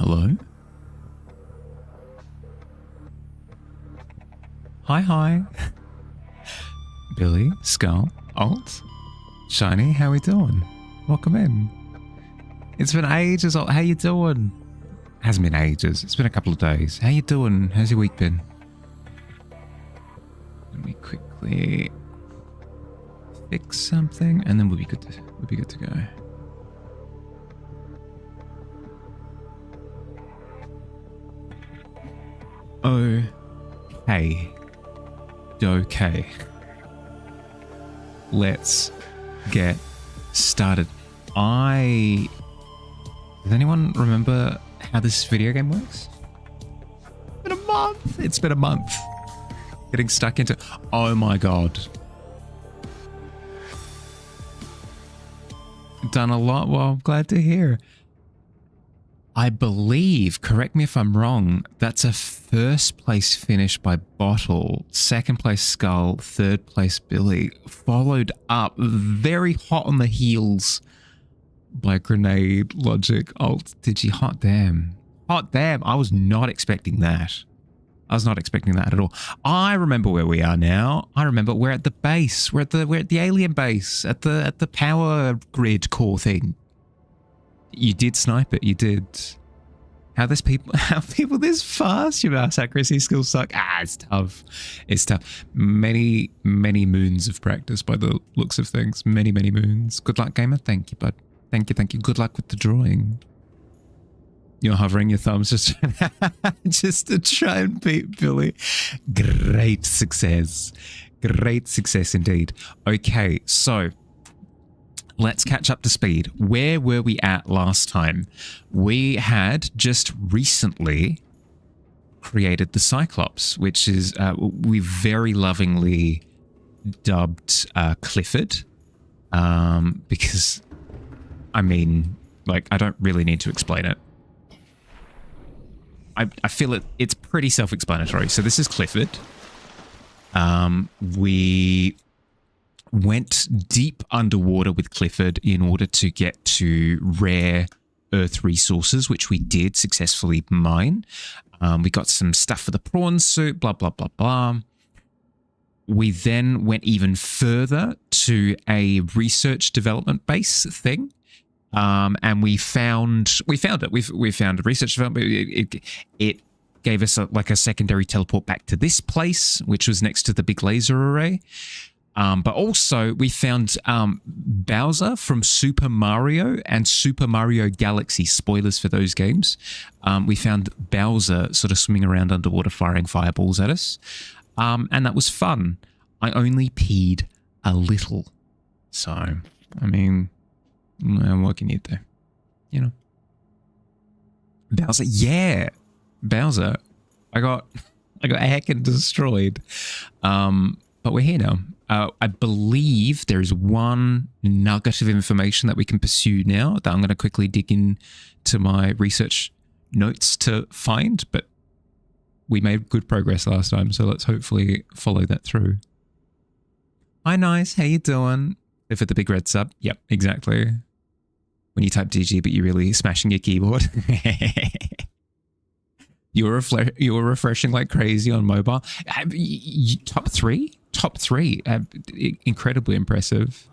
Hello? Hi. Billy, Skull, Alt, Shiny, how we doing? Welcome in. It's been ages. How you doing? Hasn't been ages. It's been a couple of days. How you doing? How's your week been? Let me quickly fix something, and then we'll be good to go. Okay. Let's get started. Does anyone remember how this video game works? It's been a month. Getting stuck into, oh my God. Done a lot. Well, glad to hear. I believe, correct me if I'm wrong, that's a first place finish by Bottle, second place Skull, third place Billy, followed up very hot on the heels by Grenade, Logic, Alt, Digi. Hot damn. I was not expecting that. At all. I remember where we are now. I remember we're at the base. We're at the alien base, at the power grid core thing. You did snipe it. You did. How people this fast? Your mouse accuracy skills suck. It's tough. It's tough. Many moons of practice by the looks of things. Many moons. Good luck, gamer. Thank you, bud. Thank you. Good luck with the drawing. You're hovering your thumbs just to try and beat Billy. Great success. Great success indeed. Okay, so let's catch up to speed. Where were we at last time? We had just recently created the Cyclops, which is we very lovingly dubbed Clifford, because I mean, like, I don't really need to explain it. I feel it's pretty self-explanatory. So this is Clifford. We went deep underwater with Clifford in order to get to rare earth resources, which we did successfully mine. We got some stuff for the prawn suit, blah, blah, blah, blah. We then went even further to a research development base thing. And we found it. We found a research development. It gave us a secondary teleport back to this place, which was next to the big laser array. But also we found Bowser from Super Mario and Super Mario Galaxy. Spoilers for those games. We found Bowser sort of swimming around underwater, firing fireballs at us, and that was fun. I only peed a little, so I mean. What can you do? You know. Bowser, yeah. Bowser. I got heckin' destroyed. But we're here now. I believe there is one nugget of information that we can pursue now that I'm going to quickly dig into my research notes to find, but we made good progress last time, so let's hopefully follow that through. Hi, nice. How you doing? If at the big red sub. Yep, exactly. When you type DG, but you're really smashing your keyboard. You were refreshing like crazy on mobile. Top three. Incredibly impressive.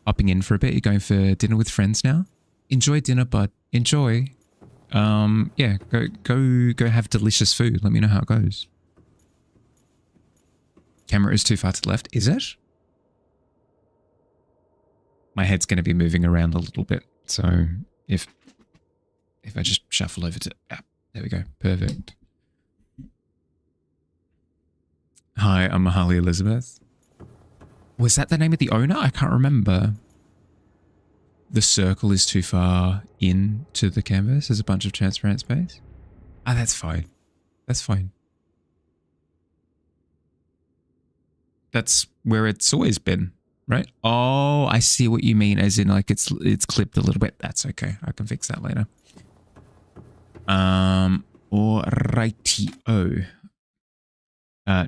Hopping in for a bit. You're going for dinner with friends now. Enjoy dinner, bud. Enjoy. Yeah. Go have delicious food. Let me know how it goes. Camera is too far to the left. Is it? My head's going to be moving around a little bit. So if I just shuffle over to, there we go. Perfect. Hi, I'm Mahali Elizabeth. Was that the name of the owner? I can't remember. The circle is too far into the canvas. There's a bunch of transparent space. That's fine. That's fine. That's where it's always been. Right? Oh, I see what you mean. As in, like, it's clipped a little bit. That's okay. I can fix that later. Alrighty-o.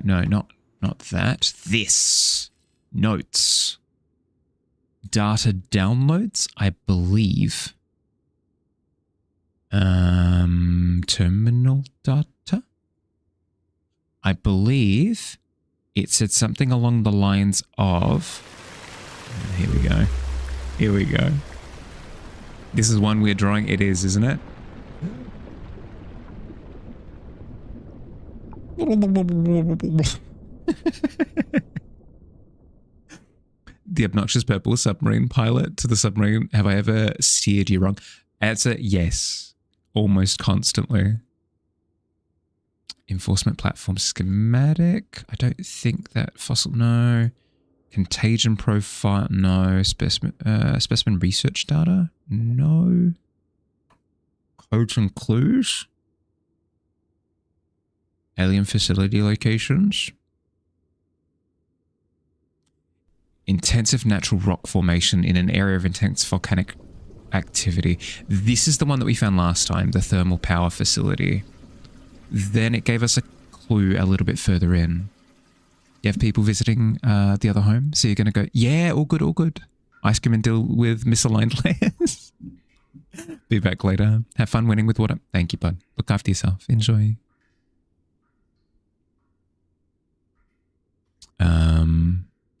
No, not that. This. Notes. Data downloads, I believe. Terminal data? I believe it said something along the lines of... Here we go. Here we go. This is one we're drawing. It is, isn't it? The obnoxious purple submarine pilot to the submarine. Have I ever steered you wrong? Answer, yes. Almost constantly. Enforcement platform schematic. I don't think that fossil, no. Contagion profile, no. Specimen research data, no. Codes and clues. Alien facility locations. Intensive natural rock formation in an area of intense volcanic activity. This is the one that we found last time, the thermal power facility. Then it gave us a clue a little bit further in. You have people visiting the other home, so you're going to go, yeah, all good, all good. Ice cream and deal with misaligned layers. Be back later. Have fun winning with water. Thank you, bud. Look after yourself. Enjoy.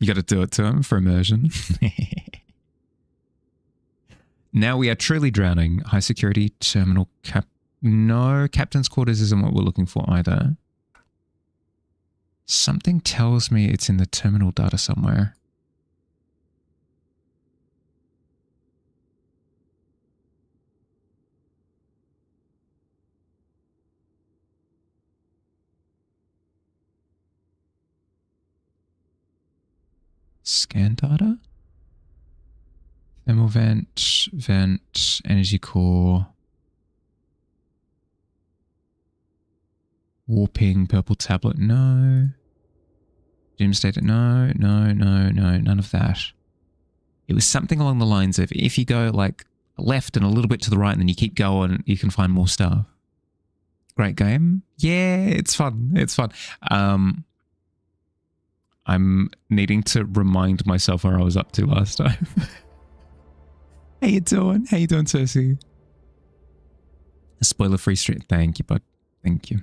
You got to do it to him for immersion. Now we are truly drowning. High security terminal cap. No, captain's quarters isn't what we're looking for either. Something tells me it's in the terminal data somewhere. Scan data? Thermal vent, energy core. Warping, purple tablet, no. Doomsday, no, none of that. It was something along the lines of, if you go like left and a little bit to the right and then you keep going, you can find more stuff. Great game. Yeah, it's fun. It's fun. I'm needing to remind myself where I was up to last time. How you doing? How you doing, Cersei? A spoiler-free stream. Thank you, bud. Thank you.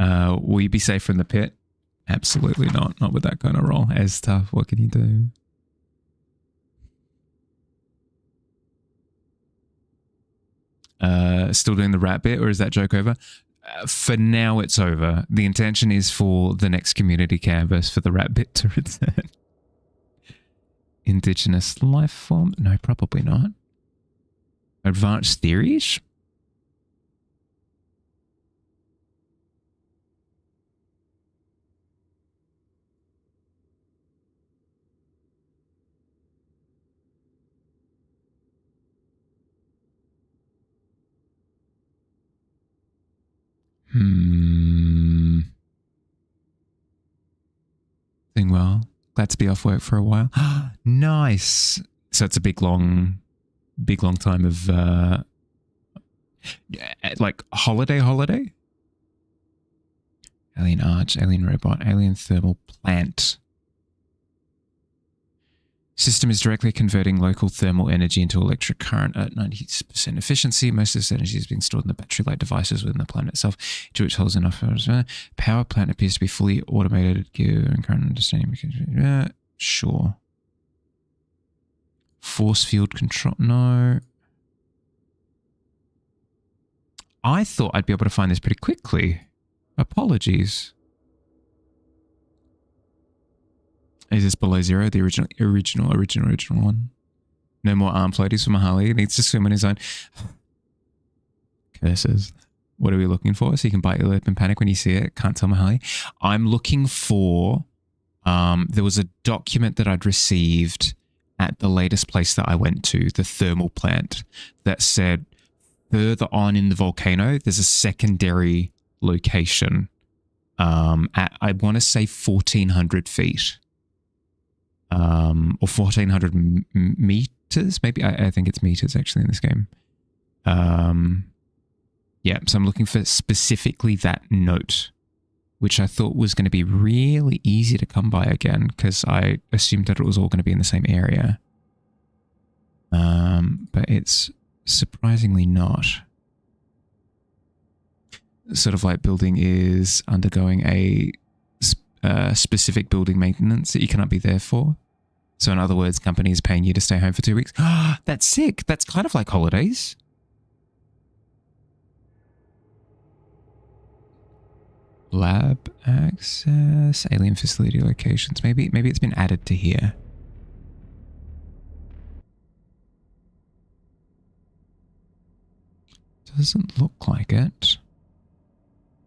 Will you be safe from the pit? Absolutely not. Not with that kind of roll. As tough. What can you do? Still doing the rat bit, or is that joke over? For now, it's over. The intention is for the next community canvas for the rat bit to return. Indigenous life form? No, probably not. Advanced theories? Doing well. Glad to be off work for a while. Nice. So it's a big long time of like holiday? Alien arch, alien robot, alien thermal plant. System is directly converting local thermal energy into electric current at 90% efficiency. Most of this energy is being stored in the battery-like devices within the planet itself, to which holds enough. Power plant appears to be fully automated. Gear and current understanding. Sure. Force field control. No. I thought I'd be able to find this pretty quickly. Apologies. Is this below zero? The original one. No more arm floaties for Mahali. Needs to swim on his own. Curses. What are we looking for? So you can bite your lip and panic when you see it. Can't tell Mahali. I'm looking for... there was a document that I'd received at the latest place that I went to, the thermal plant, that said further on in the volcano, there's a secondary location at, I want to say 1,400 feet. Or 1,400 meters, maybe. I think it's meters actually in this game. Yeah, so I'm looking for specifically that note, which I thought was going to be really easy to come by again, because I assumed that it was all going to be in the same area. But it's Surprisingly not. Sort of like building is undergoing a specific building maintenance that you cannot be there for. So in other words, company is paying you to stay home for 2 weeks. That's sick. That's kind of like holidays. Lab access, alien facility locations. Maybe it's been added to here. Doesn't look like it.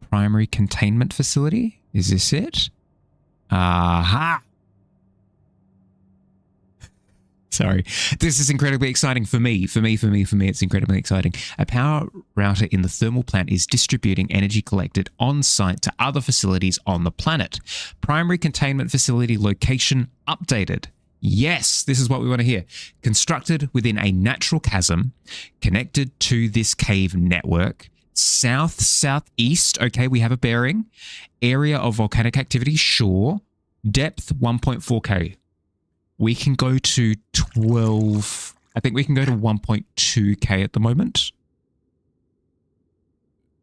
Primary containment facility? Is this it? Aha! Sorry. This is incredibly exciting for me. For me, it's incredibly exciting. A power router in the thermal plant is distributing energy collected on site to other facilities on the planet. Primary containment facility location updated. Yes, this is what we want to hear. Constructed within a natural chasm, connected to this cave network. South-southeast, okay, we have a bearing. Area of volcanic activity, sure. Depth, 1.4K. We can go to 12... I think we can go to 1.2K at the moment.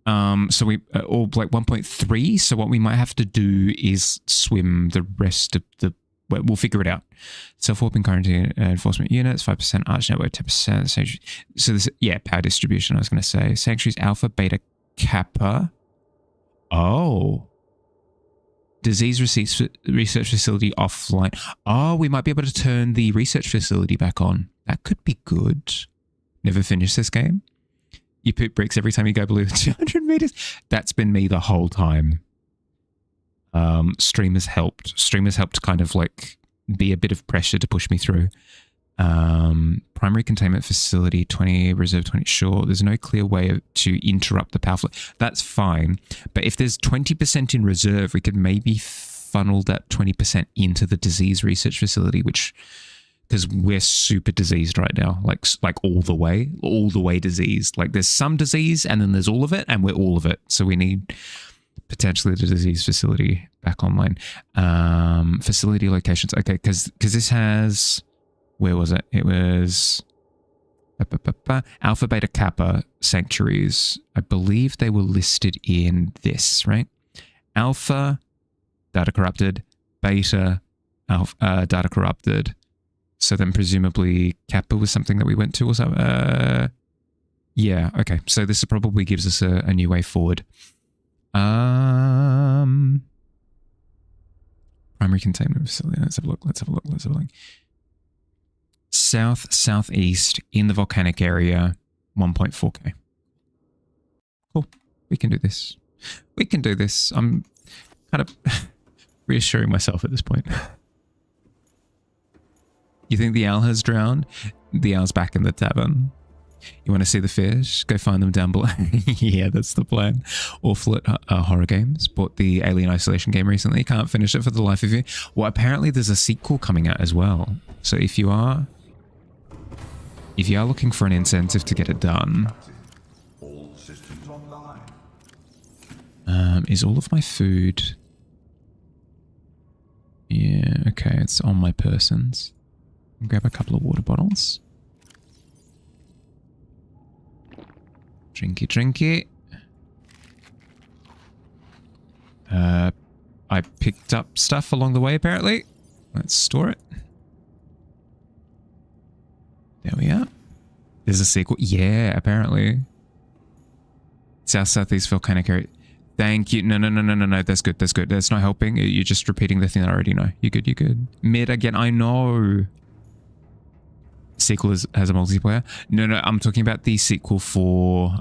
So we... or like 1.3, so what we might have to do is swim the rest of the... We'll figure it out. Self-warping current enforcement units, 5% arch network, 10%. So this, yeah, power distribution, I was going to say. Sanctuaries Alpha, Beta, Kappa. Oh. Disease research facility offline. Oh, we might be able to turn the research facility back on. That could be good. Never finish this game. You poop bricks every time you go below 200 meters. That's been me the whole time. Stream has helped. Stream has helped kind of like be a bit of pressure to push me through. Primary containment facility, 20, reserve 20. Sure, there's no clear way to interrupt the power flow. That's fine. But if there's 20% in reserve, we could maybe funnel that 20% into the disease research facility, which, because we're super diseased right now, like all the way diseased. Like there's some disease and then there's all of it and we're all of it. So we need potentially the disease facility back online. Facility locations. Okay, because this has, where was it? It was Alpha, Beta, Kappa sanctuaries. I believe they were listed in this, right? Alpha, data corrupted. Beta, alpha, data corrupted. So then presumably Kappa was something that we went to or something. Yeah, okay. So this probably gives us a new way forward. Primary containment facility. Let's have a look. Southeast in the volcanic area, 1.4K. Cool. We can do this. I'm kind of reassuring myself at this point. You think the owl has drowned? The owl's back in the tavern. You want to see the fish? Go find them down below. Yeah, that's the plan. Awful at horror games. Bought the Alien Isolation game recently. Can't finish it for the life of you. Well, apparently there's a sequel coming out as well. So if you are looking for an incentive to get it done, is all of my food? Yeah, okay, it's on my persons. Grab a couple of water bottles. Drinky. I picked up stuff along the way, apparently. Let's store it. There we are. There's a sequel. Yeah, apparently. Southeast volcanic area. Thank you. No. That's good. That's not helping. You're just repeating the thing I already know. You're good. Mid again. I know. Sequel has a multiplayer. No. I'm talking about the sequel for...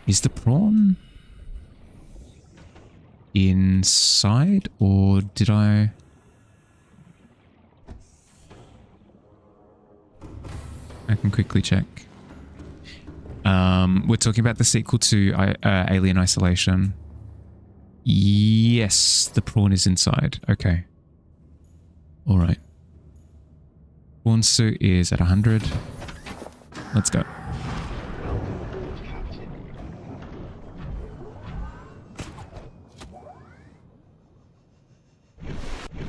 Is the prawn inside, or did I... I can quickly check. We're talking about the sequel to Alien Isolation. Yes, the prawn is inside. Okay. All right. Prawn suit is at 100. Let's go.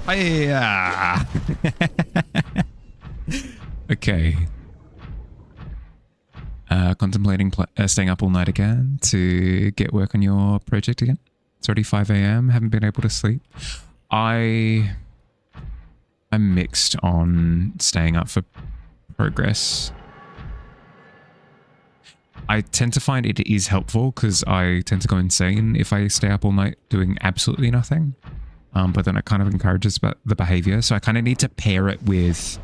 Hiya! Okay. contemplating staying up all night again to get work on your project again? It's already 5 a.m. Haven't been able to sleep. I'm mixed on staying up for progress. I tend to find it is helpful because I tend to go insane if I stay up all night doing absolutely nothing. But then it kind of encourages the behavior. So I kind of need to pair it with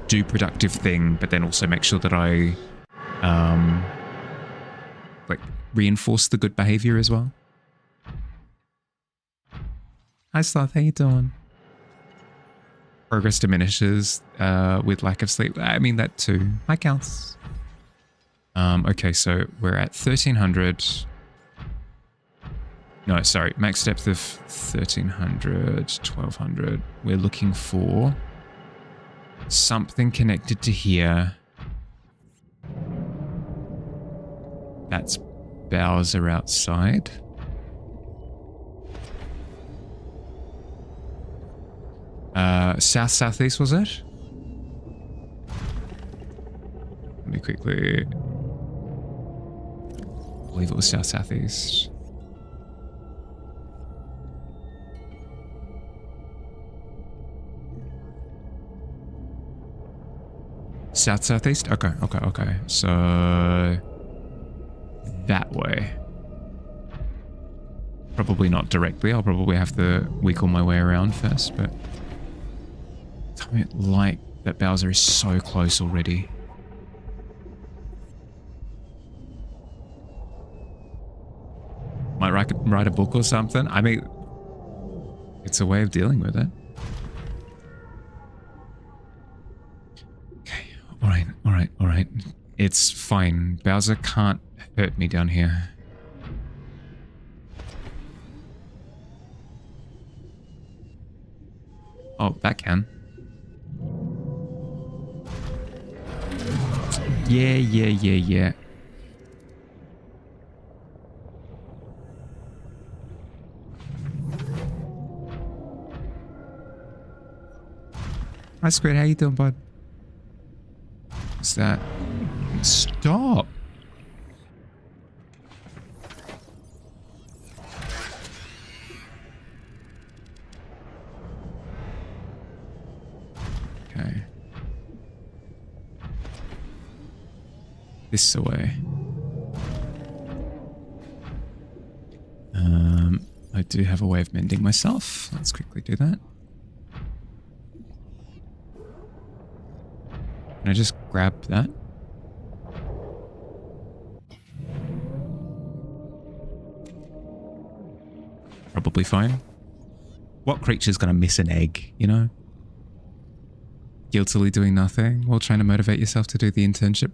do productive thing, but then also make sure that I like reinforce the good behavior as well. Hi Sloth, how you doing? Progress diminishes with lack of sleep. I mean that too. Hi Counts. Okay, so we're at 1300. No, sorry, max depth of 1300, 1200. We're looking for something connected to here. That's Bowser outside. Southeast was it? Let me quickly... I believe it was southeast. Southeast? Okay. So that way. Probably not directly. I'll probably have to wiggle my way around first, but I like that Bowser is so close already. Might write a book or something. I mean, it's a way of dealing with it. Okay, all right. It's fine. Bowser can't hurt me down here. Oh, that can. Yeah. Hi, Squid. How you doing, bud? What's that? Stop! Okay. This away. I do have a way of mending myself. Let's quickly do that. Can I just grab that? Probably fine. What creature's gonna miss an egg, you know? Guiltily doing nothing while trying to motivate yourself to do the internship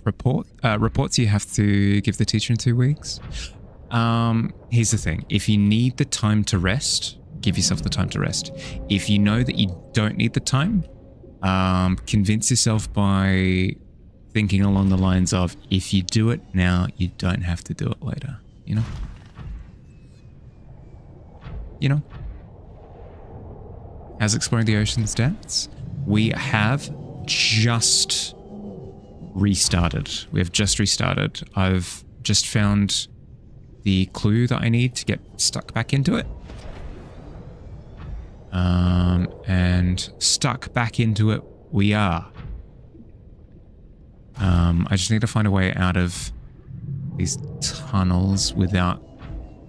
reports you have to give the teacher in 2 weeks. Here's the thing. If you need the time to rest, give yourself the time to rest. If you know that you don't need the time, convince yourself by thinking along the lines of, if you do it now, you don't have to do it later, you know? You know? How's exploring the ocean's depths? We have just restarted. We have just restarted. I've just found the clue that I need to get stuck back into it. And stuck back into it we are. I just need to find a way out of these tunnels without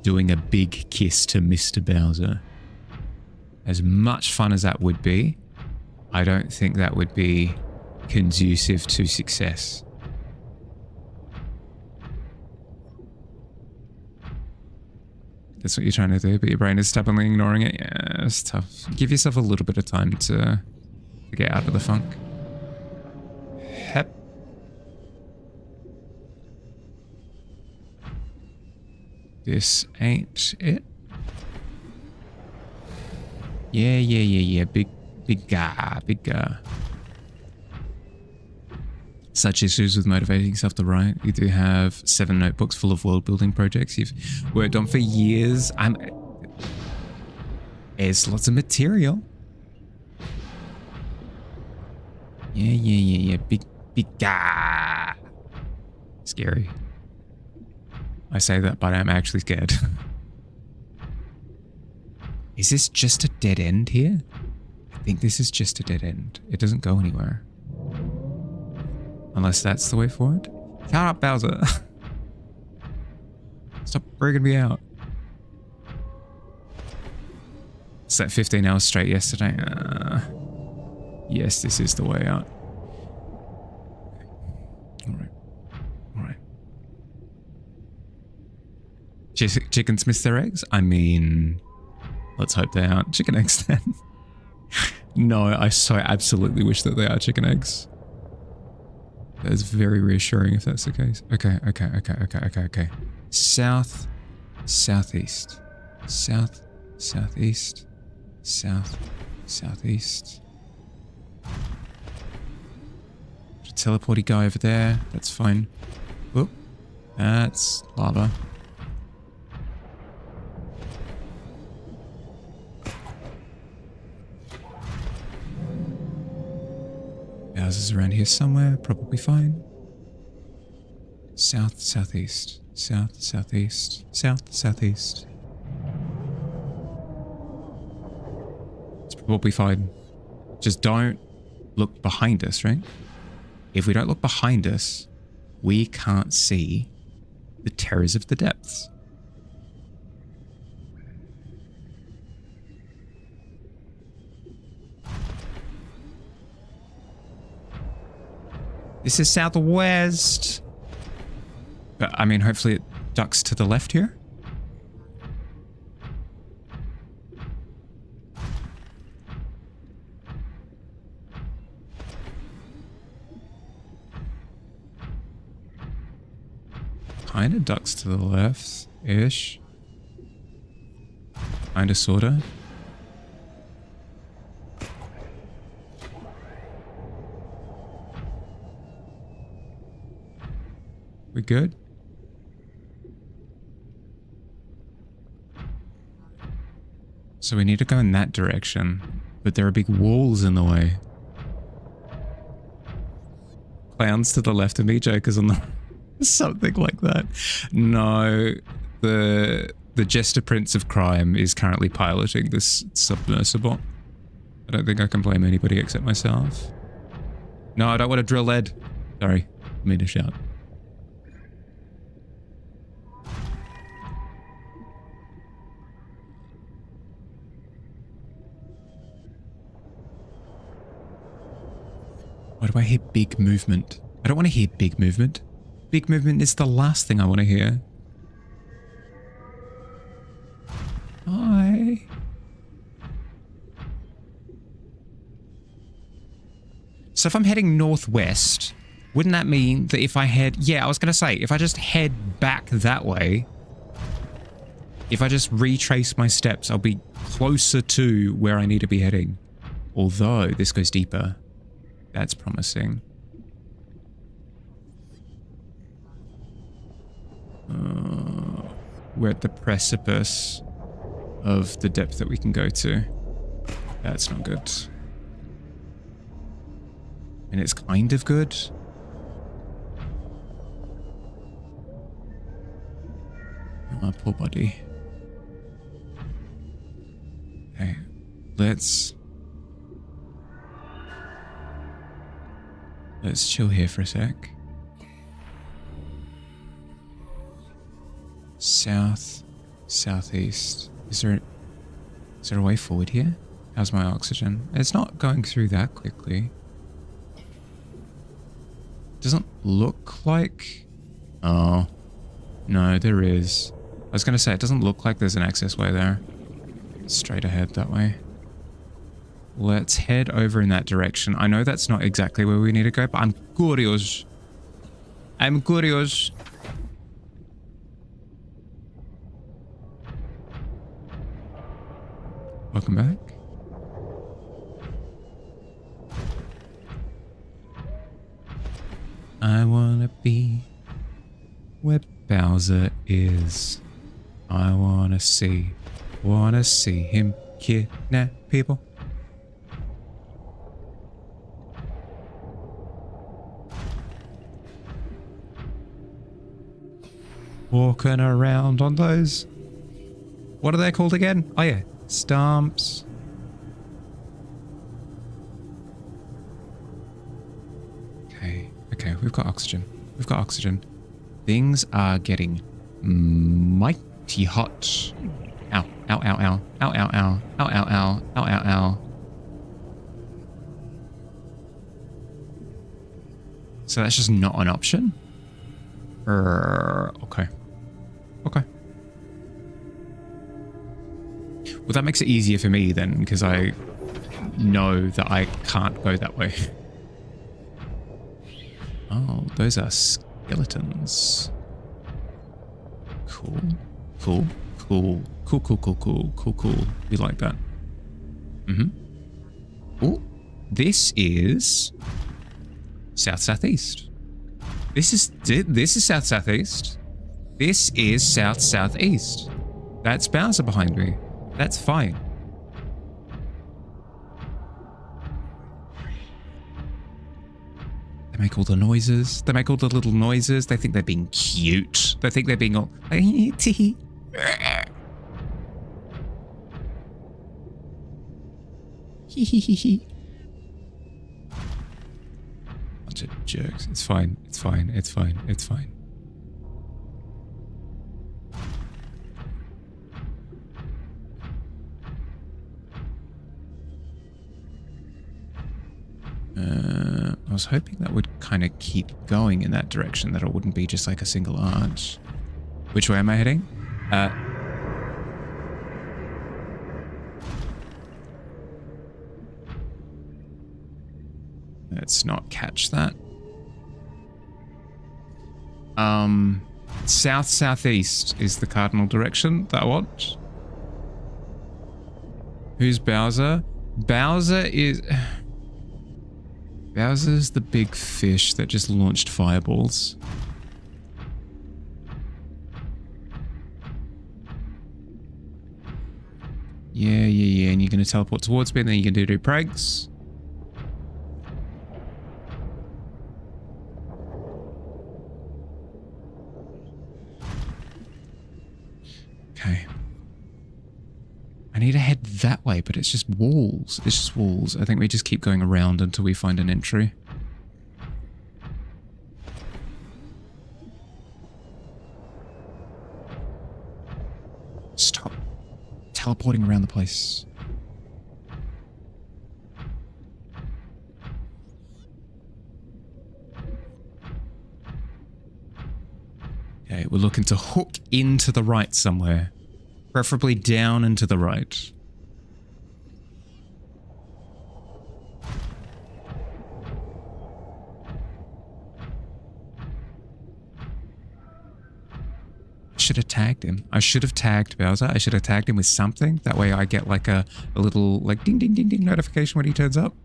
doing a big kiss to Mr. Bowser. As much fun as that would be, I don't think that would be conducive to success. That's what you're trying to do, but your brain is stubbornly ignoring it. Yeah, it's tough. Give yourself a little bit of time to get out of the funk. Hep. This ain't it. Yeah. Big guy. Such issues with motivating yourself to write. You do have 7 notebooks full of world building projects you've worked on for years. There's lots of material. Yeah. Pika. Scary. I say that, but I'm actually scared. Is this just a dead end here? I think this is just a dead end. It doesn't go anywhere. Unless that's the way forward. Shut up, Bowser. Stop frigging me out. Slept 15 hours straight yesterday. Yes, this is the way out. Alright. Alright. Chickens miss their eggs? I mean, let's hope they aren't chicken eggs then. No, I so absolutely wish that they are chicken eggs. That is very reassuring if that's the case. Okay. South, southeast. South, southeast. South, southeast. Teleporty guy over there. That's fine. Whoop. That's lava. Houses around here somewhere. Probably fine. South, southeast. South, southeast. South, southeast. It's probably fine. Just don't look behind us, right? If we don't look behind us, we can't see the terrors of the depths. This is southwest. But, I mean, hopefully it ducks to the left here. Kinda ducks to the left-ish. Kinda, sorta. We good? So we need to go in that direction, but there are big walls in the way. Clowns to the left of me, Jokers on the... Something like that. No, the Jester Prince of Crime is currently piloting this submersible. I don't think I can blame anybody except myself. No, I don't want to drill lead. Sorry, I mean to shout. Why do I hear big movement? I don't want to hear big movement. Big movement is the last thing I want to hear. Hi. So if I'm heading northwest, wouldn't that mean that if I head... Yeah, I was going to say, if I just head back that way, if I just retrace my steps, I'll be closer to where I need to be heading. Although this goes deeper. That's promising. We're at the precipice of the depth that we can go to. That's not good. And it's kind of good. Oh, poor buddy. Okay, let's chill here for a sec. South, southeast. Is there a way forward here? How's my oxygen? It's not going through that quickly. Doesn't look like... Oh. No, there is. I was going to say, it doesn't look like there's an access way there. Straight ahead that way. Let's head over in that direction. I know that's not exactly where we need to go, but I'm curious. I'm curious. Welcome back. I wanna be where Bowser is. I wanna see him kidnap people. Walking around on those. What are they called again? Oh yeah, stumps. Okay, we've got oxygen. We've got oxygen. Things are getting mighty hot. Ow, ow, ow, ow, ow, ow, ow, ow, ow, ow, ow, ow, ow. So that's just not an option? Okay. Okay. Well, that makes it easier for me then, because I know that I can't go that way. Oh, those are skeletons. Cool. Cool. Cool. Cool, cool, cool, cool, cool, cool. We like that. Oh, this is south-southeast. This is south-southeast. This is south-southeast. That's Bowser behind me. That's fine. They make all the noises. They make all the little noises. They think they're being cute. They think they're being all... Bunch of jerks. It's fine. It's fine. It's fine. It's fine. I was hoping that would kind of keep going in that direction, that it wouldn't be just like a single arch. Which way am I heading? Let's not catch that. South-southeast is the cardinal direction that I want. Who's Bowser? Bowser's the big fish that just launched fireballs. Yeah. And you're going to teleport towards me, and then you're going to do pranks. Okay. I need to head that way, but it's just walls. It's just walls. I think we just keep going around until we find an entry. Stop teleporting around the place. Okay, we're looking to hook into the right somewhere. Preferably down and to the right. I should have tagged him. I should have tagged Bowser. I should have tagged him with something. That way I get like a little like ding ding ding ding notification when he turns up.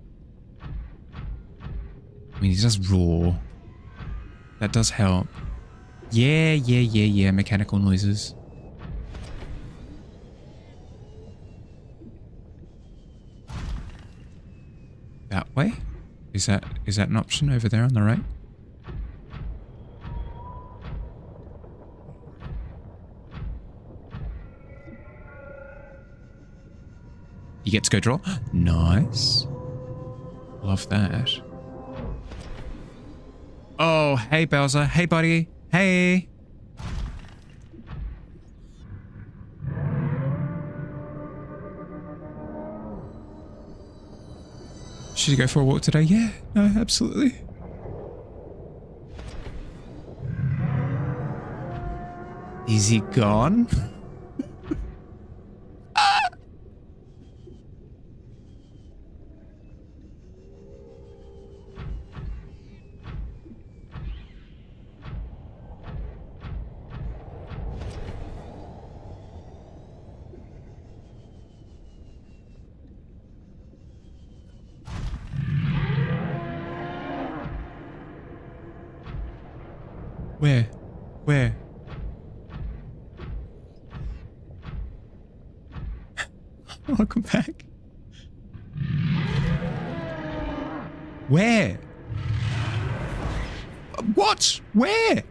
I mean, he does roar. That does help. Yeah. Mechanical noises. That way? Is that an option over there on the right? You get to go draw. Nice. Love that. Oh, hey Bowser. Hey buddy. Hey. Should you go for a walk today? Yeah, no, absolutely. Is he gone? Where? Welcome back. Where? What? Where?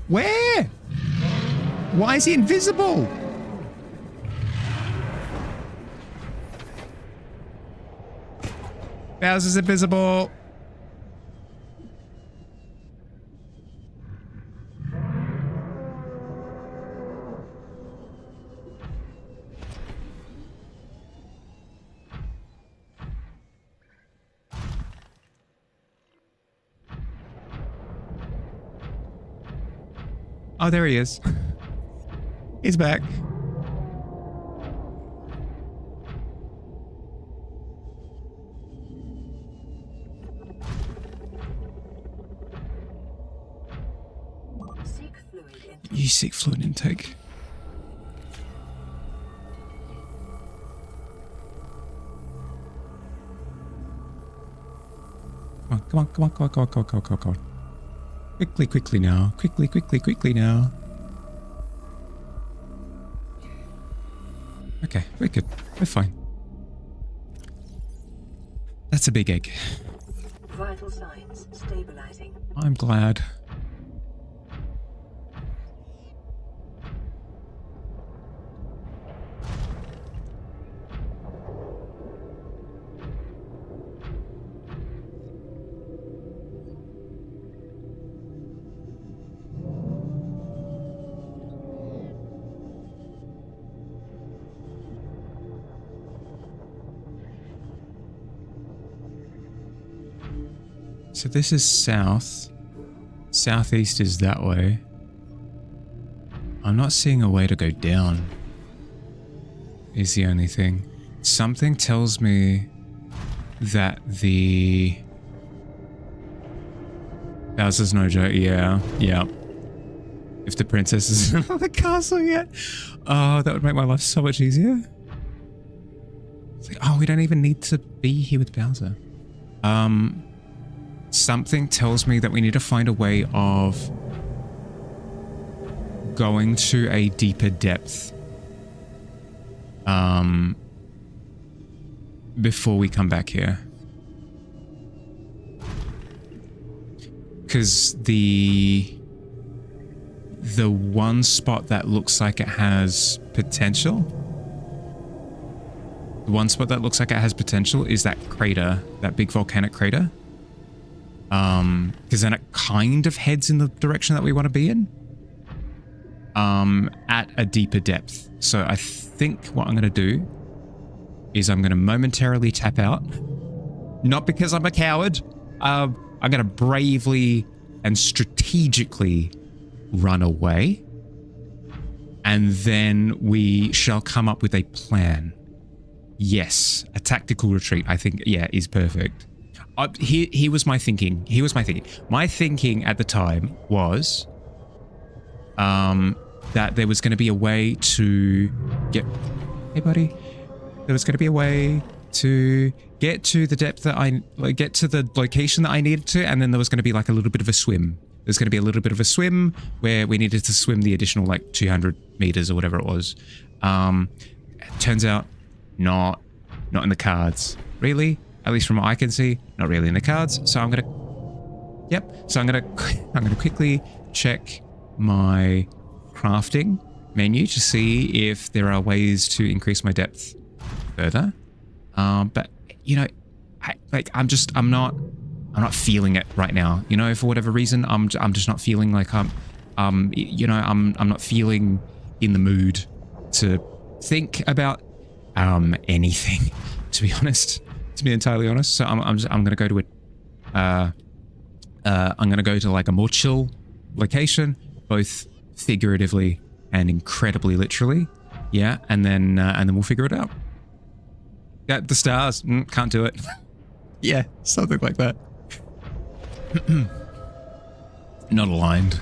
Where? Why is he invisible? Bowser's invisible. Oh, there he is. He's back. You seek fluid intake. Come on. Quickly now. Quickly now. Okay, we're good. We're fine. That's a big egg. Vital signs stabilizing. I'm glad. So this is south. Southeast is that way. I'm not seeing a way to go down. Is the only thing. Something tells me that the... Bowser's no joke. Yeah. If the princess isn't on the castle yet. Oh, that would make my life so much easier. It's like, oh, we don't even need to be here with Bowser. Something tells me that we need to find a way of going to a deeper depth before we come back here. Because the one spot that looks like it has potential, is that crater, that big volcanic crater. Because then it kind of heads in the direction that we want to be in. At a deeper depth. So I think what I'm going to do is I'm going to momentarily tap out. Not because I'm a coward. I'm going to bravely and strategically run away. And then we shall come up with a plan. Yes, a tactical retreat, I think, yeah, is perfect. Here was my thinking. My thinking at the time was that there was going to be a way to get... Hey, buddy. There was going to be a way to get to the depth that get to the location that I needed to, and then there was going to be like a little bit of a swim. There's going to be a little bit of a swim where we needed to swim the additional like 200 meters or whatever it was. Turns out, not in the cards. Really? At least from what I can see, not really in the cards. So I'm gonna, So I'm gonna quickly check my crafting menu to see if there are ways to increase my depth further. But you know, I'm not feeling it right now. You know, for whatever reason, I'm just not feeling like I'm not feeling in the mood to think about anything. To be honest. To be entirely honest, so I'm gonna go to I'm gonna go to like a more chill location, both figuratively and incredibly literally, yeah, and then we'll figure it out. Yeah, the stars, can't do it. Yeah, something like that. Not aligned.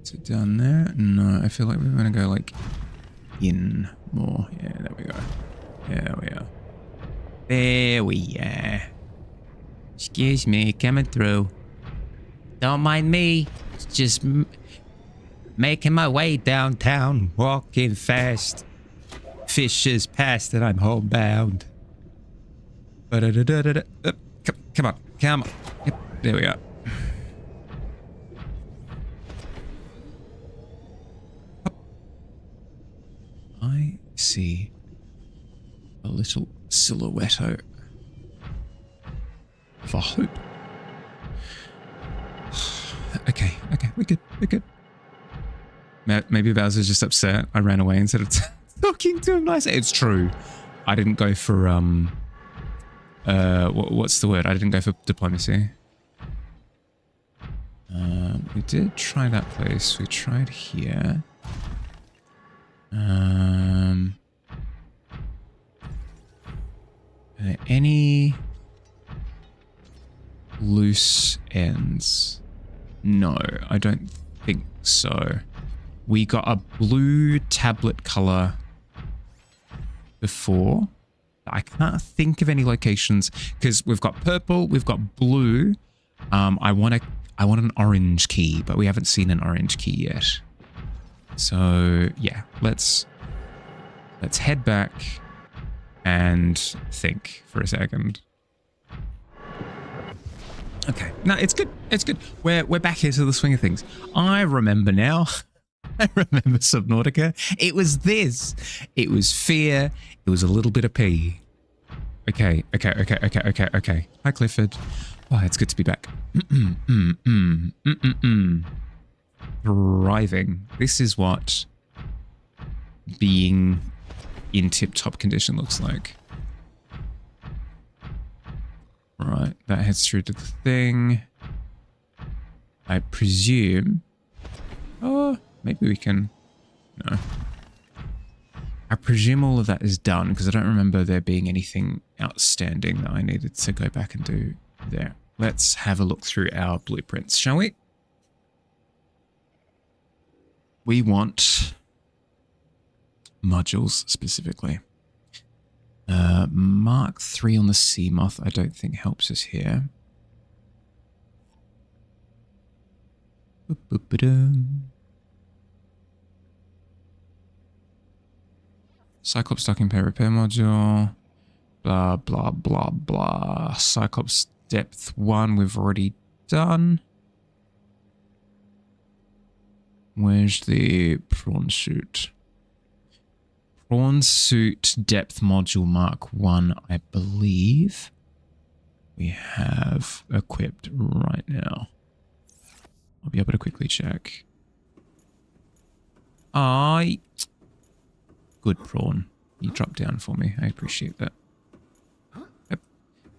Is it down there? No, I feel like we're gonna go like in more. Yeah, there we go. There we are. There we are. Excuse me, coming through. Don't mind me. Just making my way downtown, walking fast. Fish is past and I'm homebound. Ba-da-da-da-da-da. Come on. Come on. Yep, there we are. I see a little silhouette of a hope. Okay, we're good. Maybe Bowser's just upset. I ran away instead of talking to him nice. It's true. I didn't go for what's the word? I didn't go for diplomacy. We did try that place. We tried here. Are there any loose ends? No, I don't think so. We got a blue tablet color before. I can't think of any locations because we've got purple, we've got blue. I want an orange key, but we haven't seen an orange key yet. So yeah, let's head back and think for a second. Okay, no, it's good. It's good. We're back here to the swing of things. I remember now. I remember Subnautica. It was this. It was fear. It was a little bit of pee. Okay. Hi, Clifford. Oh, it's good to be back. Thriving. This is what being in tip-top condition looks like. Right, that heads through to the thing. I presume... Oh, maybe we can... No. I presume all of that is done because I don't remember there being anything outstanding that I needed to go back and do there. Let's have a look through our blueprints, shall we? We want modules specifically. Mark 3 on the sea moth I don't think helps us here. Cyclops docking pay repair module. Blah, blah, blah, blah. Cyclops depth 1 we've already done. Where's the prawn suit? Prawn suit depth module Mark 1, I believe we have equipped right now. I'll be able to quickly check. Good prawn. You dropped down for me. I appreciate that. Yep.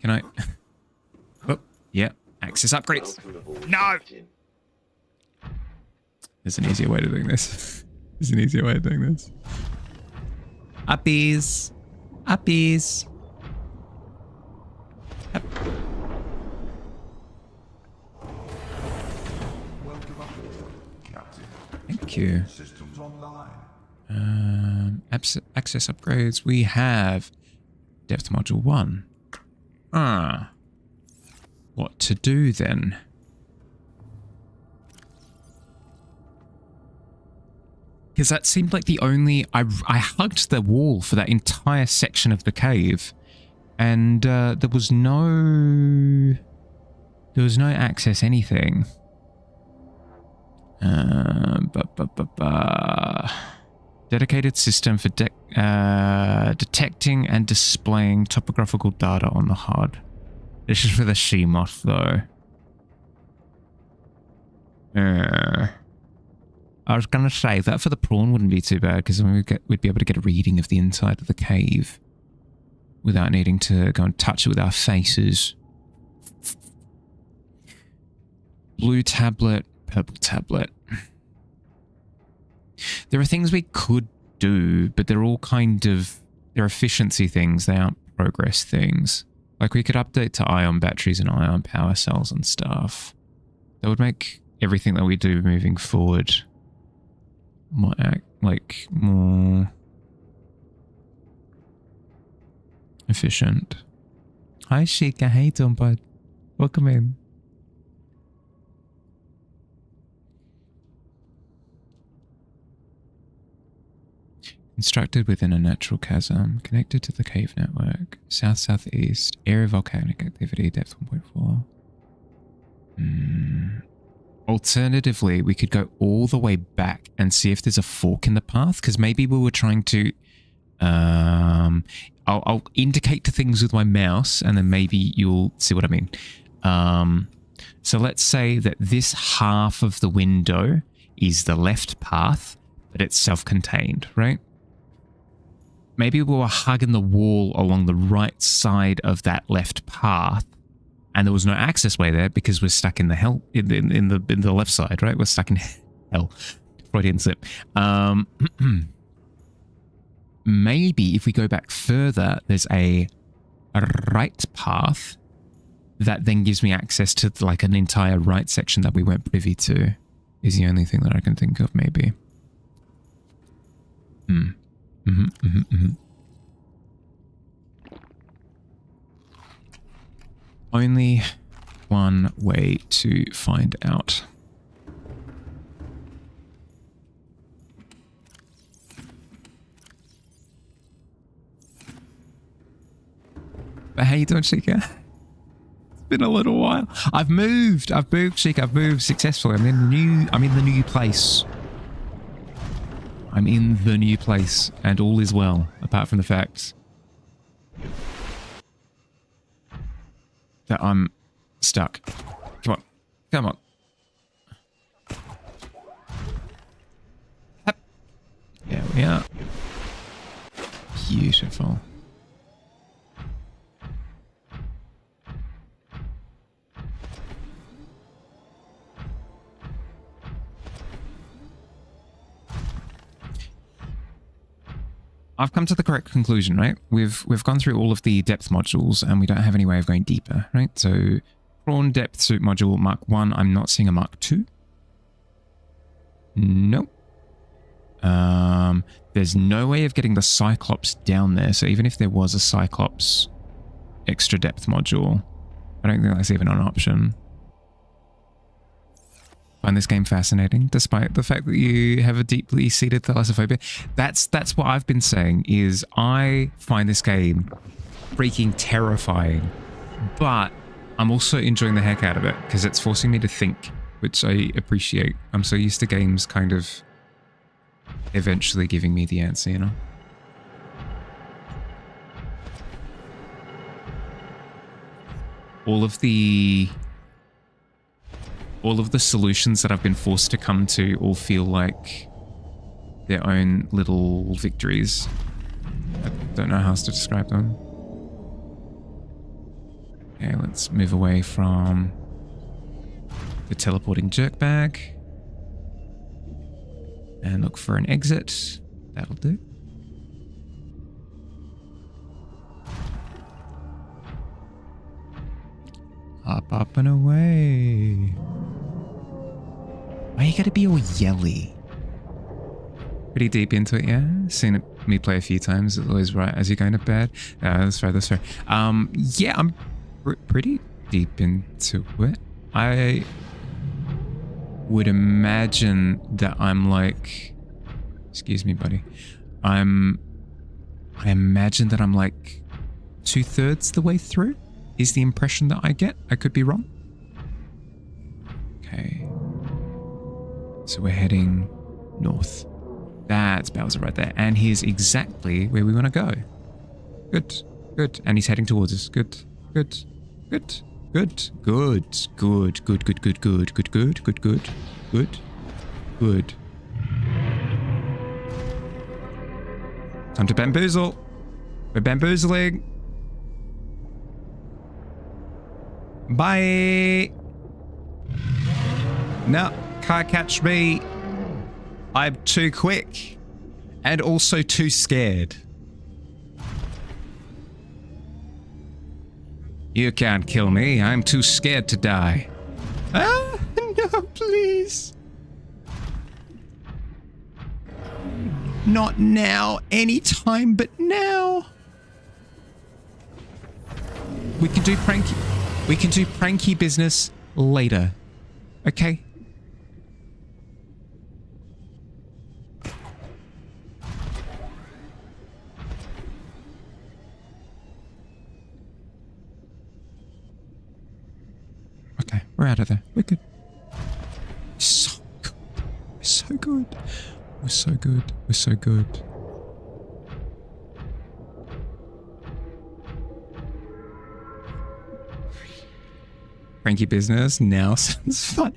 Can I? Oh, yeah. Access upgrades. No! There's an easier way to doing this. There's an easier way of doing this. Uppies. Uppies. Up. Thank you. Access upgrades. We have depth module 1. What to do then? Because that seemed like the only... I hugged the wall for that entire section of the cave. And there was no access anything. Dedicated system for detecting and displaying topographical data on the HUD. This is for the sea moth, though. I was going to say that for the prawn wouldn't be too bad because we'd be able to get a reading of the inside of the cave without needing to go and touch it with our faces. Blue tablet, purple tablet. There are things we could do, but they're all kind of... They're efficiency things. They aren't progress things. Like we could update to ion batteries and ion power cells and stuff. That would make everything that we do moving forward more efficient. Hi Sheikah, how you doing, bud? Welcome in. Constructed within a natural chasm, connected to the cave network, south-southeast, area of volcanic activity, depth 1.4. Alternatively, we could go all the way back and see if there's a fork in the path, because maybe we were trying to... I'll indicate to things with my mouse, and then maybe you'll see what I mean. So let's say that this half of the window is the left path, but it's self-contained, right? Maybe we were hugging the wall along the right side of that left path, and there was no access way there because we're stuck in the hell in the left side, right? We're stuck in hell. Freudian slip. Maybe if we go back further, there's a right path that then gives me access to like an entire right section that we weren't privy to. Is the only thing that I can think of, maybe. Only one way to find out. But how you doing, Chica? It's been a little while. I've moved, Chica. I've moved successfully. I'm in the new place. I'm in the new place, and all is well, apart from the fact that I'm stuck. Come on. Come on. There we are. Beautiful. I've come to the correct conclusion, right? We've gone through all of the depth modules and we don't have any way of going deeper, right? So prawn depth suit module Mark 1, I'm not seeing a Mark 2. Nope. There's no way of getting the Cyclops down there. So even if there was a Cyclops extra depth module, I don't think that's even an option. Find this game fascinating, despite the fact that you have a deeply seated thalassophobia. That's what I've been saying, is I find this game freaking terrifying, but I'm also enjoying the heck out of it because it's forcing me to think, which I appreciate. I'm so used to games kind of eventually giving me the answer, you know? All of the solutions that I've been forced to come to all feel like their own little victories. I don't know how else to describe them. Okay, let's move away from the teleporting jerk bag and look for an exit. That'll do. Up and away. Why you gotta be all yelly? Pretty deep into it, yeah? Seen me play a few times. It's always right as you're going to bed. That's fair, that's fair. Yeah, I'm pretty deep into it. I would imagine that I'm like... Excuse me, buddy. I imagine that I'm like 2/3 the way through, is the impression that I get. I could be wrong. Okay. So we're heading north. That's Bowser right there. And here's exactly where we want to go. Good. Good. And he's heading towards us. Good. Good. Good. Good. Good. Good. Good. Good. Good. Good. Good. Good. Good. Good. Good. Good. Time to bamboozle. We're bamboozling. Bye. No, can't catch me. I'm too quick and also too scared. You can't kill me. I'm too scared to die. Ah, no, please. Not now. Anytime but now. We can do pranky business later. Okay? We're out of there. We're good. So good. We're so good. We're so good. We're so good. Cranky business now sounds fun.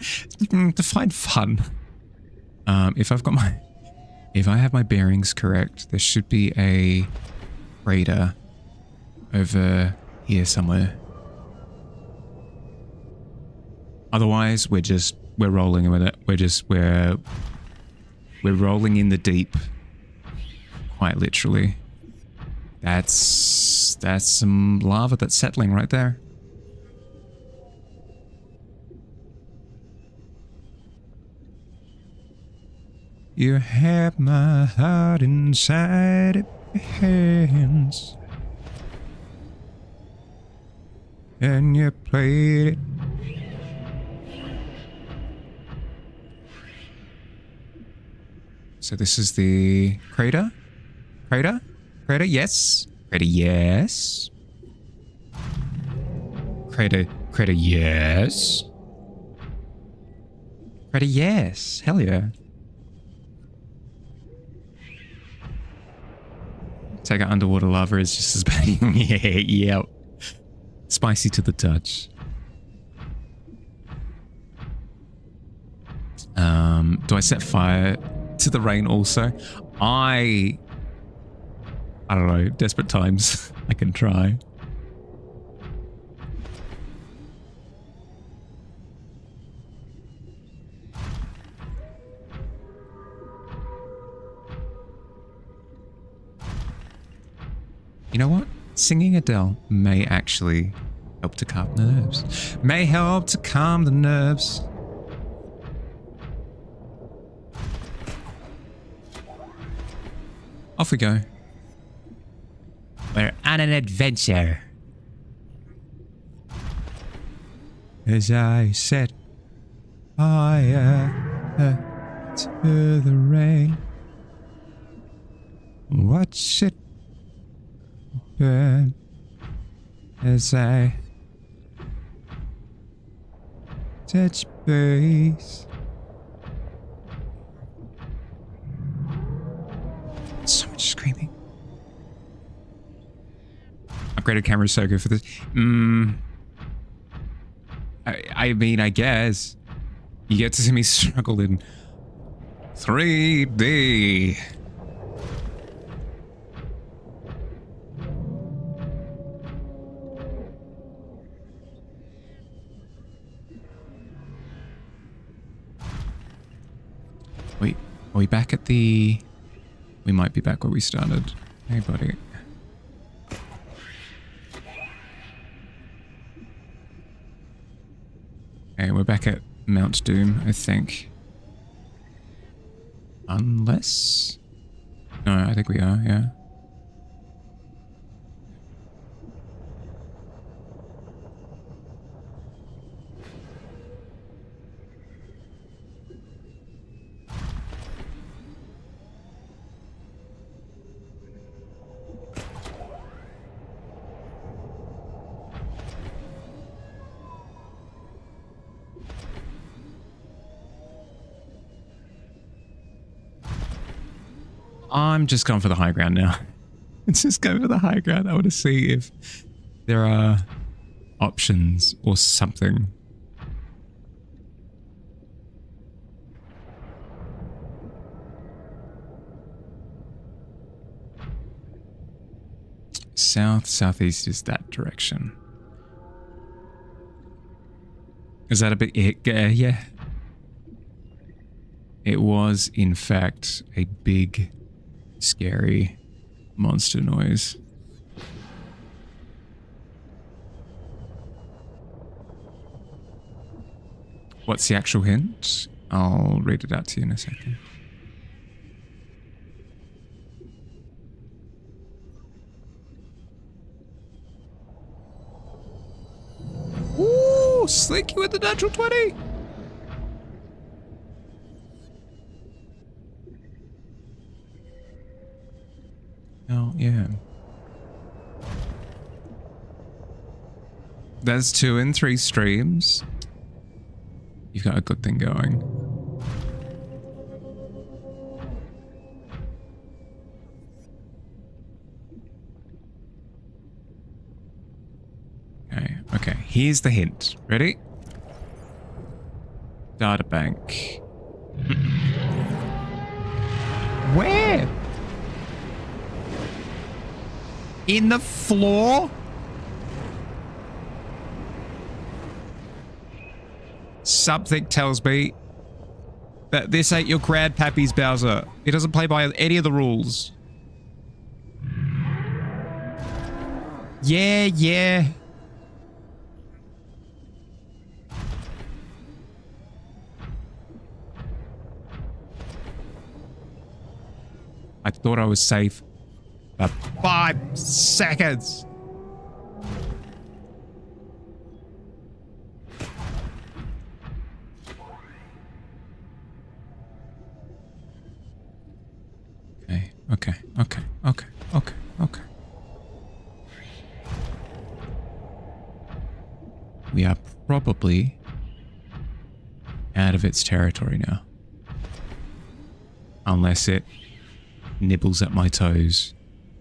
Define fun. If I have my bearings correct, there should be a crater over here somewhere. Otherwise, we're rolling with it. We're rolling in the deep. Quite literally. That's some lava that's settling right there. You have my heart inside of your hands, and you played it. So this is the crater? Crater? Crater, yes. Crater, yes. Crater, yes. Crater, yes. Hell yeah. Take out underwater lava is just as bad. Yeah. Spicy to the touch. Do I set fire to the rain also? I don't know. Desperate times. I can try. You know what? Singing Adele may actually help to calm the nerves. May help to calm the nerves. Off we go. We're on an adventure. As I set fire to the rain, watch it burn as I touch base. So much screaming. Upgraded camera is so good for this. I mean, I guess you get to see me struggle in 3D. Wait, are we back at the... We might be back where we started. Hey, buddy. Okay, we're back at Mount Doom, I think. Unless... No, I think we are, yeah. I'm just going for the high ground now. Let's just go for the high ground. I want to see if there are options or something. South, southeast is that direction. Is that a bit... yeah. It was, in fact, a big... scary monster noise. What's the actual hint? I'll read it out to you in a second. Ooh, Slinky with the natural 20! Oh, yeah. There's 2 and 3 streams. You've got a good thing going. Okay, okay. Here's the hint. Ready? Data bank. Where? In the floor? Something tells me that this ain't your grandpappy's Bowser. He doesn't play by any of the rules. Yeah, yeah. I thought I was safe for 5 seconds. Okay. We are probably out of its territory now. Unless it nibbles at my toes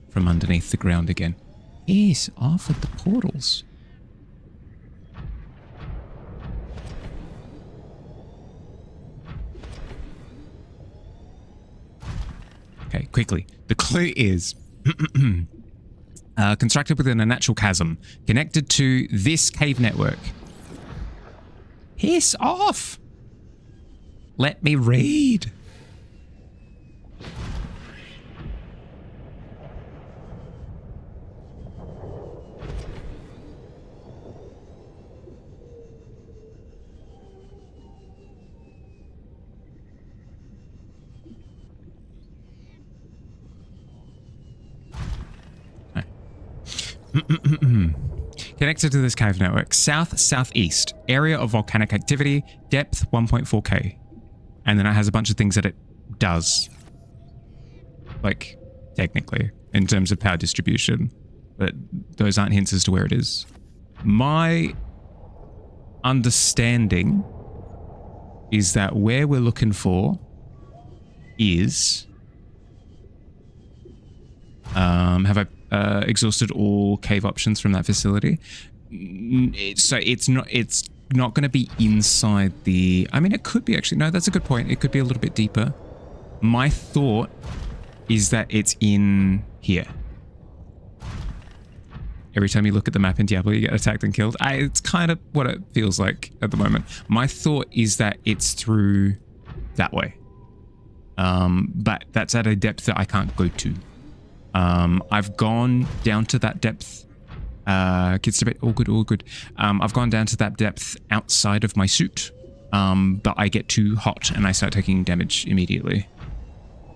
from underneath the ground again. Yes, off at the portals. Okay, quickly. The clue is constructed within a natural chasm, connected to this cave network. Piss off! Let me read. Connected to this cave network, south-southeast, area of volcanic activity, depth 1.4k. And then it has a bunch of things that it does. Like, technically, in terms of power distribution. But those aren't hints as to where it is. My understanding is that where we're looking for is... have I exhausted all cave options from that facility? So it's not going to be inside the... I mean, it could be actually. No, that's a good point. It could be a little bit deeper. My thought is that it's in here. Every time you look at the map in Diablo, you get attacked and killed. It's kind of what it feels like at the moment. My thought is that it's through that way. But that's at a depth that I can't go to. I've gone down to that depth. Kids to bed, all good. I've gone down to that depth outside of my suit. But I get too hot and I start taking damage immediately.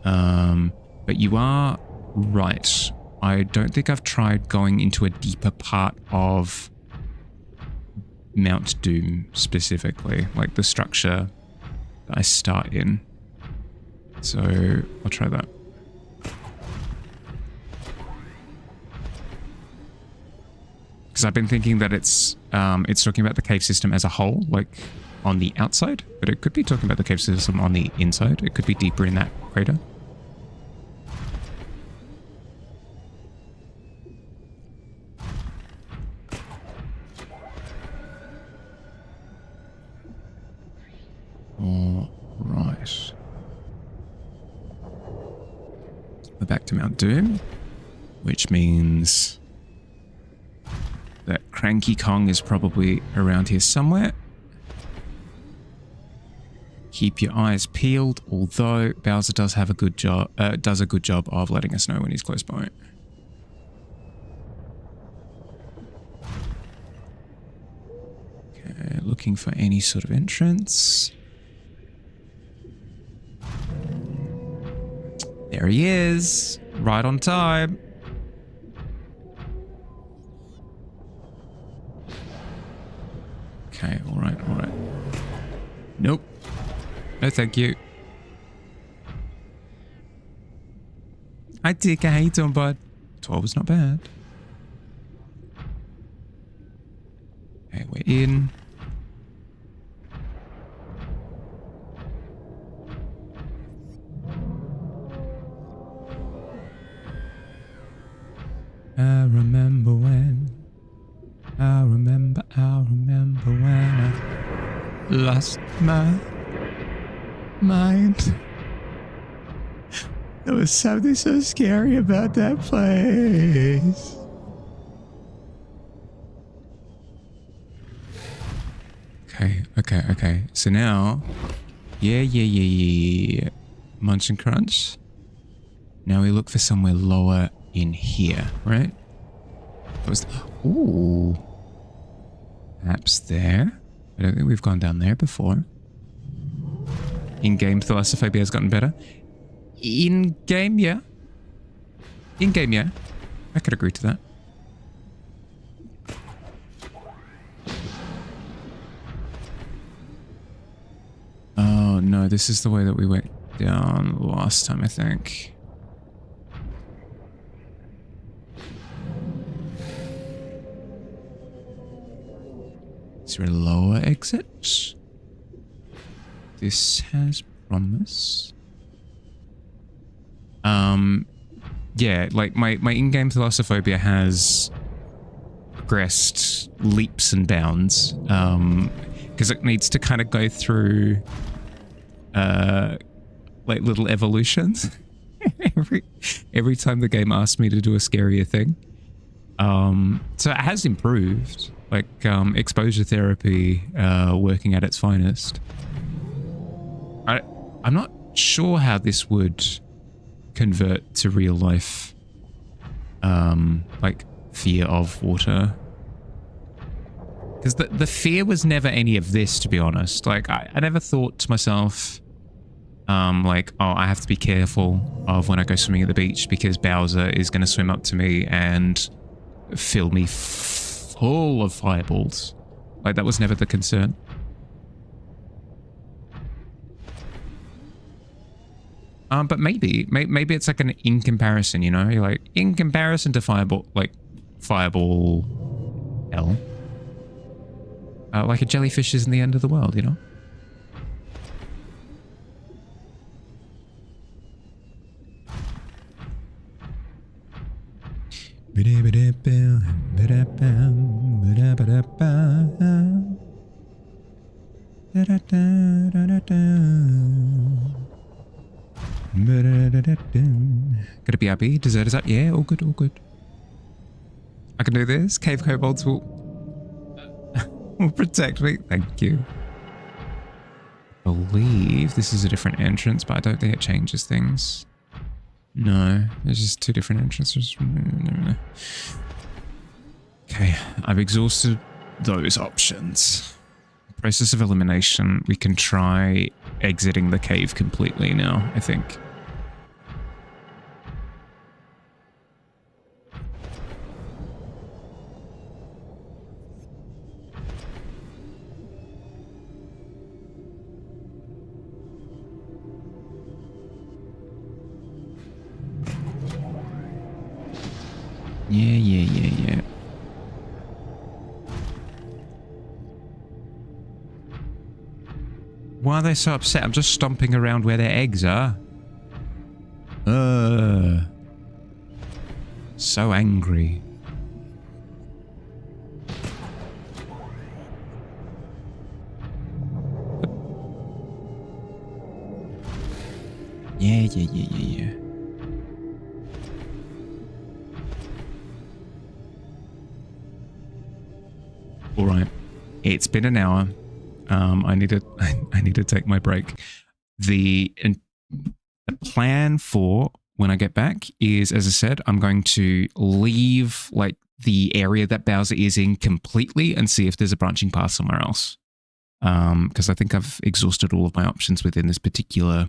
But you are right. I don't think I've tried going into a deeper part of Mount Doom specifically, like the structure that I start in. So I'll try that. Because I've been thinking that it's talking about the cave system as a whole, like on the outside, but it could be talking about the cave system on the inside. It could be deeper in that crater. All right. We're back to Mount Doom, which means that Cranky Kong is probably around here somewhere. Keep your eyes peeled, although Bowser does have a good job, of letting us know when he's close by. Okay, looking for any sort of entrance. There he is, right on time. Okay, all right. Nope. No, thank you. Hi, Dick. How you doing, bud? 12 is not bad. Okay, we're in. remember when. I remember when I lost my mind. There was something so scary about that place. Okay. So now, yeah. Munch and crunch. Now we look for somewhere lower in here, right? Ooh. Perhaps there. I don't think we've gone down there before. In-game thalassophobia has gotten better. In-game, yeah. In-game, yeah. I could agree to that. Oh, no. This is the way that we went down last time, I think. Is there a lower exit? This has promise. Yeah, like my in-game thalassophobia has progressed leaps and bounds. Because it needs to kind of go through like little evolutions. every time the game asks me to do a scarier thing. So it has improved. Like exposure therapy working at its finest. I'm not sure how this would convert to real life like fear of water, because the fear was never any of this, to be honest. Like I never thought to myself like, oh, I have to be careful of when I go swimming at the beach because Bowser is going to swim up to me and fill me full of fireballs. Like that was never the concern. But maybe it's like an in comparison, you know? You're like, in comparison to Fireball hell. Like a jellyfish isn't the end of the world, you know? Gotta be happy. Dessert is up. Yeah, all good, all good. I can do this. Cave kobolds will protect me. Thank you. I believe this is a different entrance, but I don't think it changes things. No, there's just two different entrances. Okay, I've exhausted those options. Process of elimination. We can try exiting the cave completely now, I think. Yeah. Why are they so upset? I'm just stomping around where their eggs are. So angry. Yeah. All right, it's been an hour. I need to take my break. The plan for when I get back is, as I said, I'm going to leave like the area that Bowser is in completely and see if there's a branching path somewhere else. Because I think I've exhausted all of my options within this particular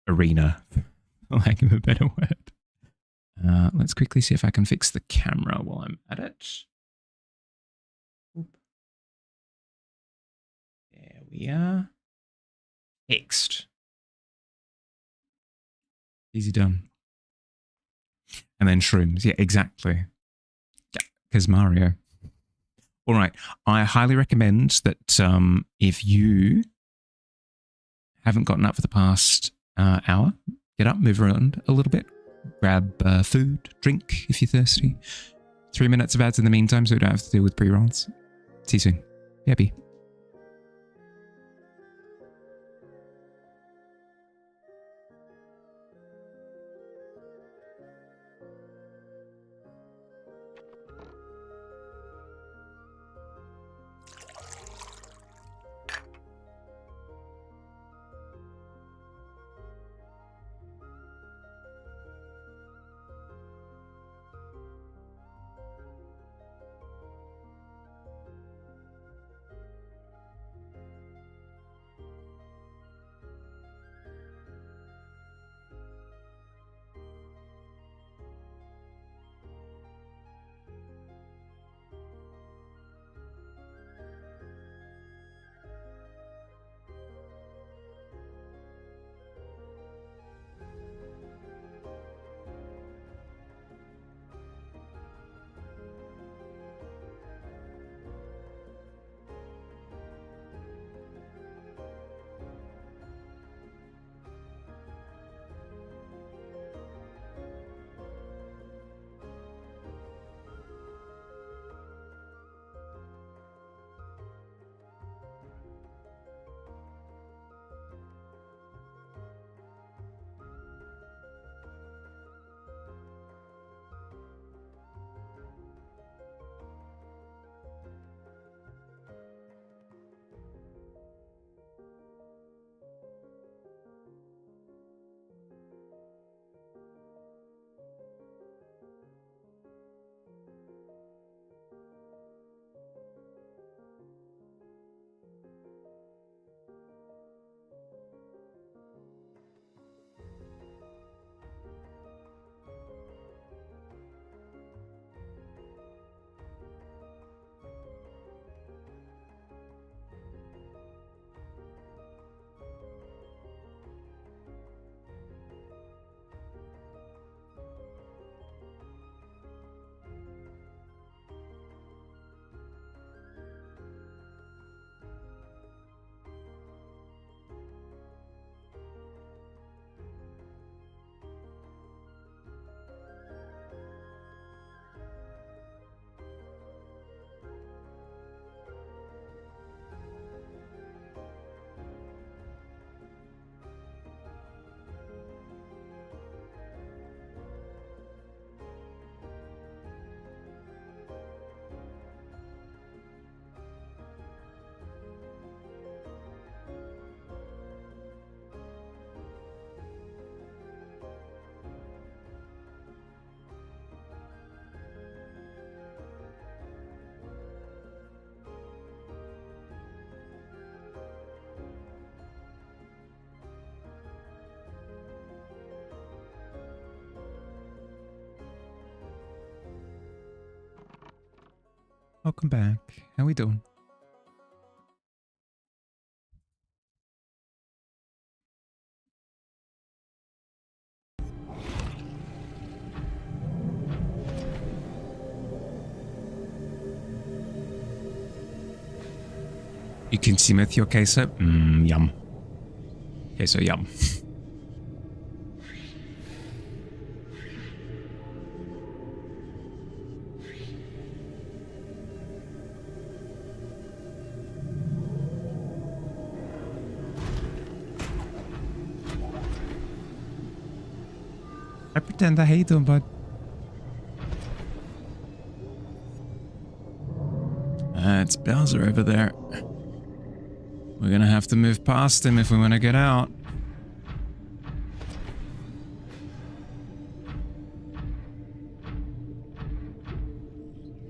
arena, for lack of a better word. Let's quickly see if I can fix the camera while I'm at it. There we are. Fixed. Easy done. And then shrooms. Yeah, exactly. Yeah, because Mario. All right. I highly recommend that if you haven't gotten up for the past hour, get up, move around a little bit, grab food, drink if you're thirsty. 3 minutes of ads in the meantime, so we don't have to deal with pre-rolls. See you soon. Yabby. Welcome back. How we doing? You can see with your queso? Yum. Queso, yum. I pretend I hate them, but... it's Bowser over there. We're gonna have to move past him if we want to get out.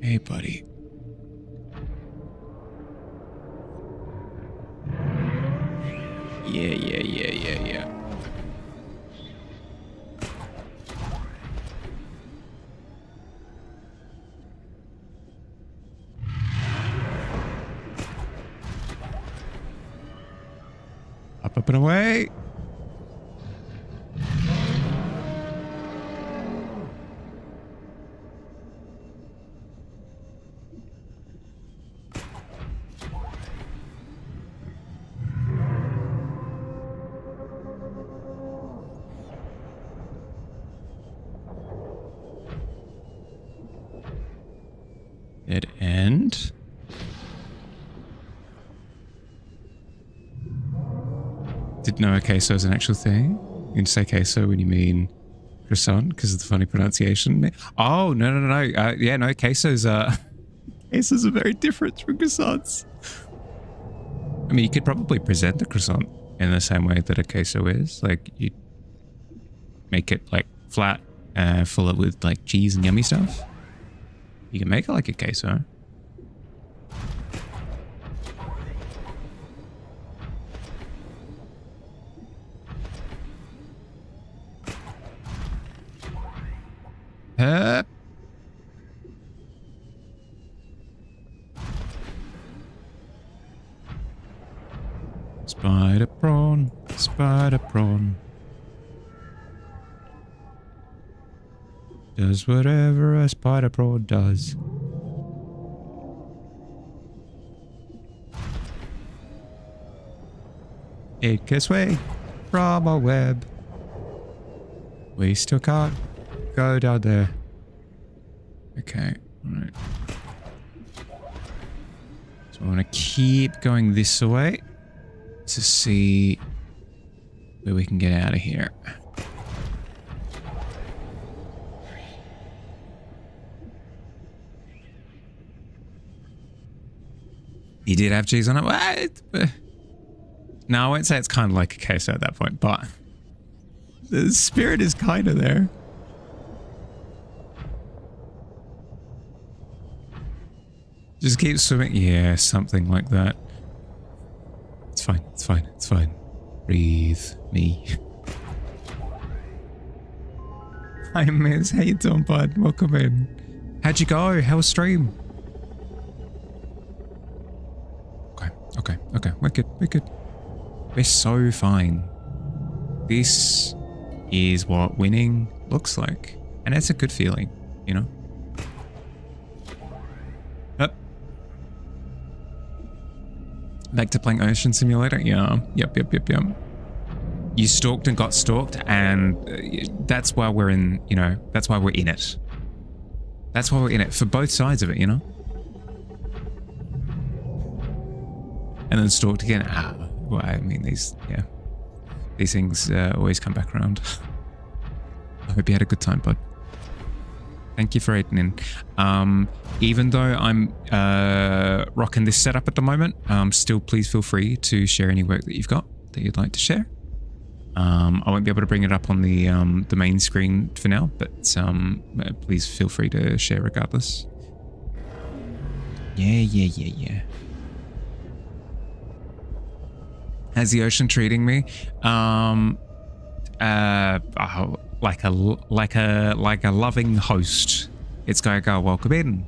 Hey, buddy. Yeah. Up and away. Dead end. Didn't know a queso is an actual thing. You say queso when you mean croissant because of the funny pronunciation. Oh, no. Yeah, no, quesos are very different from croissants. I mean, you could probably present a croissant in the same way that a queso is. Like, you make it like flat, fill it with like cheese and yummy stuff. You can make it like a queso. Spider prawn, spider prawn. Does whatever a spider prawn does. It gets away from a web. We still can't go down there. Okay, alright. So I want to keep going this way to see where we can get out of here. You did have cheese on it? What? No, I won't say it's kind of like a queso at that point, but the spirit is kind of there. Just keep swimming. Yeah, something like that. It's fine. It's fine. It's fine. Breathe me. Hi, Miss. How you doing, bud? Welcome in. How'd you go? How was stream? Okay. We're good. We're so fine. This is what winning looks like. And it's a good feeling, you know? Yep. Back to playing Ocean Simulator? Yeah. Yep. You stalked and got stalked, and that's why we're in, you know, that's why we're in it. That's why we're in it, for both sides of it, you know? And then stalked again. Well, I mean, these things always come back around. I hope you had a good time, bud. Thank you for rating in. Even though I'm rocking this setup at the moment, still please feel free to share any work that you've got that you'd like to share. I won't be able to bring it up on the main screen for now, but please feel free to share regardless. Yeah. How's the ocean treating me? Like a loving host. It's going to go, welcome in.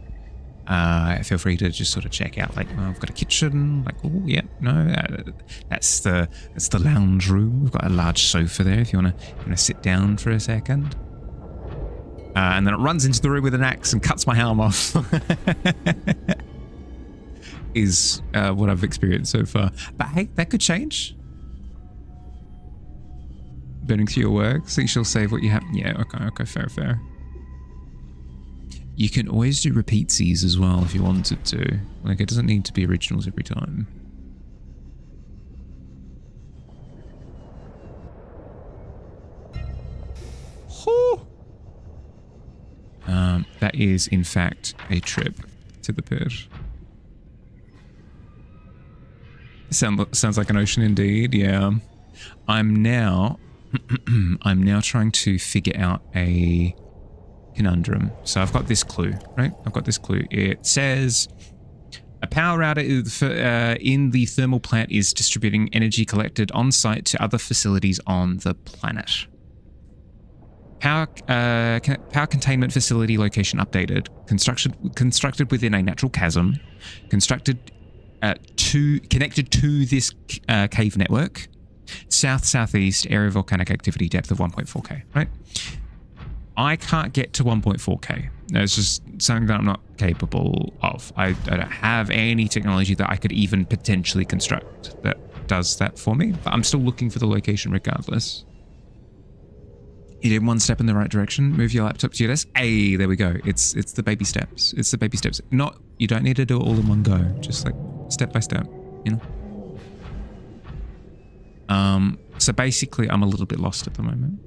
Feel free to just sort of check out, like, oh, I've got a kitchen, like, oh yeah, no, that's the lounge room. We've got a large sofa there if you want to sit down for a second. And then it runs into the room with an axe and cuts my arm off. Is what I've experienced so far. But hey, that could change. Burning through your work, so you shall save what you have. Yeah, okay, fair. You can always do repeatsies as well if you wanted to. Like, it doesn't need to be originals every time. That is, in fact, a trip to the pit. Sounds like an ocean indeed, yeah. I'm now trying to figure out a conundrum. So I've got this clue, right? It says a power router in the thermal plant is distributing energy collected on site to other facilities on the planet. Power containment facility location updated. Constructed within a natural chasm. Connected to this cave network. Southeast area of volcanic activity, depth of 1.4k, right? I can't get to 1.4k. It's just something that I'm not capable of. I don't have any technology that I could even potentially construct that does that for me, but I'm still looking for the location regardless. You did one step in the right direction. Move your laptop to your desk. Hey, there we go. It's the baby steps. It's the baby steps. You don't need to do it all in one go. Just like step by step, you know? So basically I'm a little bit lost at the moment.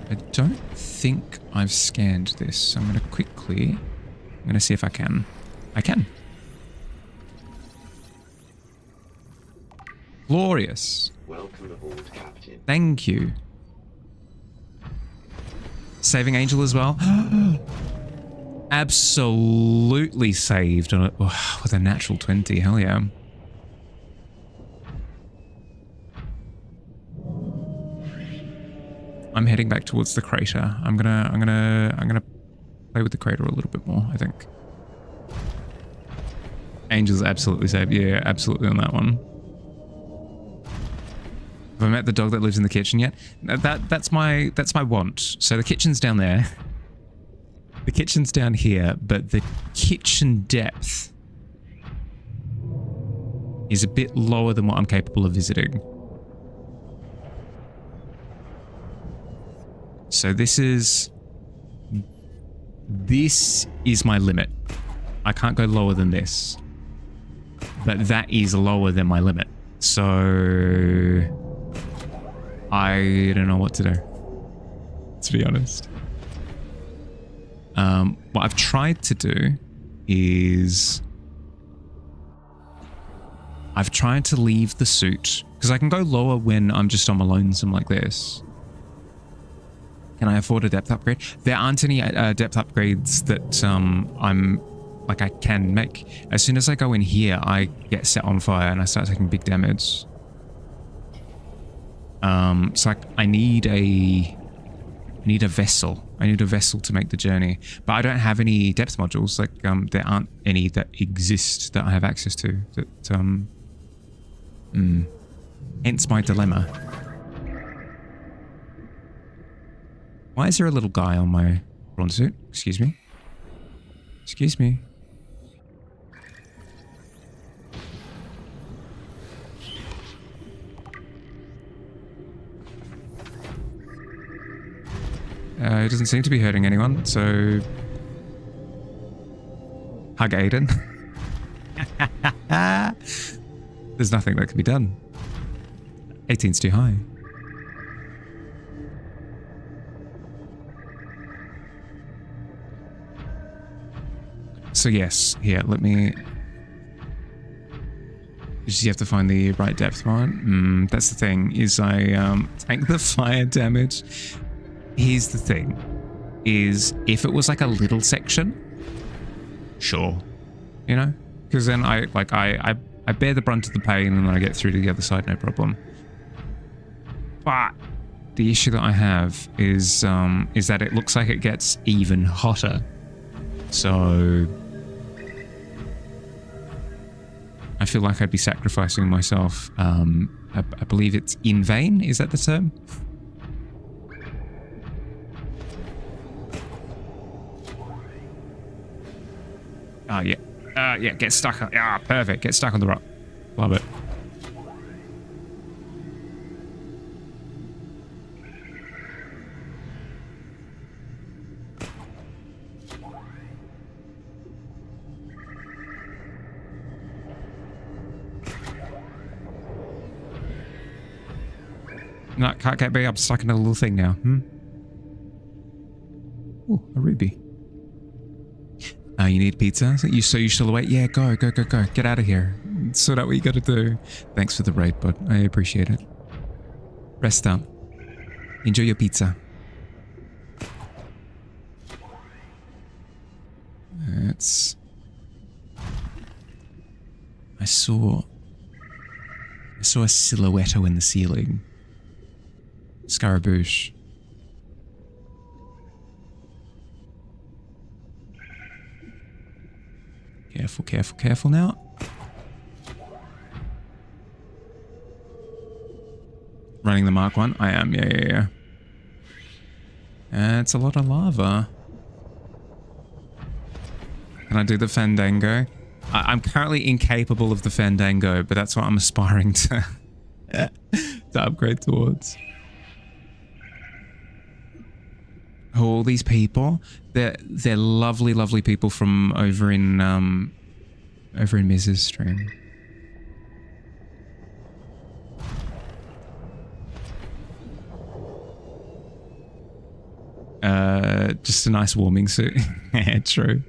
I don't think I've scanned this. So I'm going to see if I can. I can. Glorious. Welcome aboard, Captain. Thank you. Saving Angel as well. Absolutely saved on it with a natural 20. Hell yeah. I'm heading back towards the crater. I'm gonna play with the crater a little bit more, I think. Angel's absolutely saved. Yeah, absolutely on that one. Have I met the dog that lives in the kitchen yet? That's my want. So the kitchen's down there. The kitchen's down here, but the kitchen depth is a bit lower than what I'm capable of visiting. So this is my limit. I can't go lower than this. But that is lower than my limit. So I don't know what to do, to be honest. What I've tried to do is I've tried to leave the suit because I can go lower when I'm just on my lonesome like this. Can I afford a depth upgrade? There aren't any depth upgrades that I can make. As soon as I go in here, I get set on fire and I start taking big damage. So I need a vessel. I need a vessel to make the journey. But I don't have any depth modules. Like there aren't any that exist that I have access to. That hence my dilemma. Why is there a little guy on my prawn suit? Excuse me. Excuse me. It doesn't seem to be hurting anyone, so... Hug Aiden. There's nothing that can be done. 18's too high. So yes, here, let me... You have to find the right depth one. That's the thing, is I tank the fire damage. Here's the thing, is if it was like a little section, sure, you know? Because then I bear the brunt of the pain and then I get through to the other side, no problem. But the issue that I have is that it looks like it gets even hotter. So I feel like I'd be sacrificing myself. I believe it's in vain. Is that the term? Oh, yeah. Yeah, get stuck. Perfect. Get stuck on the rock. Love it. No, can't get me. I'm stuck in a little thing now. Oh, a ruby. You need pizza? So you still awake? Yeah, go. Get out of here. Sort out what you gotta do. Thanks for the raid, bud. I appreciate it. Rest up. Enjoy your pizza. I saw a silhouette in the ceiling. Scaramouche. Careful now. Running the Mark 1? I am, yeah. It's a lot of lava. Can I do the Fandango? I'm currently incapable of the Fandango, but that's what I'm aspiring to, to upgrade towards. All these people, they're lovely, lovely people from over in Miz's stream. Just a nice warming suit. Yeah, true.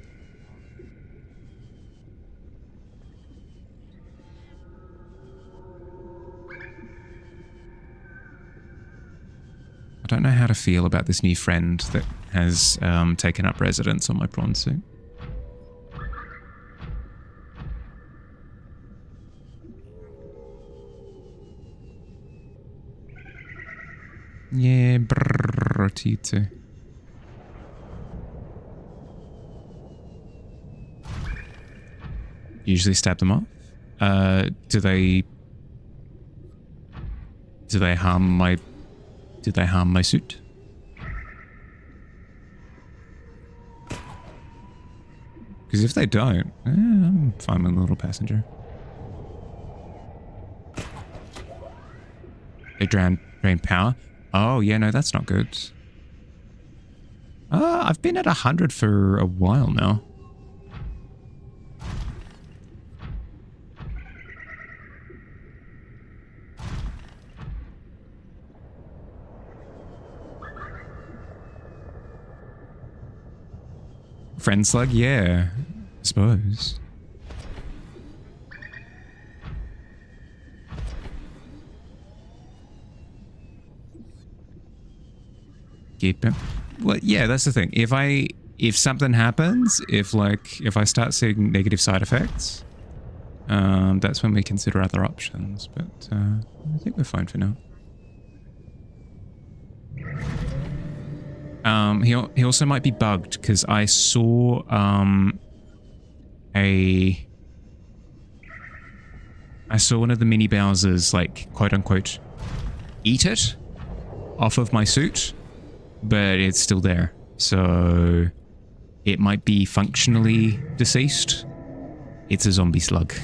I don't know how to feel about this new friend that has taken up residence on my prawn suit. Yeah, brrrr to you too. Usually stab them off. Do they harm my suit? Because if they don't, I'm fine with a little passenger. They drain power. Oh yeah, no, that's not good. I've been at 100 for a while now. Friend slug? Yeah, I suppose. Keep him. Well, yeah, that's the thing. If something happens, if I start seeing negative side effects, that's when we consider other options. But I think we're fine for now. He also might be bugged because I saw one of the mini Bowsers, like, quote unquote, eat it off of my suit, but it's still there. So it might be functionally deceased. It's a zombie slug,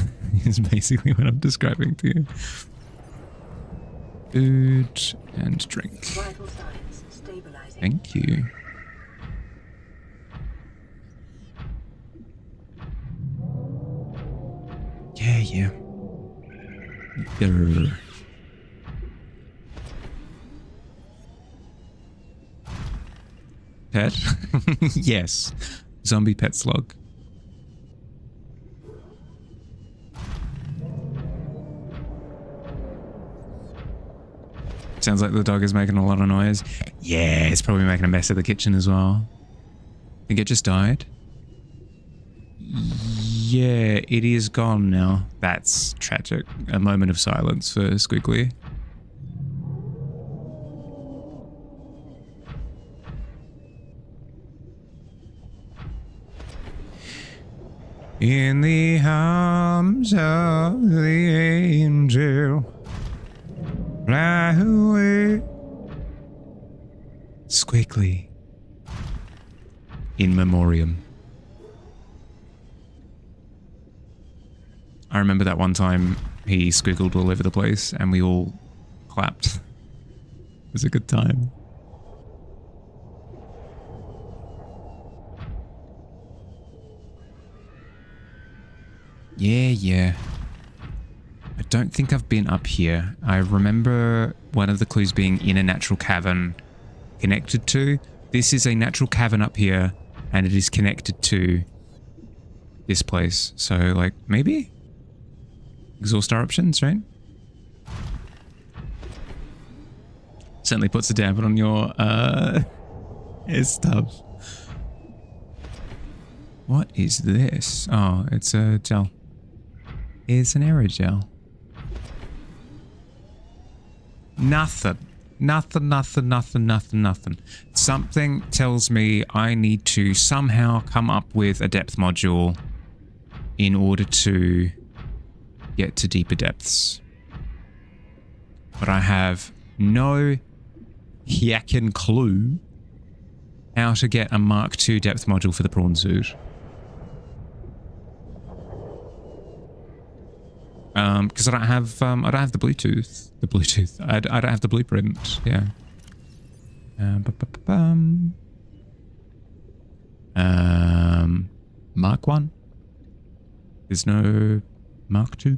is basically what I'm describing to you. Food and drink. Vital signs stabilizing. Thank you. Yeah. Grr. Pet? Yes. Zombie pet slug. Sounds like the dog is making a lot of noise. Yeah, it's probably making a mess of the kitchen as well. Think it just died? Yeah, it is gone now. That's tragic. A moment of silence for Squiggly. In the arms of the angel, fly away. Squiggly. In memoriam. I remember that one time he squiggled all over the place and we all clapped. It was a good time. Yeah. I don't think I've been up here. I remember one of the clues being in a natural cavern connected to. This is a natural cavern up here and it is connected to this place. So, like, maybe? Exhaust our options, right? Certainly puts a dampen on your stuff. What is this? Oh, it's a gel. It's an aerogel. Nothing. Something tells me I need to somehow come up with a depth module in order to get to deeper depths. But I have no heckin' clue how to get a Mark II depth module for the prawn suit. Because I don't have the Bluetooth. I don't have the blueprint. Yeah. Mark 1. There's no Mark 2.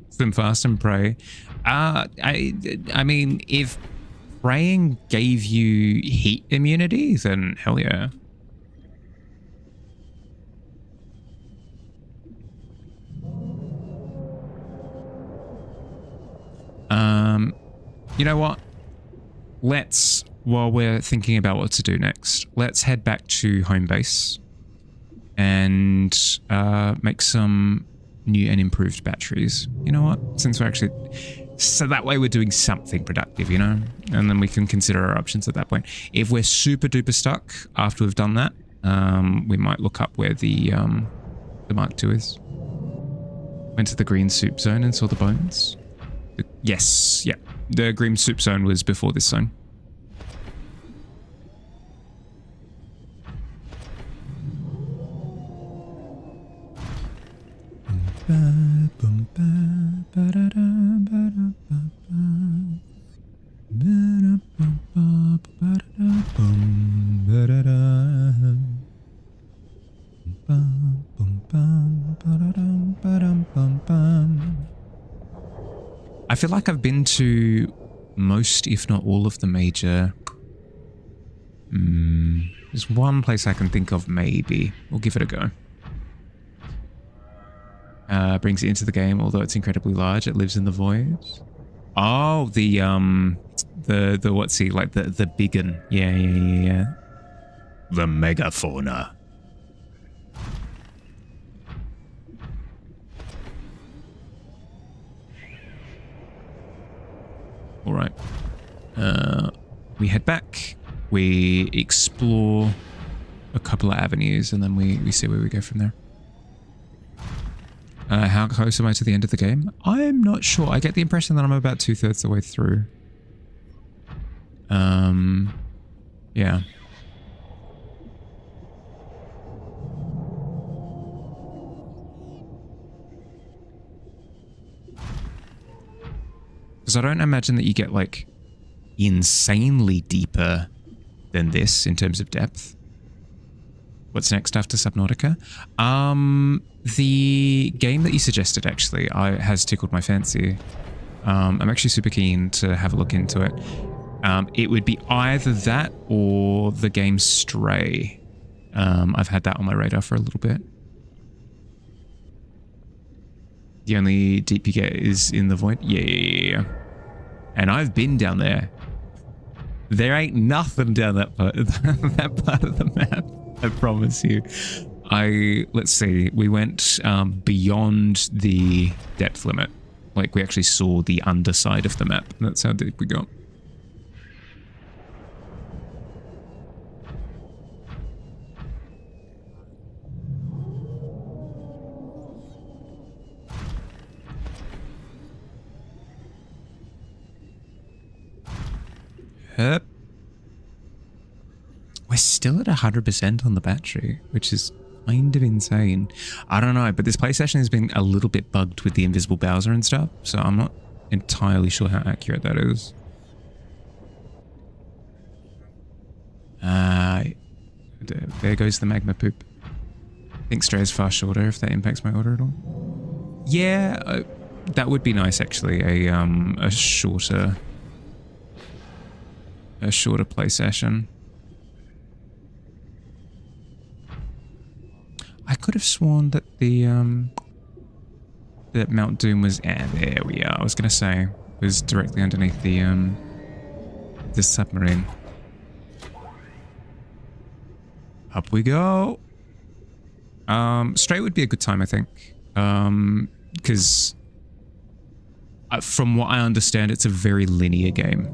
Swim fast and pray. I mean, if praying gave you heat immunity, then hell yeah. You know what? Let's, while we're thinking about what to do next, let's head back to home base and make some new and improved batteries. You know what? Since we're actually... So that way we're doing something productive, you know? And then we can consider our options at that point. If we're super duper stuck after we've done that, we might look up where the Mark II is. Went to the green soup zone and saw the bones. Yes, yeah. The green soup zone was before this zone. I feel like I've been to most, if not all, of the major... there's one place I can think of, maybe. We'll give it a go. Brings it into the game, although it's incredibly large. It lives in the void. Oh, the what's he, like the big one. Yeah. The megafauna. All right. We head back. We explore a couple of avenues, and then we see where we go from there. How close am I to the end of the game? I'm not sure. I get the impression that I'm about 2/3 the way through. Yeah. Because I don't imagine that you get, like, insanely deeper than this in terms of depth. What's next after Subnautica? The game that you suggested, actually, has tickled my fancy. I'm actually super keen to have a look into it. It would be either that or the game Stray. I've had that on my radar for a little bit. The only deep you get is in the void? Yeah. And I've been down there. There ain't nothing down that part, that part of the map, I promise you. Let's see, we went beyond the depth limit. Like, we actually saw the underside of the map. That's how deep we got. Yep. We're still at 100% on the battery, which is kind of insane. I don't know, but this PlayStation has been a little bit bugged with the invisible Bowser and stuff, so I'm not entirely sure how accurate that is. There goes the magma poop. I think Stray is far shorter, if that impacts my order at all. Yeah, that would be nice, actually. A shorter play session. I could have sworn that that Mount Doom was... there we are. I was going to say, was directly underneath the submarine. Up we go. Stray would be a good time, I think. Because from what I understand, it's a very linear game.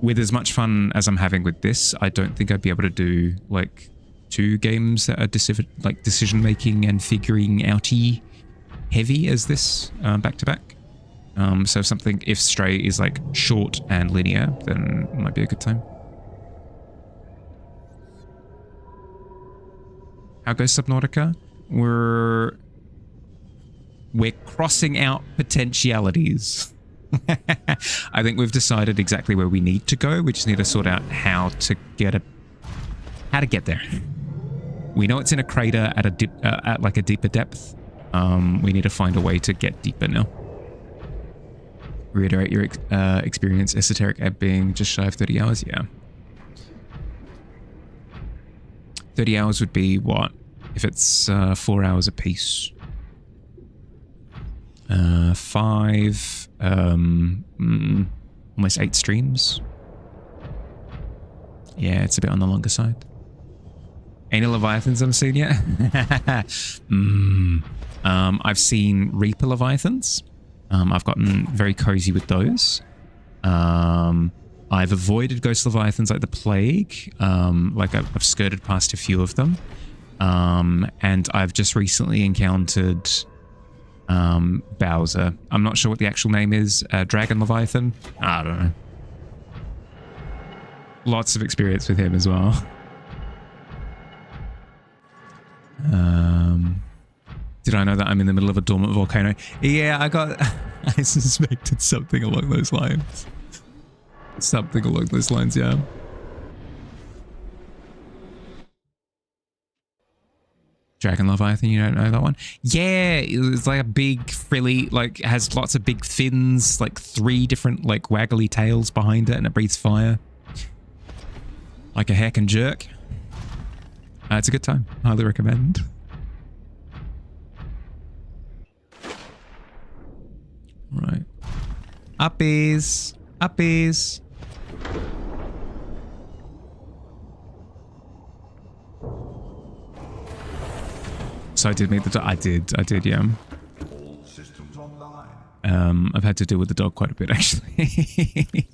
With as much fun as I'm having with this, I don't think I'd be able to do, like, 2 games that are decision-making and figuring outy heavy as this, back-to-back. So if Stray is, like, short and linear, then it might be a good time. How goes Subnautica? We're crossing out potentialities. I think we've decided exactly where we need to go. We just need to sort out how to get there. We know it's in a crater at at like a deeper depth. We need to find a way to get deeper now. Reiterate your experience. Esoteric ebb being just shy of 30 hours. Yeah. 30 hours would be what? If it's 4 hours a piece. 5, almost 8 streams. Yeah, it's a bit on the longer side. Any Leviathans I've seen yet? I've seen Reaper Leviathans. I've gotten very cozy with those. I've avoided Ghost Leviathans like the plague. Like I've skirted past a few of them. And I've just recently encountered Bowser. I'm not sure what the actual name is. Dragon Leviathan? I don't know. Lots of experience with him as well. Did I know that I'm in the middle of a dormant volcano? Yeah, I suspected something along those lines. Something along those lines, yeah. Dragon Leviathan, you don't know that one? Yeah, it's like a big frilly, like has lots of big fins, like 3 different like waggly tails behind it, and it breathes fire. Like a heck and jerk. It's a good time. Highly recommend. Right. Uppies. Uppies. So I did meet the dog. I did, yeah. All systems online. I've had to deal with the dog quite a bit, actually.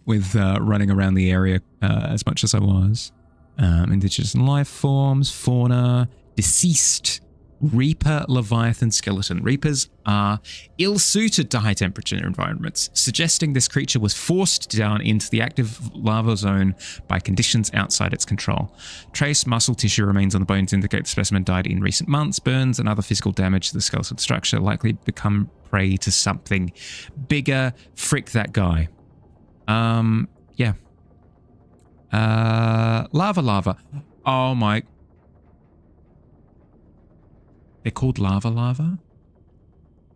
With running around the area as much as I was. Indigenous life forms, fauna, deceased, Reaper Leviathan skeleton. Reapers are ill-suited to high-temperature environments, suggesting this creature was forced down into the active lava zone by conditions outside its control. Trace muscle tissue remains on the bones indicate the specimen died in recent months. Burns and other physical damage to the skeletal structure likely become prey to something bigger. Frick that guy. Yeah. Lava. Oh my... They're called lava?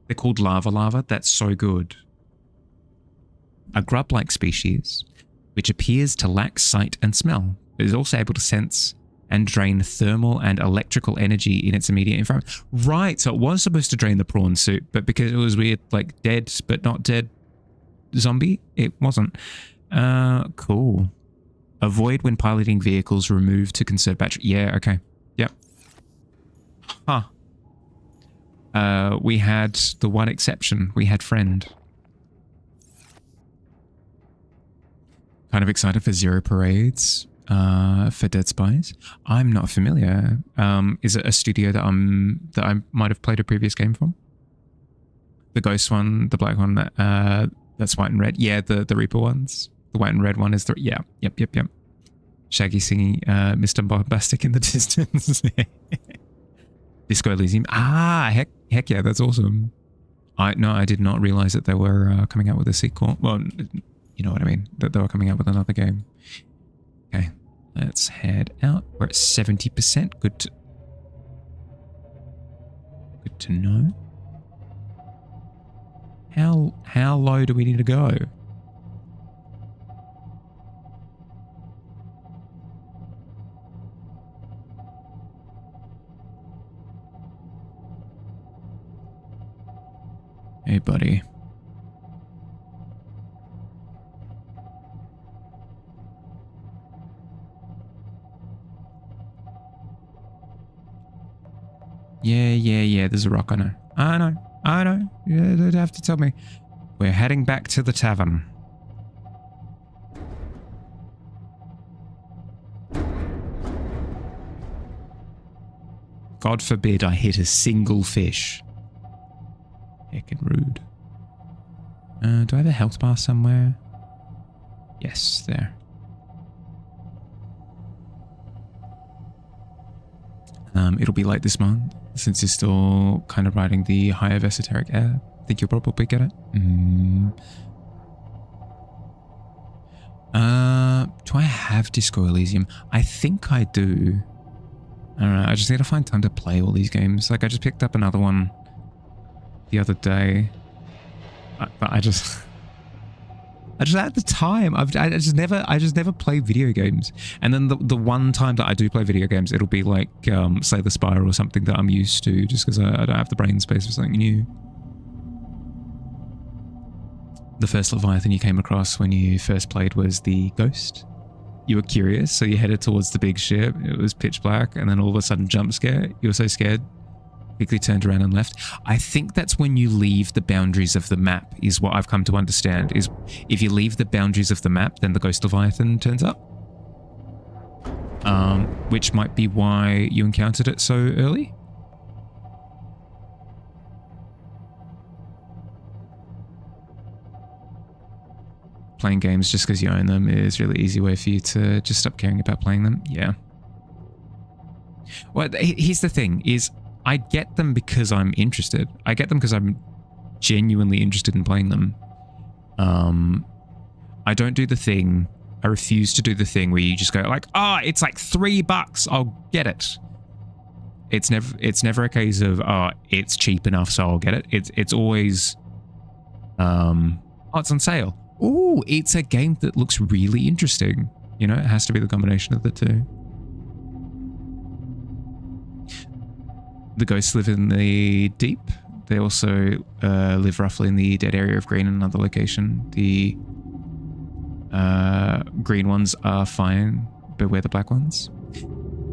They're called lava. That's so good. A grub-like species, which appears to lack sight and smell, but is also able to sense and drain thermal and electrical energy in its immediate environment. Right, so it was supposed to drain the prawn suit, but because it was weird, like dead but not dead zombie, it wasn't. Cool. Avoid when piloting vehicles, remove to conserve battery. Yeah, okay. Yep. Huh. We had the one exception. We had friend. Kind of excited for Zero Parades for Dead Spies. I'm not familiar. Is it a studio that I might have played a previous game from? The ghost one, the black one, that's white and red. Yeah, the Reaper ones. The white and red one is the... Yeah. Yep. Shaggy singing Mr. Bombastic in the distance. Disco Elysium. Ah, heck yeah, that's awesome. I did not realize that they were coming out with a sequel. Well, you know what I mean. That they were coming out with another game. Okay, let's head out. We're at 70%. Good to know. How low do we need to go? Hey, buddy. Yeah. There's a rock. I know. You don't have to tell me. We're heading back to the tavern. God forbid I hit a single fish. Heckin' rude. Do I have a health bar somewhere? Yes, there. It'll be late this month. Since you're still kind of riding the higher of esoteric air, I think you'll probably get it. Do I have Disco Elysium? I think I do. I don't know. I just need to find time to play all these games. Like I just picked up another one the other day, but I just at the time I just never play video games. And then the one time that I do play video games, it'll be like Slay the Spire or something that I'm used to, just because I don't have the brain space for something new. The first Leviathan you came across when you first played was the Ghost. You were curious, so you headed towards the big ship. It was pitch black, and then all of a sudden jump scare. You were so scared, quickly turned around and left. I think that's when you leave the boundaries of the map, is what I've come to understand, is if you leave the boundaries of the map, then the Ghost Leviathan turns up. Which might be why you encountered it so early. Playing games just because you own them is a really easy way for you to just stop caring about playing them. Yeah. Well, here's the thing, is I get them because I'm interested. I get them because I'm genuinely interested in playing them. I don't do the thing. I refuse to do the thing where you just go like, it's like $3. I'll get it. It's never a case of, it's cheap enough, so I'll get it. It's always, it's on sale. Oh, it's a game that looks really interesting. You know, it has to be the combination of the two. The ghosts live in the deep. They also live roughly in the dead area of green in another location. The green ones are fine. Beware the black ones.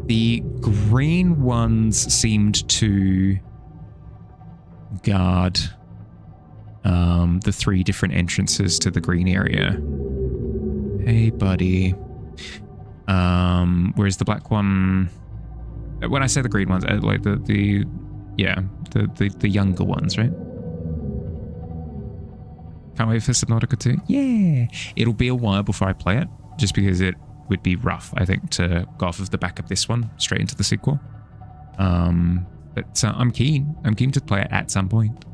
The green ones seemed to guard the 3 different entrances to the green area. Hey, buddy. Whereas the black one, when I say the green ones, like the younger ones, right? Can't wait for Subnautica 2. Yeah, it'll be a while before I play it, just because it would be rough, I think, to go off of the back of this one straight into the sequel. But I'm keen. I'm keen to play it at some point.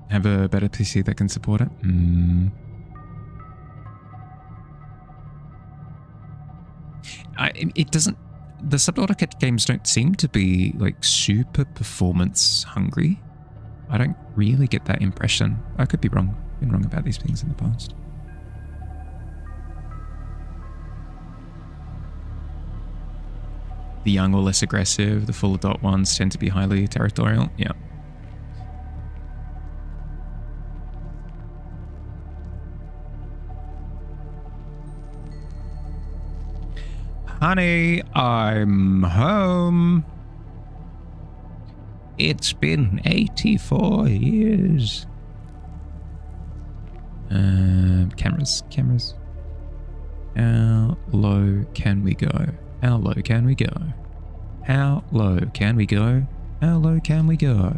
Have a better PC that can support it. It doesn't. The Subnautica games don't seem to be like super performance hungry. I don't really get that impression. I could be wrong. Been wrong about these things in the past. The young or less aggressive, the full adult ones tend to be highly territorial. Yeah. Honey, I'm home. It's been 84 years. Cameras. How low can we go? How low can we go? How low can we go? How low can we go?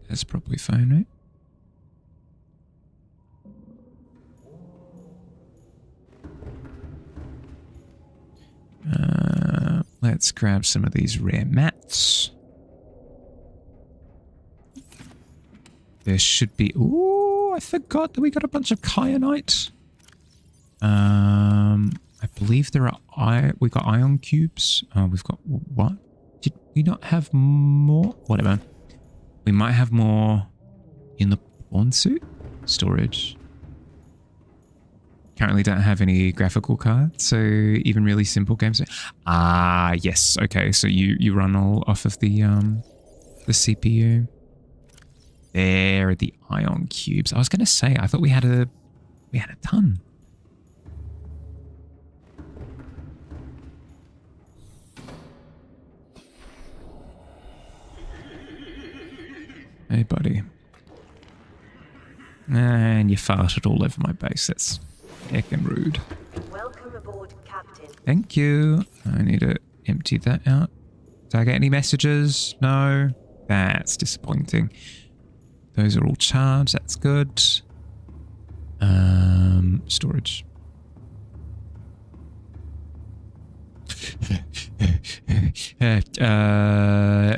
That's probably fine, right? Let's grab some of these rare mats. There should be... Ooh, I forgot that we got a bunch of kyanite. I believe there are... We got ion cubes. We've got... What? Did we not have more? Whatever. We might have more in the pawn suit storage. Currently don't have any graphical cards, so even really simple games. Yes. Okay, so you run all off of the CPU. There are the ion cubes. I was gonna say, I thought we had a ton. Hey, buddy. And you farted all over my base. That's heckin' rude. Welcome aboard, Captain. Thank you. I need to empty that out. Did I get any messages? No. That's disappointing. Those are all charged. That's good. Storage.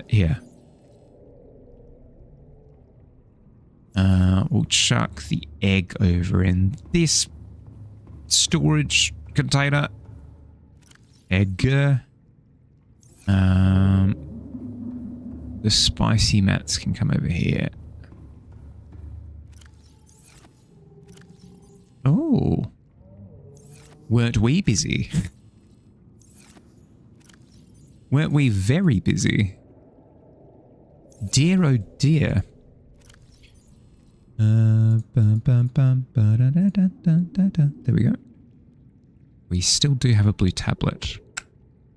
Here. We'll chuck the egg over in this storage container. Egg. The spicy mats can come over here. Oh. Weren't we busy? Weren't we very busy? Dear, oh dear. There we go. We still do have a blue tablet.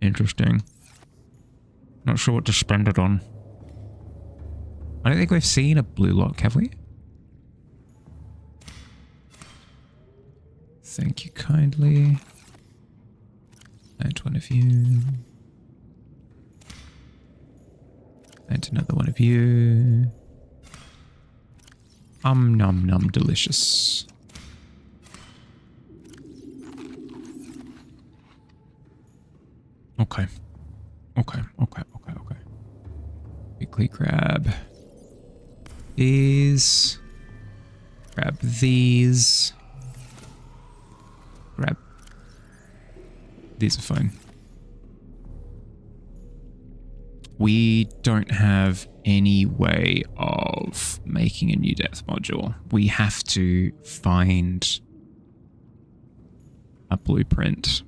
Interesting. Not sure what to spend it on. I don't think we've seen a blue lock, have we? Thank you kindly. And one of you. And another one of you. Nom nom delicious. Okay. Okay. Quickly grab these. Grab these. Grab. These are fine. We don't have any way of making a new depth module. We have to find a blueprint.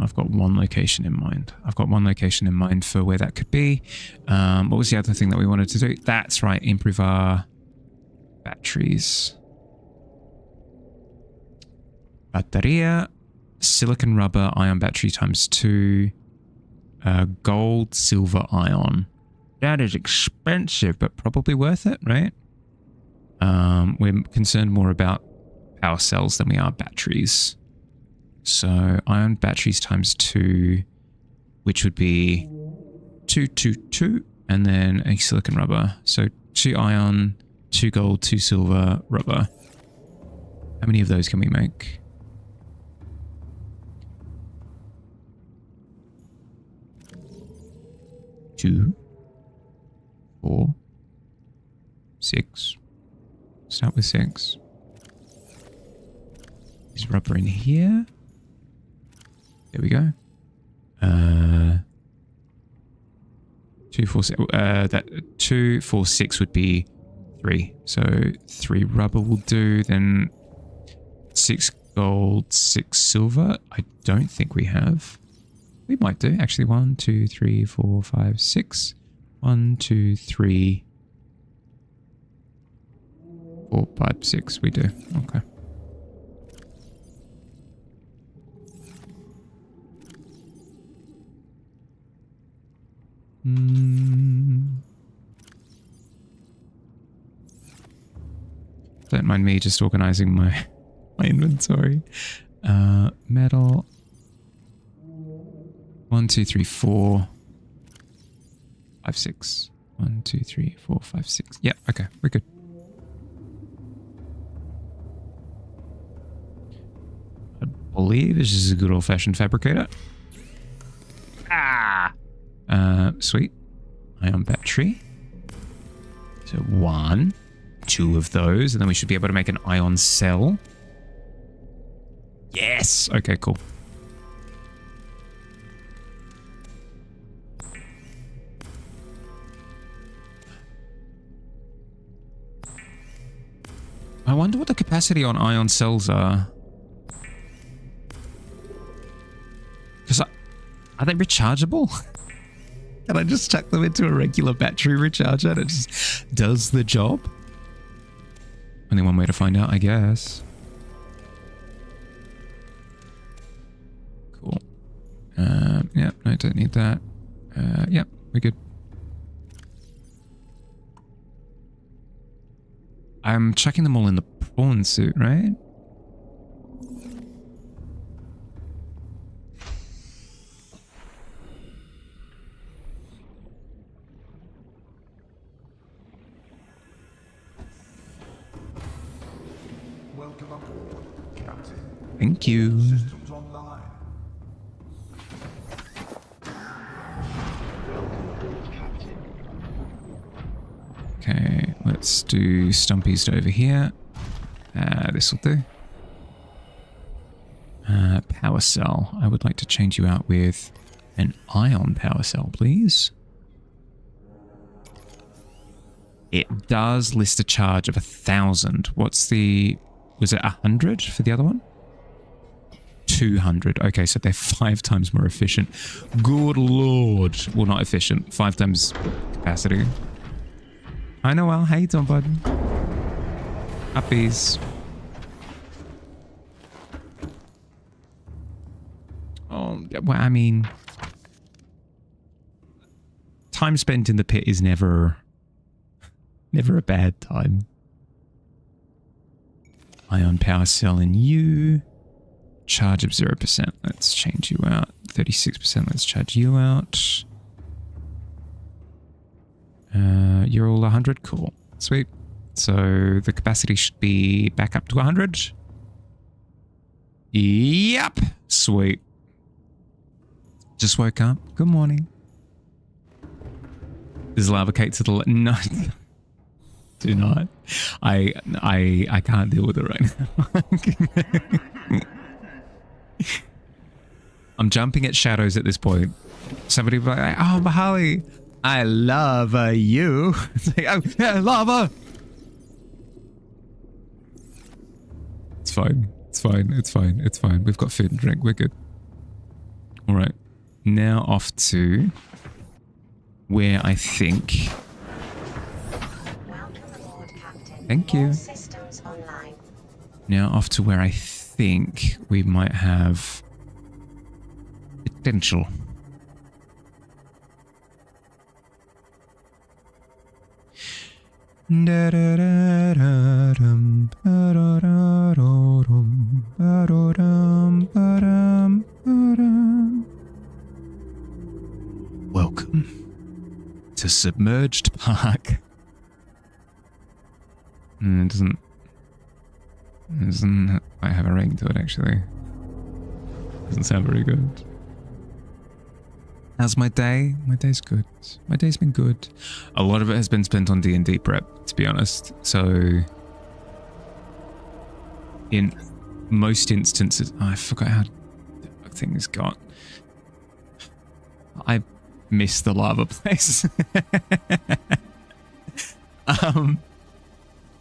I've got one location in mind. I've got one location in mind for where that could be. What was the other thing that we wanted to do? That's right, improve our batteries. Bateria, silicon rubber, ion battery ×2, gold, silver, ion. That is expensive, but probably worth it, right? We're concerned more about power cells than we are batteries. So ion batteries ×2, which would be 2, 2, 2, and then a silicon rubber. So 2 ion, 2 gold, 2 silver, rubber. How many of those can we make? Two, 4, 6. Start with 6. Is rubber in here? There we go. 2, 4, 6. That 2, 4, 6 would be 3. So 3 rubber will do. Then 6 gold, 6 silver. I don't think we have. We might do. Actually, 1, 2, 3, 4, 5, 6. 1, 2, 3, 4, 5, 6. We do. Okay. Don't mind me just organizing my inventory. Metal. 1, 2, 3, 4, 5, 6. 1, 2, 3, 4, 5, 6. Yeah, okay, we're good. I believe this is a good old-fashioned fabricator. Sweet. Ion battery. So 1, 2 of those, and then we should be able to make an ion cell. Yes! Okay, cool. I wonder what the capacity on ion cells are. Because are they rechargeable? Can I just chuck them into a regular battery recharger and it just does the job? Only one way to find out, I guess. Cool. Yeah, no, don't need that. Yeah, we're good. I'm chucking them all in the prawn suit, right? Welcome aboard, Captain. Thank you. Systems online. Welcome aboard, Captain. Okay, let's do Stumpy's over here. This will do. Power cell. I would like to change you out with an ion power cell, please. It does list a charge of 1,000. What's the... Was it 100 for the other one? 200. Okay, so they're 5 times more efficient. Good lord. Well, not efficient. 5 times capacity. Hi, Noel. How you doing, bud? Uppies. Oh, well, I mean... Time spent in the pit is never a bad time. Ion power cell in you. Charge of 0%. Let's change you out. 36%. Let's charge you out. You're all 100. Cool. Sweet. So the capacity should be back up to 100. Yep. Sweet. Just woke up. Good morning. Is lava cake to the no. Do not. I can't deal with it right now. I'm jumping at shadows at this point. Somebody will be like, oh, Mahali, I love you. It's like, oh, yeah, lava. It's fine. It's fine. It's fine. It's fine. We've got food and drink. We're good. All right. Now off to where I think... Thank you. Systems online. Now off to where I think we might have potential. Welcome to Submerged Park. It doesn't quite have a ring to it, actually. Doesn't sound very good. How's my day? My day's good. My day's been good. A lot of it has been spent on D&D prep, to be honest. So, in most instances... Oh, I forgot how the things got. I missed the lava place.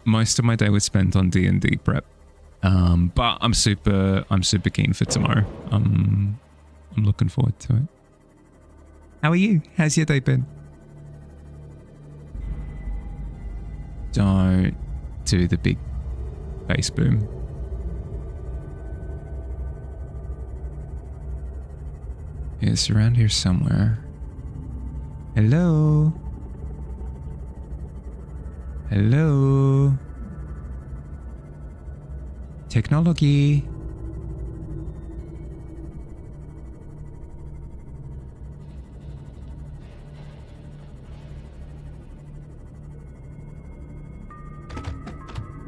Most of my day was spent on D&D prep, but I'm super keen for tomorrow. I'm looking forward to it. How are you? How's your day been? Don't do the big bass boom. It's around here somewhere. Hello. Hello. Technology.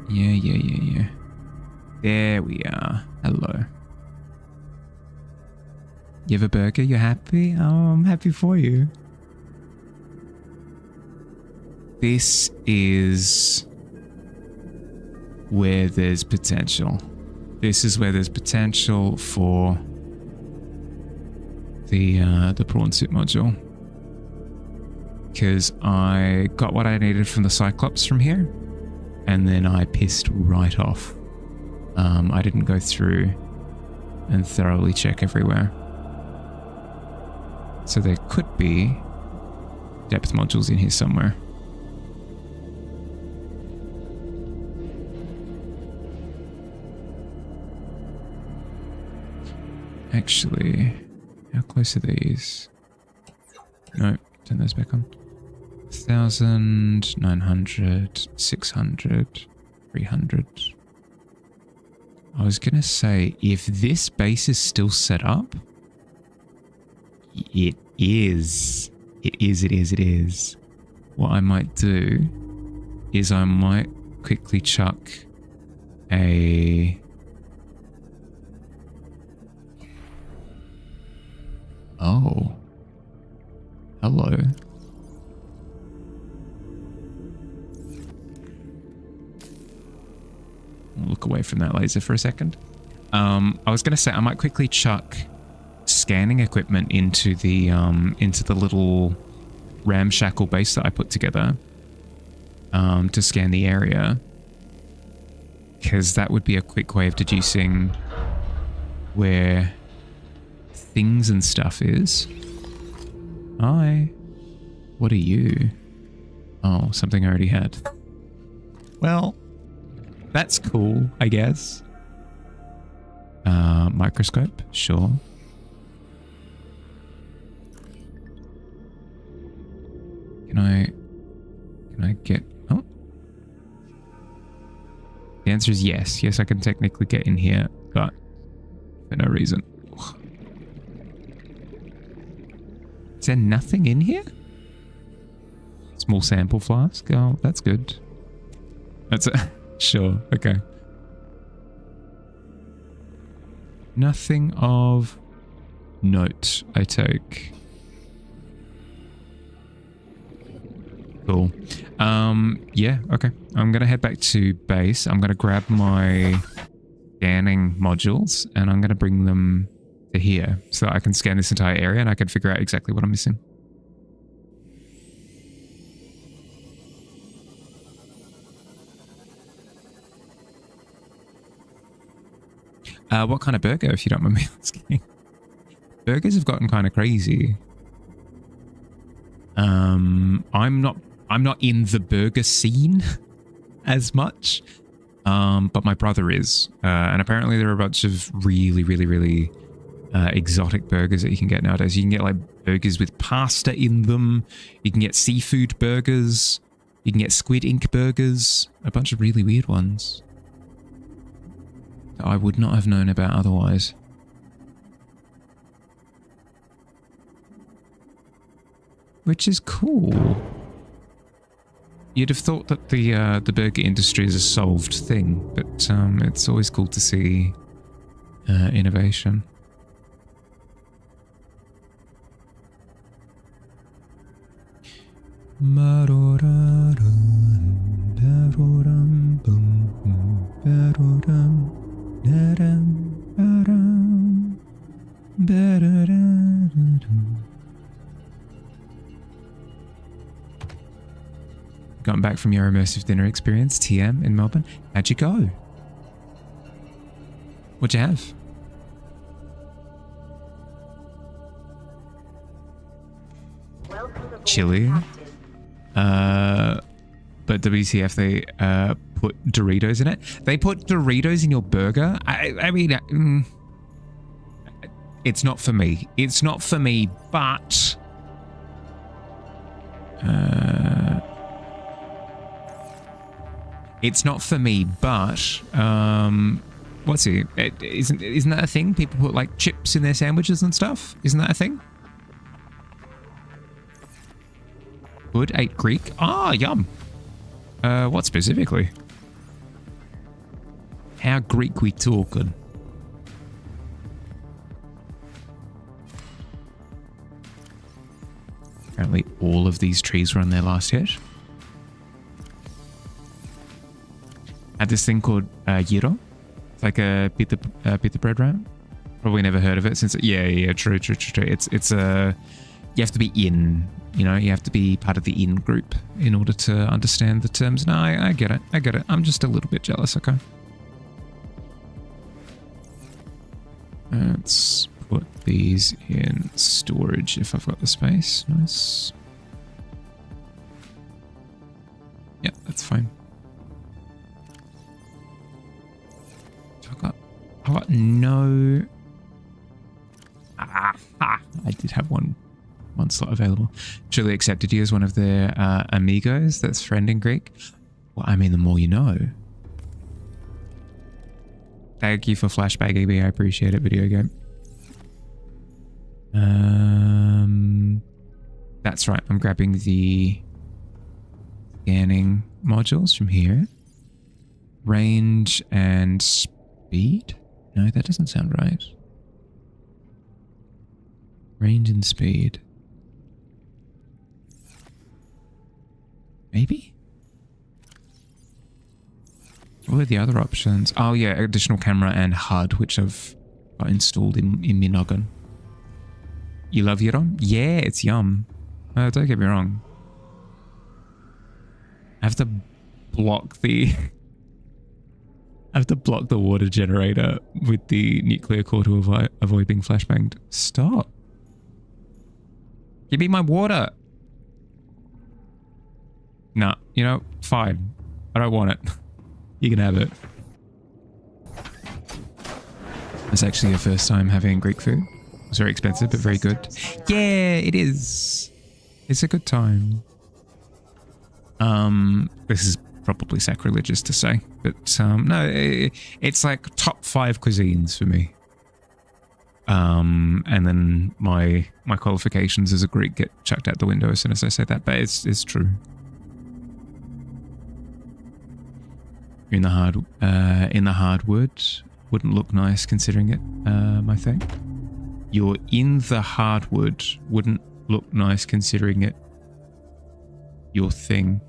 Yeah. There we are. Hello. You have a burger? You're happy? Oh, I'm happy for you. This is where there's potential. This is where there's potential for the prawn suit module. Because I got what I needed from the Cyclops from here, and then I pissed right off. I didn't go through and thoroughly check everywhere. So there could be depth modules in here somewhere. Actually, how close are these? No, those back on. 1,000, 900, 600. 300. I was going to say, if this base is still set up, it is. It is. What I might do is I might quickly chuck a... Oh. Hello. I'll look away from that laser for a second. I was going to say I might quickly chuck scanning equipment into the little ramshackle base that I put together to scan the area, because that would be a quick way of deducing where things and stuff is. Hi. What are you? Oh, something I already had. Well, that's cool, I guess. Microscope, sure. Can I get... Oh. The answer is yes. Yes, I can technically get in here, but for no reason. Is there nothing in here? Small sample flask? Oh, that's good. That's a... Sure, okay. Nothing of note, I take. Cool. Yeah, okay. I'm gonna head back to base. I'm gonna grab my scanning modules and I'm gonna bring them to here so that I can scan this entire area and I can figure out exactly what I'm missing. What kind of burger, if you don't mind me asking? Burgers have gotten kind of crazy. I'm not in the burger scene as much, but my brother is, and apparently there are a bunch of really exotic burgers that you can get nowadays. You can get like burgers with pasta in them. You can get seafood burgers. You can get squid ink burgers. A bunch of really weird ones that I would not have known about otherwise. Which is cool. You'd have thought that the burger industry is a solved thing, but it's always cool to see innovation. Gotten back from your immersive dinner experience, TM, in Melbourne. How'd you go? What'd you have? Chili. But WTF, they put Doritos in it. They put Doritos in your burger? I mean, it's not for me. It's not for me, but... it's not for me, but... what's it? Isn't that a thing? People put, like, chips in their sandwiches and stuff? Isn't that a thing? Good, ate Greek. Ah, yum. What specifically? How Greek we talking? Apparently all of these trees were on their last hit. Had this thing called gyro. It's like a pita bread wrap. Probably never heard of it since... Yeah, true. It's a... You have to be in, you know, you have to be part of the in group in order to understand the terms. No, I get it. I'm just a little bit jealous, okay? Let's put these in storage if I've got the space. Nice. Yeah, that's fine. So I've got no... I did have one slot available. Truly accepted you as one of their amigos that's friend in Greek. Well, I mean, the more you know. Thank you for flashback, EB. I appreciate it, video game. That's right. I'm grabbing the scanning modules from here. Range and speed? No, that doesn't sound right. Range and speed. Maybe? What are the other options? Oh yeah, additional camera and HUD, which I've got installed in my noggin. You love your ROM? Yeah, it's yum. Don't get me wrong. I have to block the... I have to block the water generator with the nuclear core to avoid being flashbanged. Stop. Give me my water. No, you know, fine. I don't want it. You can have it. It's actually your first time having Greek food. It's very expensive, but very good. Yeah, it is. It's a good time. This is probably sacrilegious to say, but no, it's like top 5 cuisines for me. And then my qualifications as a Greek get chucked out the window as soon as I say that, but it's true. In the hardwood wouldn't look nice considering it, my thing. You're in the hardwood wouldn't look nice considering it your thing.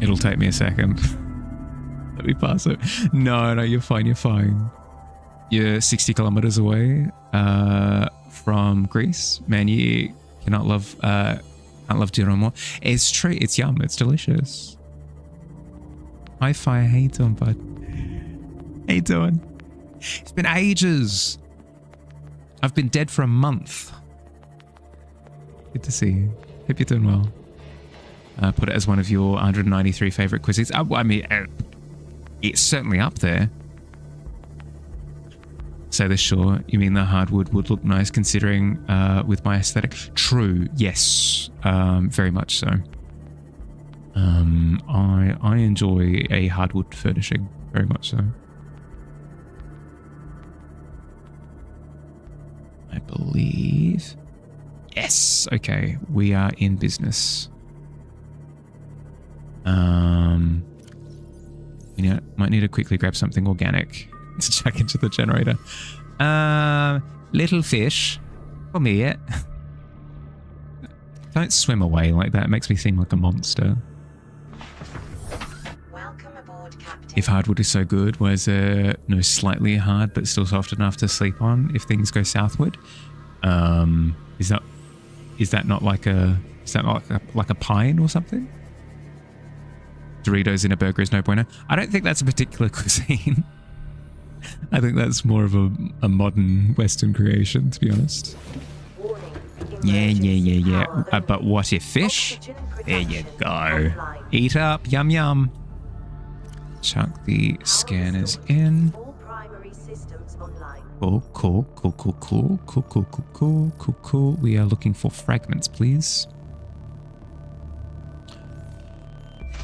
It'll take me a second. Let me pass it. No, you're fine, you're fine. You're 60 kilometers away from Greece. Man, you cannot love dinner more. It's true, it's yum, it's delicious. Hi-Fi, how you doing, bud? How you doing? It's been ages. I've been dead for a month. Good to see you. Hope you're doing well. Put it as one of your 193 favorite cuisines. I mean, it's certainly up there. Say this sure. You mean the hardwood would look nice considering with my aesthetic? True. Yes. Very much so. I enjoy a hardwood furnishing. Very much so. I believe. Yes. Okay. We are in business. You know, might need to quickly grab something organic to chuck into the generator. Little fish, come here. Don't swim away like that. It makes me seem like a monster. Welcome aboard, Captain. If hardwood is so good, why is there no slightly hard but still soft enough to sleep on if things go southward? Is that not like a pine or something? Doritos in a burger is no bueno. I don't think that's a particular cuisine. I think that's more of a modern Western creation, to be honest. Yeah. But what if fish? There you go. Eat up, yum yum. Chuck the scanners in. Cool. We are looking for fragments, please.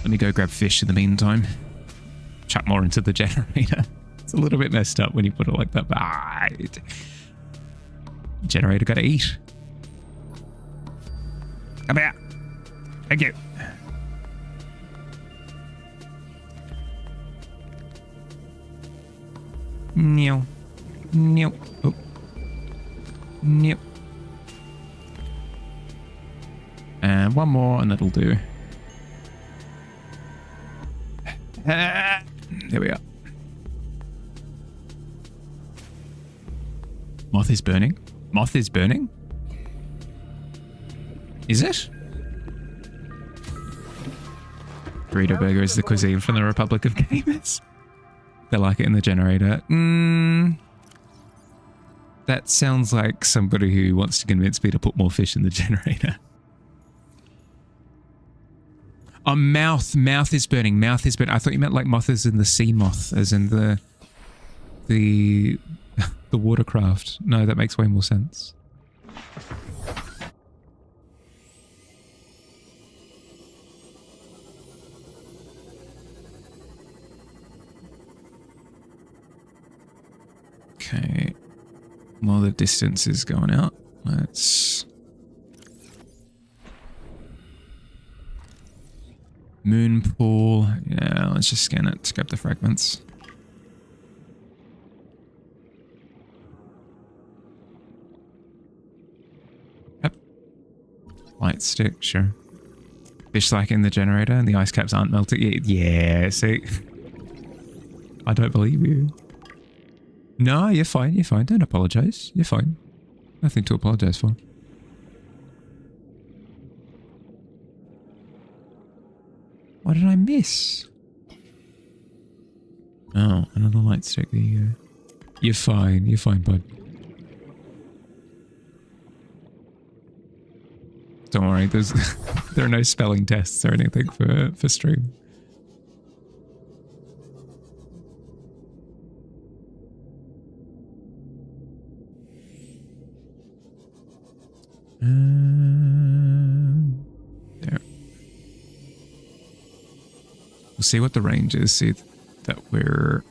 Let me go grab fish in the meantime. Chuck more into the generator. It's a little bit messed up when you put it like that, but generator gotta eat. Come here. Thank you. No. Oh. Nope. And one more and that'll do. There we are. Moth is burning? Moth is burning? Is it? Burrito burger is the cuisine from the Republic of Gamers. They like it in the generator. That sounds like somebody who wants to convince me to put more fish in the generator. Oh, mouth is burning. Mouth is burning. I thought you meant like moth as in the sea moth, as in the watercraft. No, that makes way more sense. Okay. While the distance is going out, let's... Moon pool. Yeah, let's just scan it to grab the fragments. Yep. Light stick, sure. Fish like in the generator and the ice caps aren't melting. Yeah, see? I don't believe you. No, you're fine, you're fine. Don't apologize. You're fine. Nothing to apologize for. What did I miss? Oh, another light stick. There you go. You're fine, bud. Don't worry, there are no spelling tests or anything for stream. There. We'll see what the range is, see that we're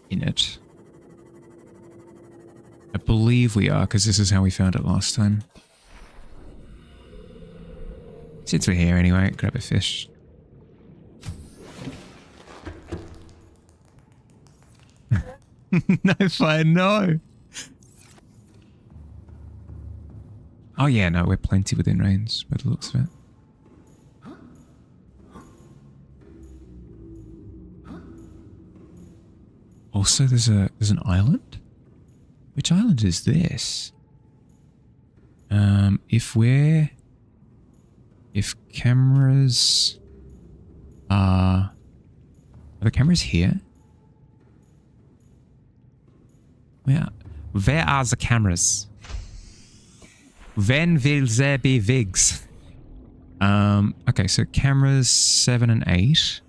in it. I believe we are, because this is how we found it last time. Since we're here anyway, grab a fish. No fine, no. Oh yeah, no, we're plenty within range by the looks of it. Also, there's an island. Which island is this? If cameras are the cameras here? Where are the cameras? When will there be wigs? Okay, so cameras 7 and 8.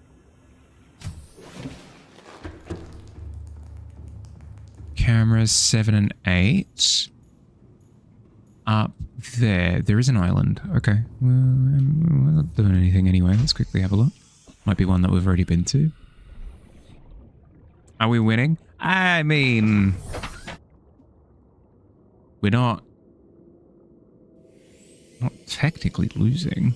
Cameras 7 and 8. Up there. There is an island. Okay. Well, we're not doing anything anyway. Let's quickly have a look. Might be one that we've already been to. Are we winning? I mean... We're not technically losing.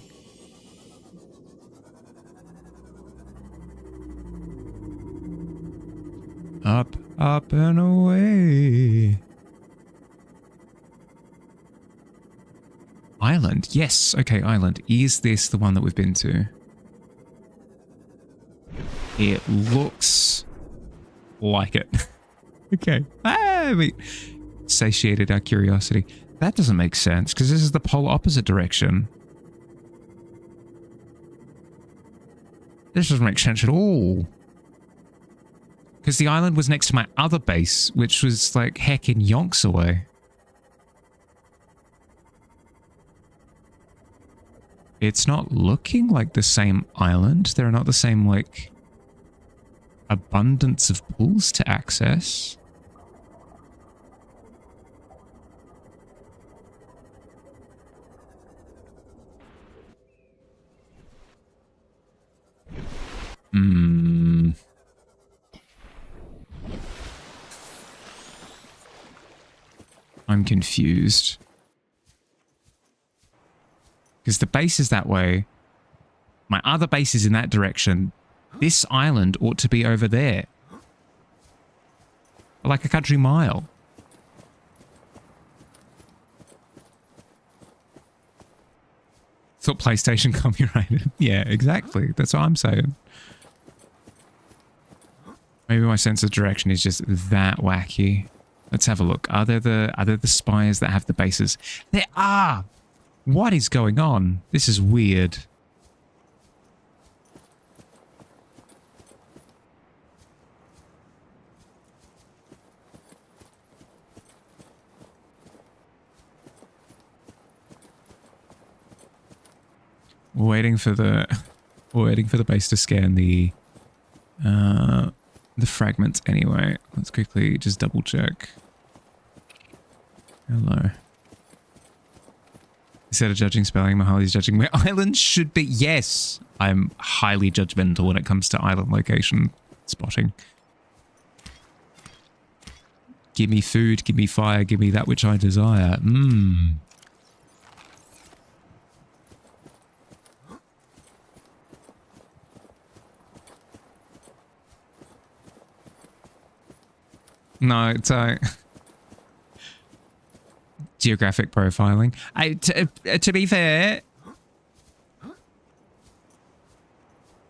Up, up and away. Island. Yes. Okay, island. Is this the one that we've been to? It looks like it. Okay. I mean, satiated our curiosity. That doesn't make sense because this is the polar opposite direction. This doesn't make sense at all. Because the island was next to my other base, which was like heckin' yonks away. It's not looking like the same island. There are not the same, like, abundance of pools to access. I'm confused. Because the base is that way. My other base is in that direction. This island ought to be over there. Like a country mile. Thought PlayStation copyrighted. Yeah, exactly. That's what I'm saying. Maybe my sense of direction is just that wacky. Let's have a look. Are there the spires that have the bases? There are! What is going on? This is weird. We're waiting for the base to scan the fragments anyway. Let's quickly just double check. Hello. Instead of judging spelling, Mahali's judging where islands should be. Yes, I'm highly judgmental when it comes to island location spotting. Give me food, give me fire, give me that which I desire. Mmm. No, it's geographic profiling. To be fair,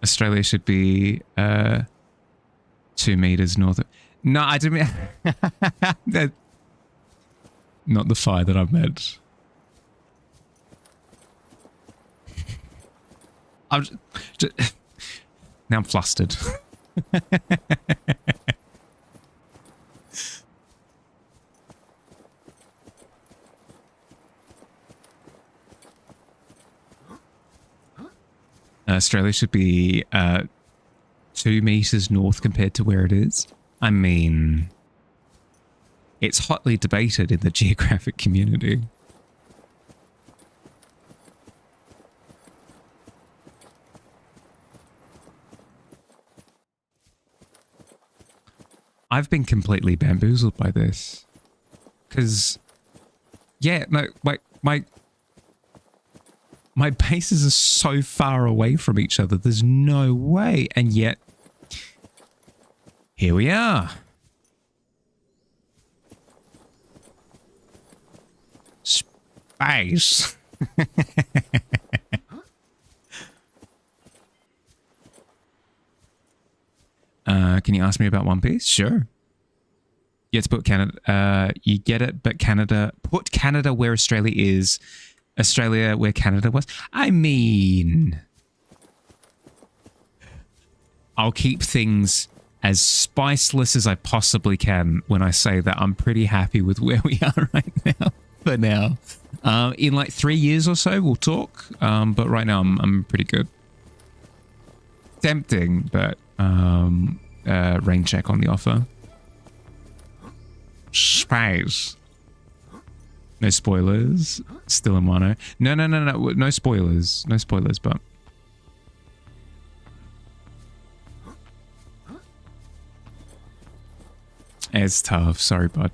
Australia should be 2 meters north of... No, I didn't mean... Not the fire that I meant. Now I'm flustered. Australia should be 2 meters north compared to where it is. I mean, it's hotly debated in the geographic community. I've been completely bamboozled by this. Because, yeah, no, my bases are so far away from each other. There's no way. And yet, here we are. Space. Can you ask me about One Piece? Sure. You get to put Canada. You get it, but Canada. Put Canada where Australia is. Australia where Canada was. I mean, I'll keep things as spiceless as I possibly can when I say that I'm pretty happy with where we are right now. For now, in like 3 years or so, we'll talk. But right now, I'm pretty good. Tempting, but rain check on the offer. Space. No spoilers. Still in mono. No. No spoilers. No spoilers, but... It's tough. Sorry, bud.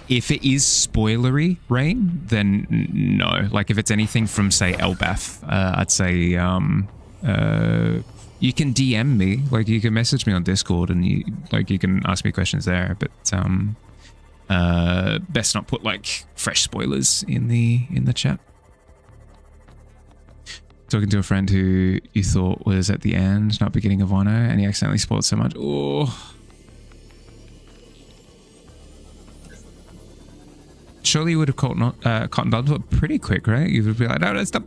If it is spoilery, Rain, then no. Like, if it's anything from, say, Elbath, I'd say, you can DM me. Like, you can message me on Discord and you can ask me questions there, but, best not put, like, fresh spoilers in the chat. Talking to a friend who you thought was at the end, not beginning of Wano, and he accidentally spoiled so much. Oh. Surely you would have caught cotton buds, but pretty quick, right? You would be like, no, stop.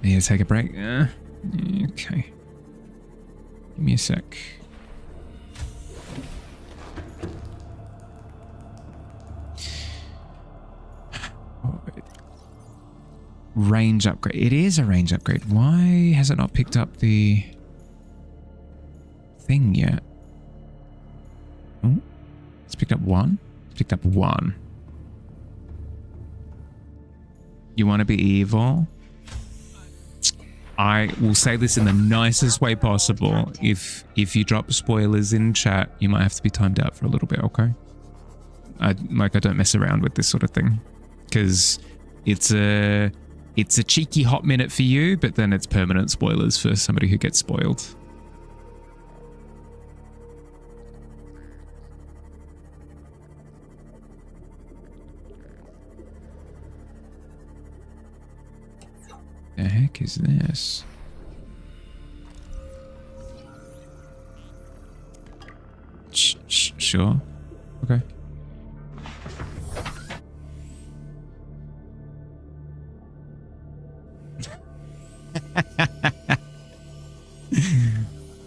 Need to take a break? Okay. Give me a sec. Range upgrade. It is a range upgrade. Why has it not picked up the thing yet? Oh, it's picked up one. It's picked up one. You want to be evil? I will say this in the nicest way possible. If you drop spoilers in chat, you might have to be timed out for a little bit, okay? I don't mess around with this sort of thing. Because it's a cheeky hot minute for you, but then it's permanent spoilers for somebody who gets spoiled. The heck is this? Sure. Okay.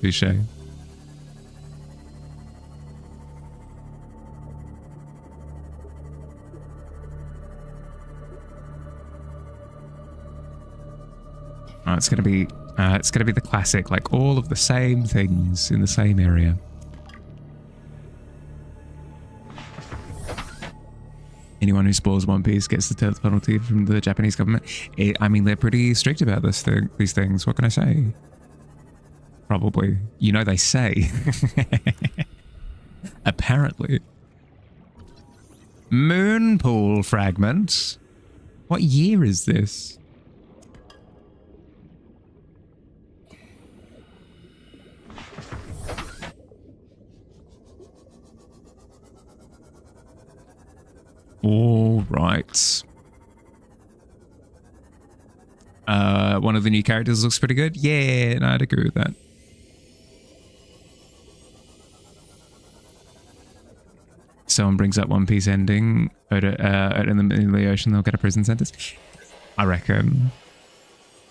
Touche. Oh, it's gonna be the classic, like all of the same things in the same area. Anyone who spoils One Piece gets the death penalty from the Japanese government. I mean, they're pretty strict about these things. What can I say? Probably. You know, they say. Apparently. Moon pool fragment. What year is this? All right. One of the new characters looks pretty good. Yeah, no, I'd agree with that. Someone brings up One Piece ending. Oda in the ocean, they'll get a prison sentence. I reckon.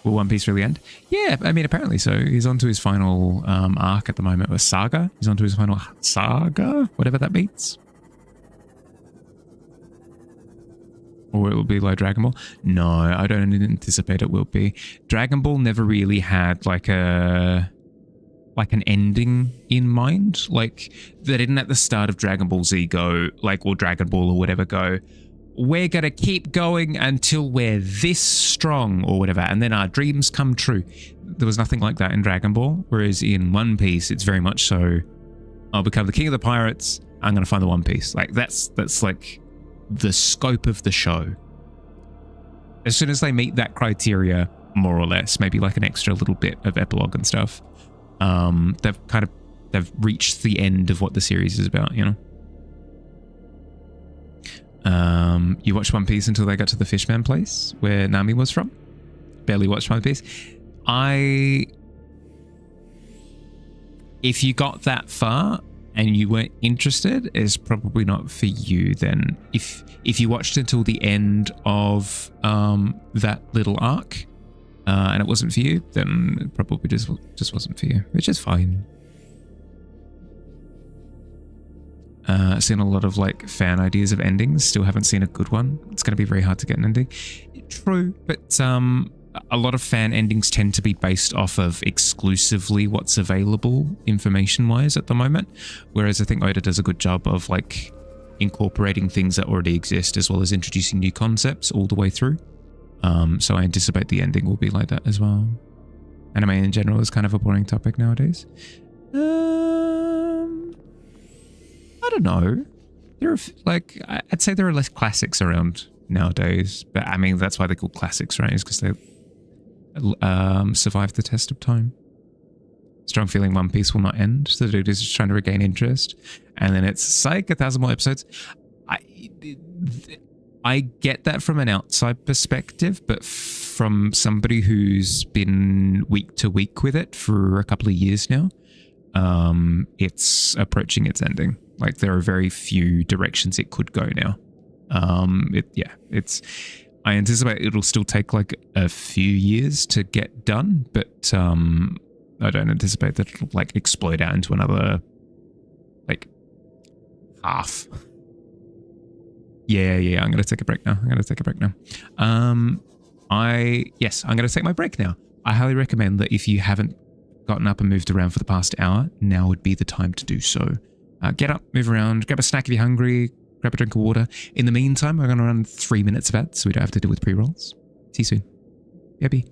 Will One Piece really end? Yeah, I mean, apparently so. He's on to his final arc at the moment with Saga. He's on to his final saga, whatever that means. Or it will be like Dragon Ball. No, I don't anticipate it will be. Dragon Ball never really had like an ending in mind. Like they didn't at the start of Dragon Ball Z go like, or Dragon Ball or whatever go, we're going to keep going until we're this strong or whatever. And then our dreams come true. There was nothing like that in Dragon Ball. Whereas in One Piece, it's very much so, I'll become the king of the pirates. I'm going to find the One Piece. Like that's like the scope of the show. As soon as they meet that criteria, more or less, maybe like an extra little bit of epilogue and stuff, they've reached the end of what the series is about, you know. You watched One Piece until they got to the Fishman place where Nami was from. Barely watched One Piece. If you got that far and you weren't interested, it's probably not for you then. If you watched until the end of that little arc and it wasn't for you, then it probably just wasn't for you, which is fine. Seen a lot of like fan ideas of endings, still haven't seen a good one. It's going to be very hard to get an ending. True, but a lot of fan endings tend to be based off of exclusively what's available information-wise at the moment, whereas I think Oda does a good job of like incorporating things that already exist as well as introducing new concepts all the way through. So I anticipate the ending will be like that as well. Anime in general is kind of a boring topic nowadays. I don't know. I'd say there are less classics around nowadays, but I mean that's why they're called classics, right? Is because they survive the test of time. Strong feeling One Piece will not end. So the dude is just trying to regain interest, and then it's psych 1,000 more episodes. I get that from an outside perspective, but from somebody who's been week to week with it for a couple of years now, it's approaching its ending. Like there are very few directions it could go now. I anticipate it'll still take like a few years to get done, but I don't anticipate that it'll like explode out into another like half. Yeah, I'm gonna take a break now. I'm gonna take my break now. I highly recommend that if you haven't gotten up and moved around for the past hour, now would be the time to do so. Get up, move around, grab a snack if you're hungry, grab a drink of water. In the meantime, we're going to run 3 minutes of ads so we don't have to deal with pre-rolls. See you soon. BRB.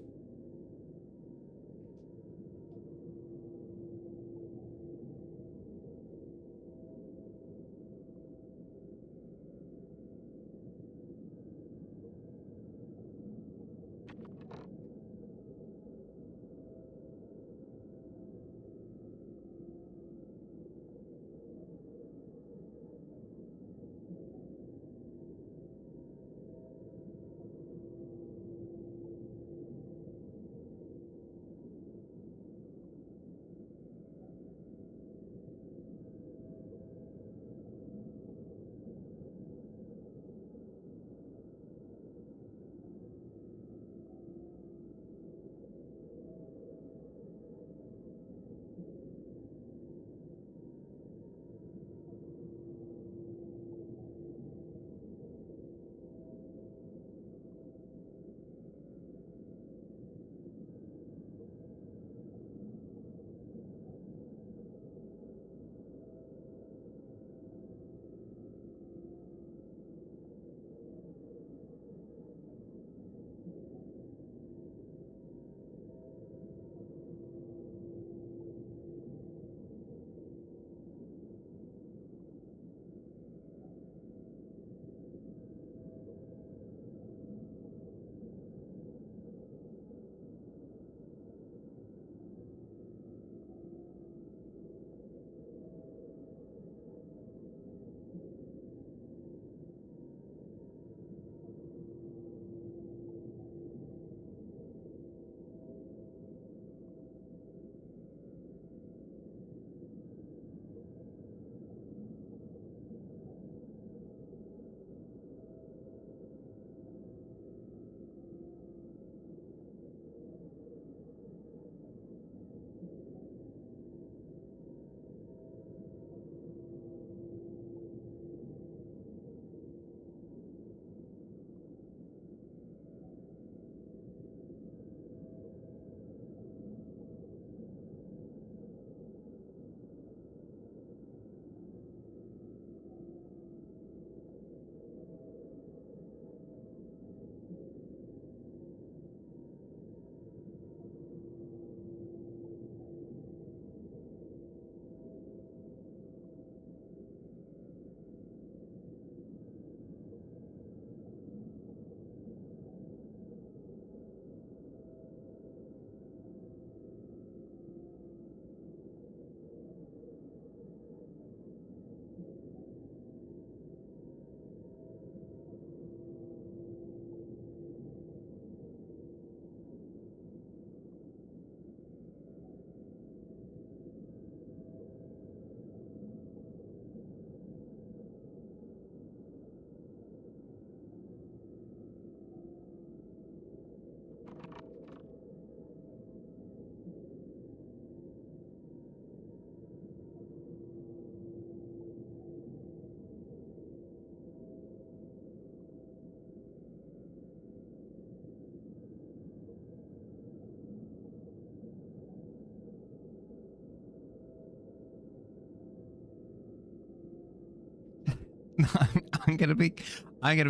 I'm gonna be king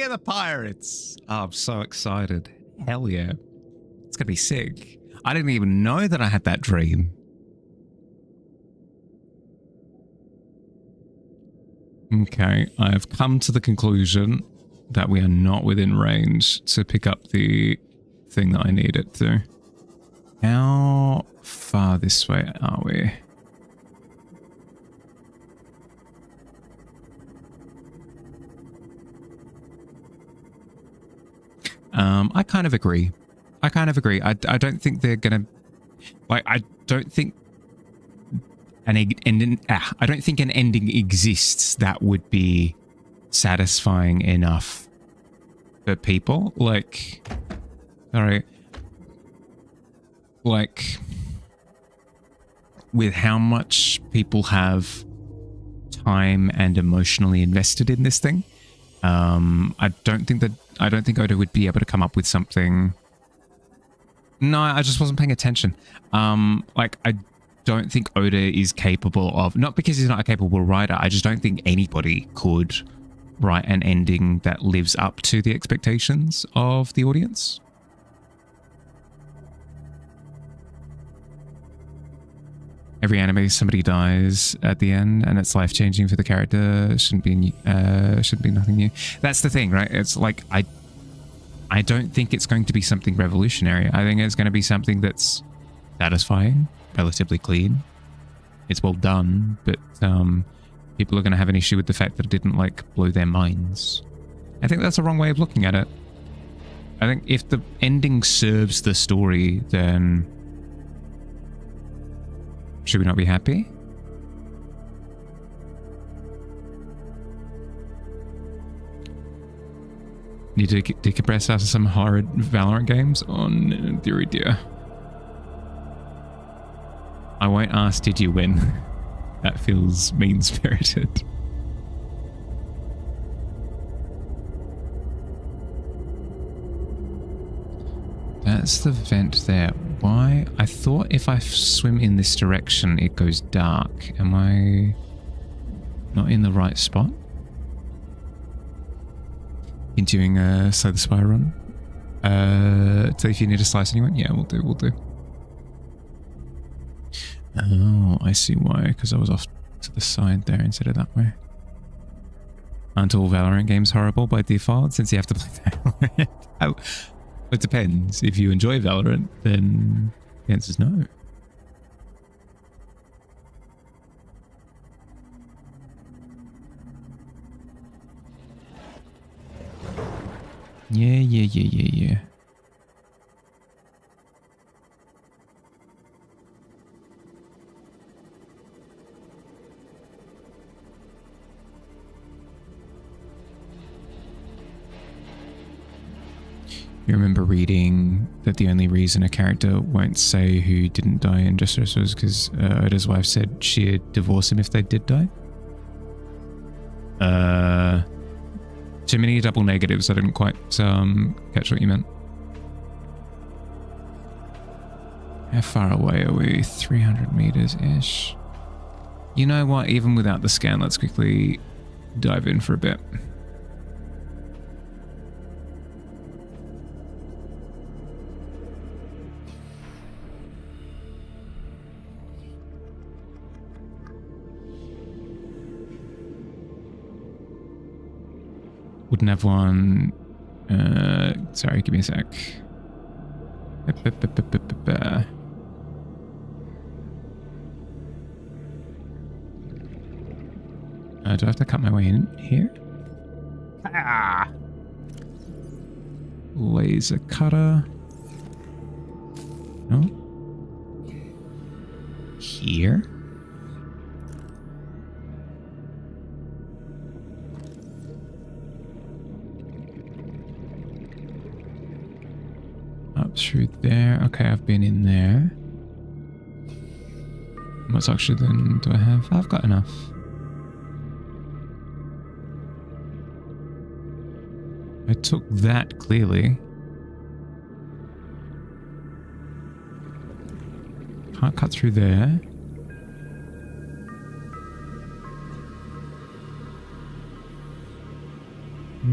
of the pirates. Oh, I'm so excited. Hell yeah. It's gonna be sick. I didn't even know that I had that dream. Okay, I have come to the conclusion that we are not within range to pick up the thing that I need it to. How far this way are we? I kind of agree. I don't think they're gonna, like, I don't think an ending exists that would be satisfying enough for people. Like, sorry, like, with how much people have time and emotionally invested in this thing, I don't think Oda would be able to come up with something. No, I just wasn't paying attention. Like, I don't think Oda is capable of, not because he's not a capable writer, I just don't think anybody could write an ending that lives up to the expectations of the audience. Every anime, somebody dies at the end, and it's life-changing for the character. Shouldn't be nothing new. That's the thing, right? It's like, I don't think it's going to be something revolutionary. I think it's going to be something that's satisfying, relatively clean. It's well done, but people are going to have an issue with the fact that it didn't, like, blow their minds. I think that's the wrong way of looking at it. I think if the ending serves the story, then should we not be happy? Need to decompress after some horrid Valorant games? On theory, dear. I won't ask, did you win? That feels mean-spirited. That's the vent there. Why? I thought if I swim in this direction, it goes dark. Am I not in the right spot? Continuing Slay the Spire run. So if you need to slice anyone, yeah, we'll do. Oh, I see why, because I was off to the side there instead of that way. Aren't all Valorant games horrible by default, since you have to play Valorant? It depends. If you enjoy Valorant, then the answer is no. Yeah. You remember reading that the only reason a character won't say who didn't die in Justice was because Oda's wife said she'd divorce him if they did die? Too many double negatives. I didn't quite catch what you meant. How far away are we? 300 meters-ish. You know what? Even without the scan, let's quickly dive in for a bit. Wouldn't have one. Sorry, give me a sec. Do I have to cut my way in here? Ah! Laser cutter. No? Here? Up through there. Okay, I've been in there. How much oxygen then do I have? I've got enough. I took that clearly. Can't cut through there.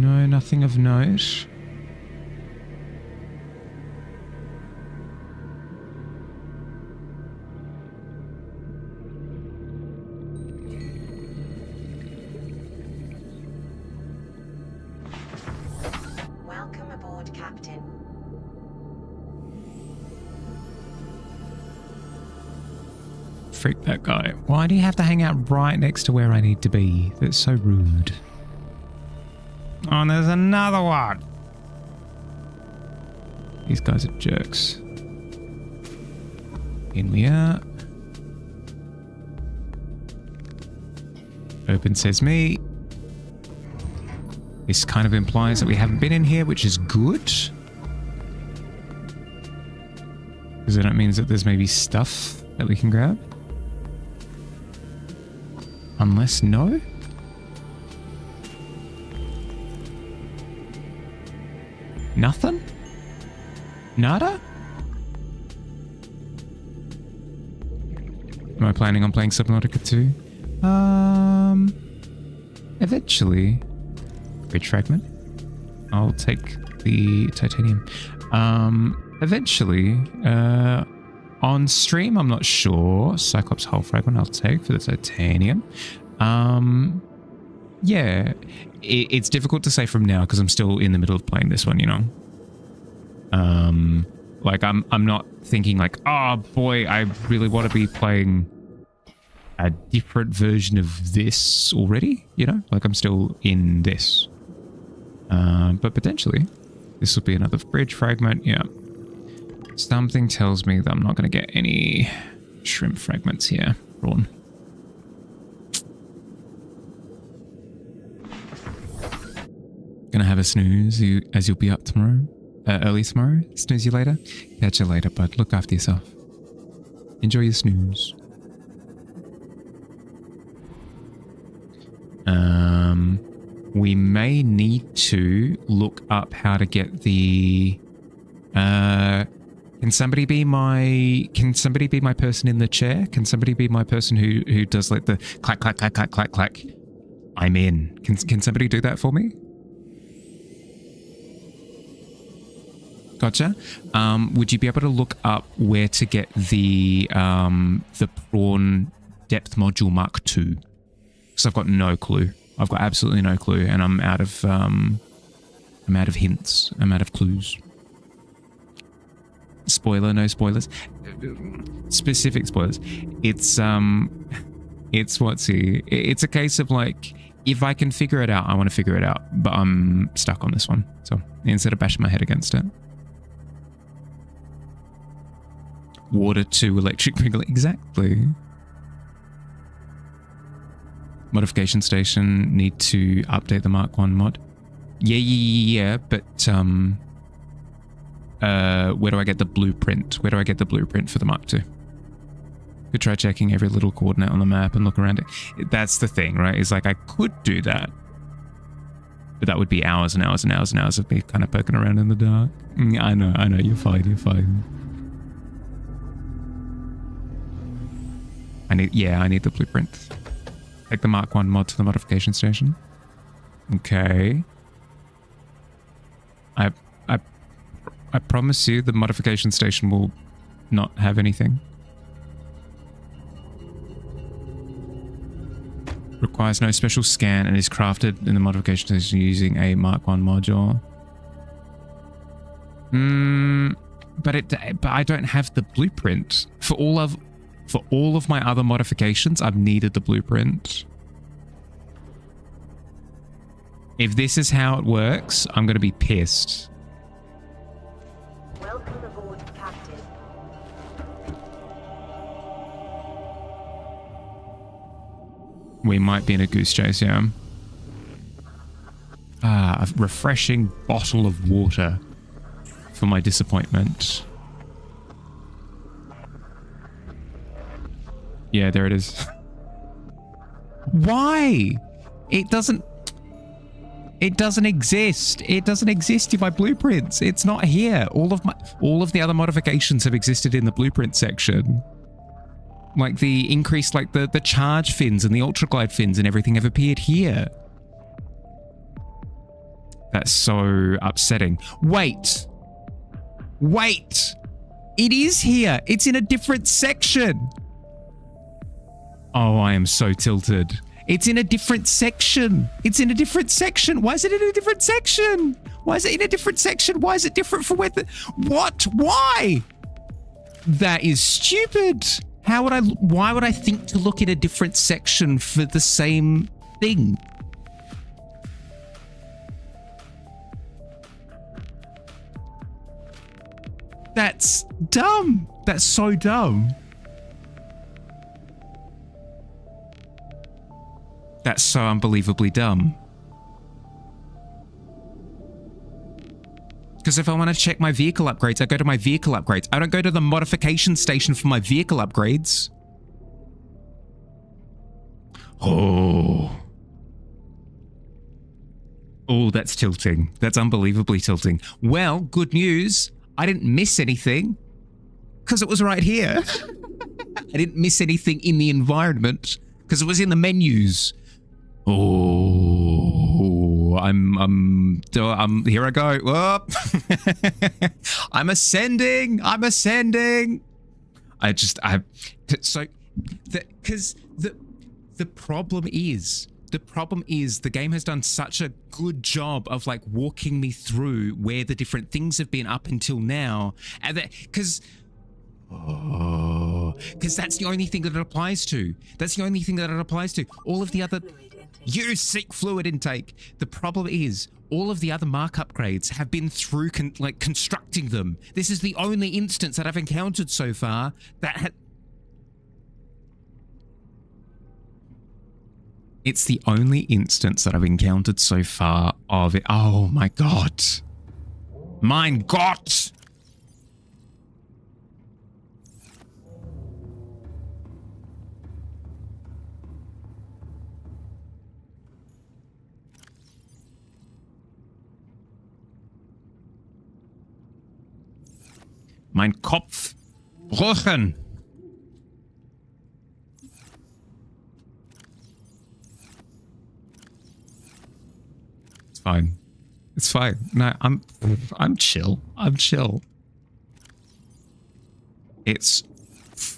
No, nothing of note. Welcome aboard, Captain. Freak that guy. Why do you have to hang out right next to where I need to be? That's so rude. Oh, and there's another one. These guys are jerks. In we are. Open says me. This kind of implies that we haven't been in here, which is good. Because then it means that there's maybe stuff that we can grab. Unless no? Nothing? Nada? Am I planning on playing Subnautica 2? Eventually. Bridge fragment. I'll take the titanium. Eventually. On stream, I'm not sure. Cyclops hull fragment I'll take for the titanium. Yeah. It's difficult to say from now because I'm still in the middle of playing this one, you know? Like I'm not thinking like, oh boy, I really want to be playing a different version of this already, you know? Like I'm still in this. But potentially this will be another bridge fragment. Yeah. Something tells me that I'm not going to get any shrimp fragments here. Prawn. Gonna have a snooze as you'll be up tomorrow. Early tomorrow. Snooze you later. Catch you later, bud. Look after yourself. Enjoy your snooze. We may need to look up how to get the Can somebody be my person in the chair? Can somebody be my person who does like the clack clack clack clack clack clack? I'm in. Can somebody do that for me? Gotcha. Would you be able to look up where to get the prawn depth module Mark II? Because I've got no clue. I've got absolutely no clue, and I'm out of hints. I'm out of clues. Spoiler, no spoilers. Specific spoilers. It's it's a case of like, if I can figure it out, I want to figure it out, but I'm stuck on this one. So instead of bashing my head against it. Water to electric wriggle. Exactly. Modification station, need to update the Mark 1 mod. Yeah, but where do I get the blueprint? Where do I get the blueprint for the Mark 2? Could try checking every little coordinate on the map and look around it. That's the thing, right? It's like I could do that, but that would be hours and hours and hours and hours of me kind of poking around in the dark. I know, you're fine. I need the blueprint. Take the Mark 1 mod to the modification station. Okay. I promise you the modification station will not have anything. Requires no special scan and is crafted in the modification station using a Mark 1 module. But I don't have the blueprint. For all of my other modifications, I've needed the blueprint. If this is how it works, I'm going to be pissed. Welcome aboard, Captain. We might be in a goose chase, yeah. A refreshing bottle of water for my disappointment. Yeah, there it is. Why? It doesn't exist. It doesn't exist in my blueprints. It's not here. All of the other modifications have existed in the blueprint section. Like the increased, like the charge fins and the ultra glide fins and everything have appeared here. That's so upsetting. Wait. Wait. It is here. It's in a different section. Oh, I am so tilted. It's in a different section. It's in a different section. Why is it in a different section? Why is it in a different section? Why is it different from where the... What? Why? That is stupid. Why would I think to look in a different section for the same thing? That's dumb. That's so dumb. That's so unbelievably dumb. Because if I want to check my vehicle upgrades, I go to my vehicle upgrades. I don't go to the modification station for my vehicle upgrades. Oh. Oh, that's tilting. That's unbelievably tilting. Well, good news. I didn't miss anything because it was right here. I didn't miss anything in the environment because it was in the menus. Oh, I'm here I go. Whoop. I'm ascending. The problem is the game has done such a good job of like walking me through where the different things have been up until now, and that because that's the only thing that it applies to. All of the other seek fluid intake. The problem is all of the other mark upgrades have been through constructing them. This is the only instance that I've encountered so far that It's the only instance that I've encountered so far of it. Oh my God. Mein Gott. Mein Kopf brüchen. Fine. It's fine. No, I'm chill.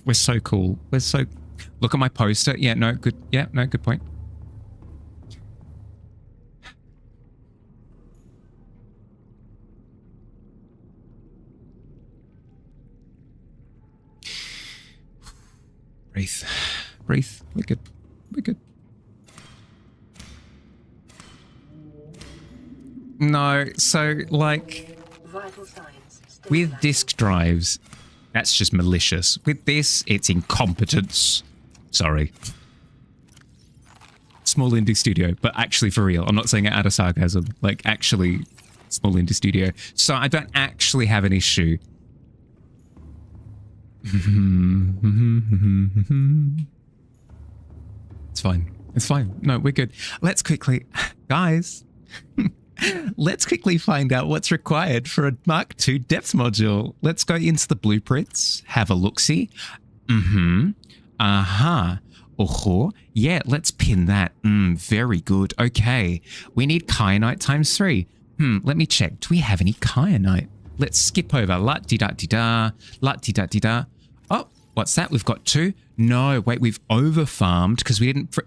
We're so cool. Look at my poster. Yeah, no, good. Yeah, no, good point. Breathe. We're good. No, so like with disk drives, that's just malicious. With this, it's incompetence. Sorry. Small indie studio, but actually for real. I'm not saying it out of sarcasm. Like actually small indie studio. So I don't actually have an issue. It's fine. No, we're good. Let's quickly, guys. Let's quickly find out what's required for a Mark II depth module. Let's go into the blueprints, have a look-see. Oh, yeah, let's pin that. Very good. Okay, we need kyanite ×3. Let me check. Do we have any kyanite? Let's skip over. La-di-da-di-da. La-di-da-di-da. Oh, what's that? We've got 2. No, wait, we've over-farmed because we weren't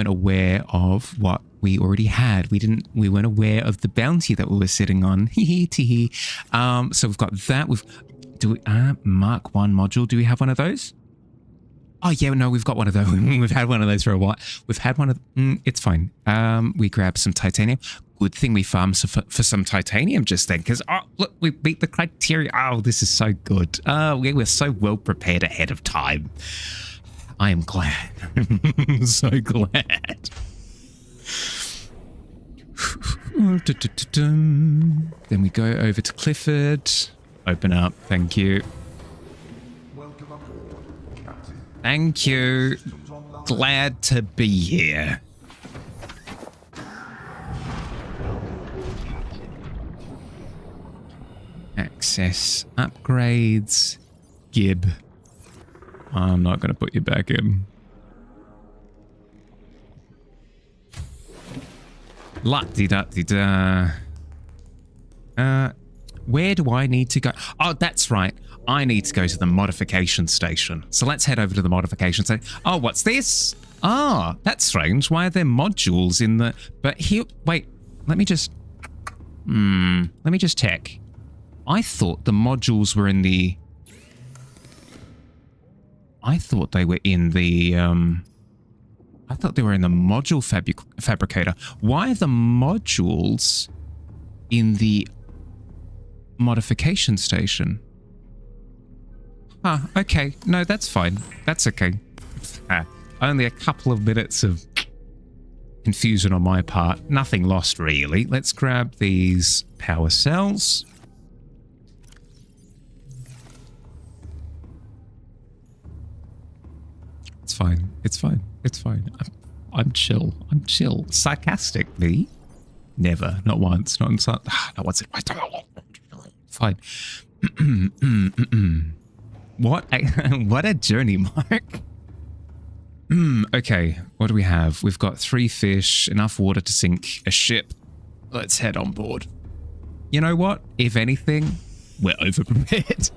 aware of what we already had. We weren't aware of the bounty that we were sitting on. So we've got that. Mark 1 module. Do we have one of those? Oh yeah, no, we've got one of those. We've had one of those for a while. We've had one of, it's fine. We grabbed some titanium. Good thing we farmed for some titanium just then, because, oh, look, we beat the criteria. Oh, this is so good. We were so well prepared ahead of time. I am glad. So glad. Then we go over to Clifford. Open up. Thank you. Welcome aboard, Captain. Thank you. Systems online. Glad to be here. Access upgrades. Gib. I'm not going to put you back in. La-di-da-di-da. Where do I need to go? Oh, that's right. I need to go to the modification station. So let's head over to the modification station. Oh, what's this? Ah, that's strange. Why are there modules in the... But here... Wait, let me just... let me just check. I thought the modules were in the... I thought they were in the... I thought they were in the module fabricator. Why are the modules in the modification station? Okay. No, that's fine. That's okay. Only a couple of minutes of confusion on my part. Nothing lost, really. Let's grab these power cells. It's fine. It's fine. It's fine. I'm chill. I'm chill. Sarcastically. Never. Not once. Not once. Not once. Fine. What a journey, Mark. Okay, what do we have? We've got 3 fish, enough water to sink a ship. Let's head on board. You know what? If anything, we're overprepared.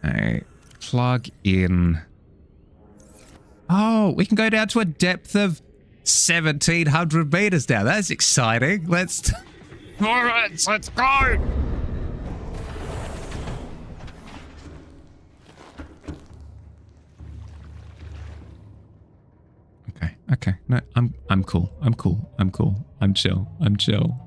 Alright, plug in. Oh, we can go down to a depth of 1,700 meters now. That's exciting. Let's... Alright, let's go! Okay. No, I'm cool. I'm cool. I'm cool. I'm chill. I'm chill.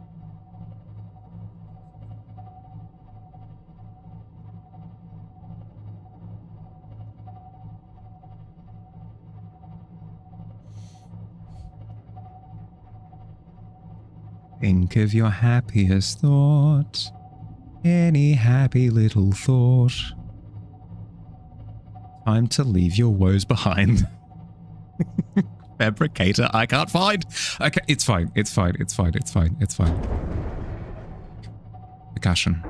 Think of your happiest thought. Any happy little thought. Time to leave your woes behind. Fabricator, I can't find. Okay, it's fine. It's fine. It's fine. It's fine. It's fine. Percussion.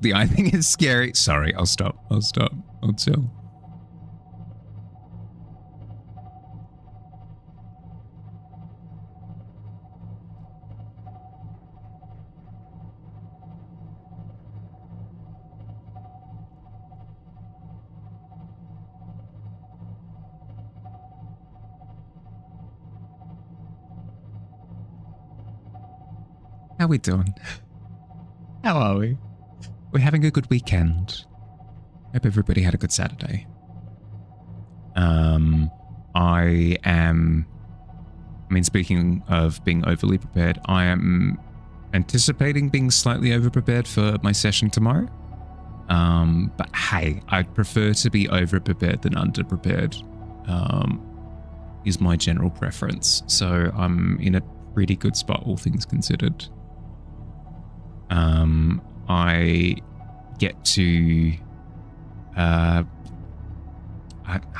The eye thing is scary. Sorry, I'll stop. I'll stop. I'll chill. How we doing? How are we? We're having a good weekend. Hope everybody had a good Saturday. Speaking of being overly prepared, I am anticipating being slightly overprepared for my session tomorrow. But hey, I'd prefer to be overprepared than underprepared, is my general preference. So I'm in a pretty good spot, all things considered. I get to... I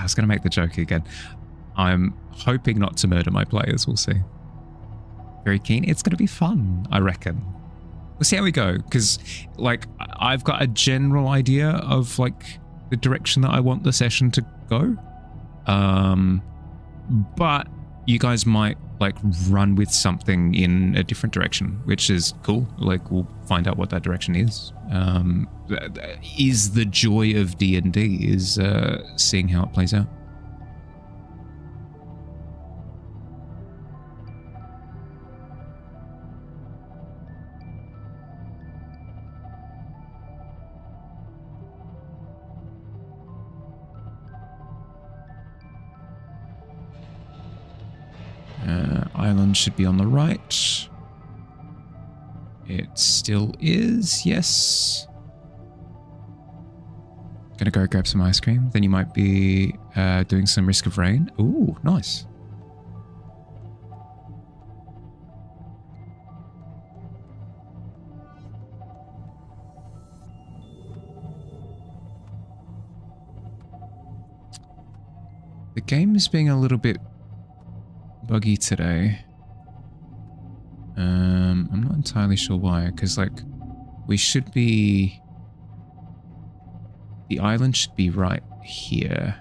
was going to make the joke again. I'm hoping not to murder my players, we'll see. Very keen. It's going to be fun, I reckon. We'll see how we go, because, like, I've got a general idea of, like, the direction that I want the session to go. But you guys might, like, run with something in a different direction, which is cool. Like, we'll find out what that direction is. Is the joy of D&D, is seeing how it plays out. Island should be on the right. It still is, yes. Gonna go grab some ice cream. Then you might be doing some Risk of Rain. Ooh, nice. The game is being a little bit buggy today. I'm not entirely sure why, because, like, We should be... The island should be right here.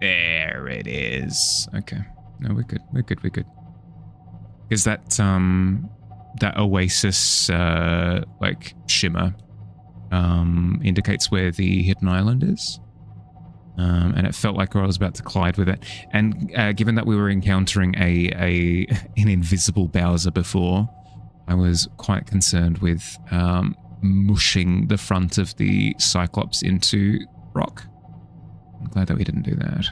There it is. Okay. No, we're good. We're good. We're good. Because that oasis, like, shimmer indicates where the hidden island is. And it felt like I was about to collide with it. And given that we were encountering an invisible Bowser before, I was quite concerned with mushing the front of the Cyclops into rock. I'm glad that we didn't do that.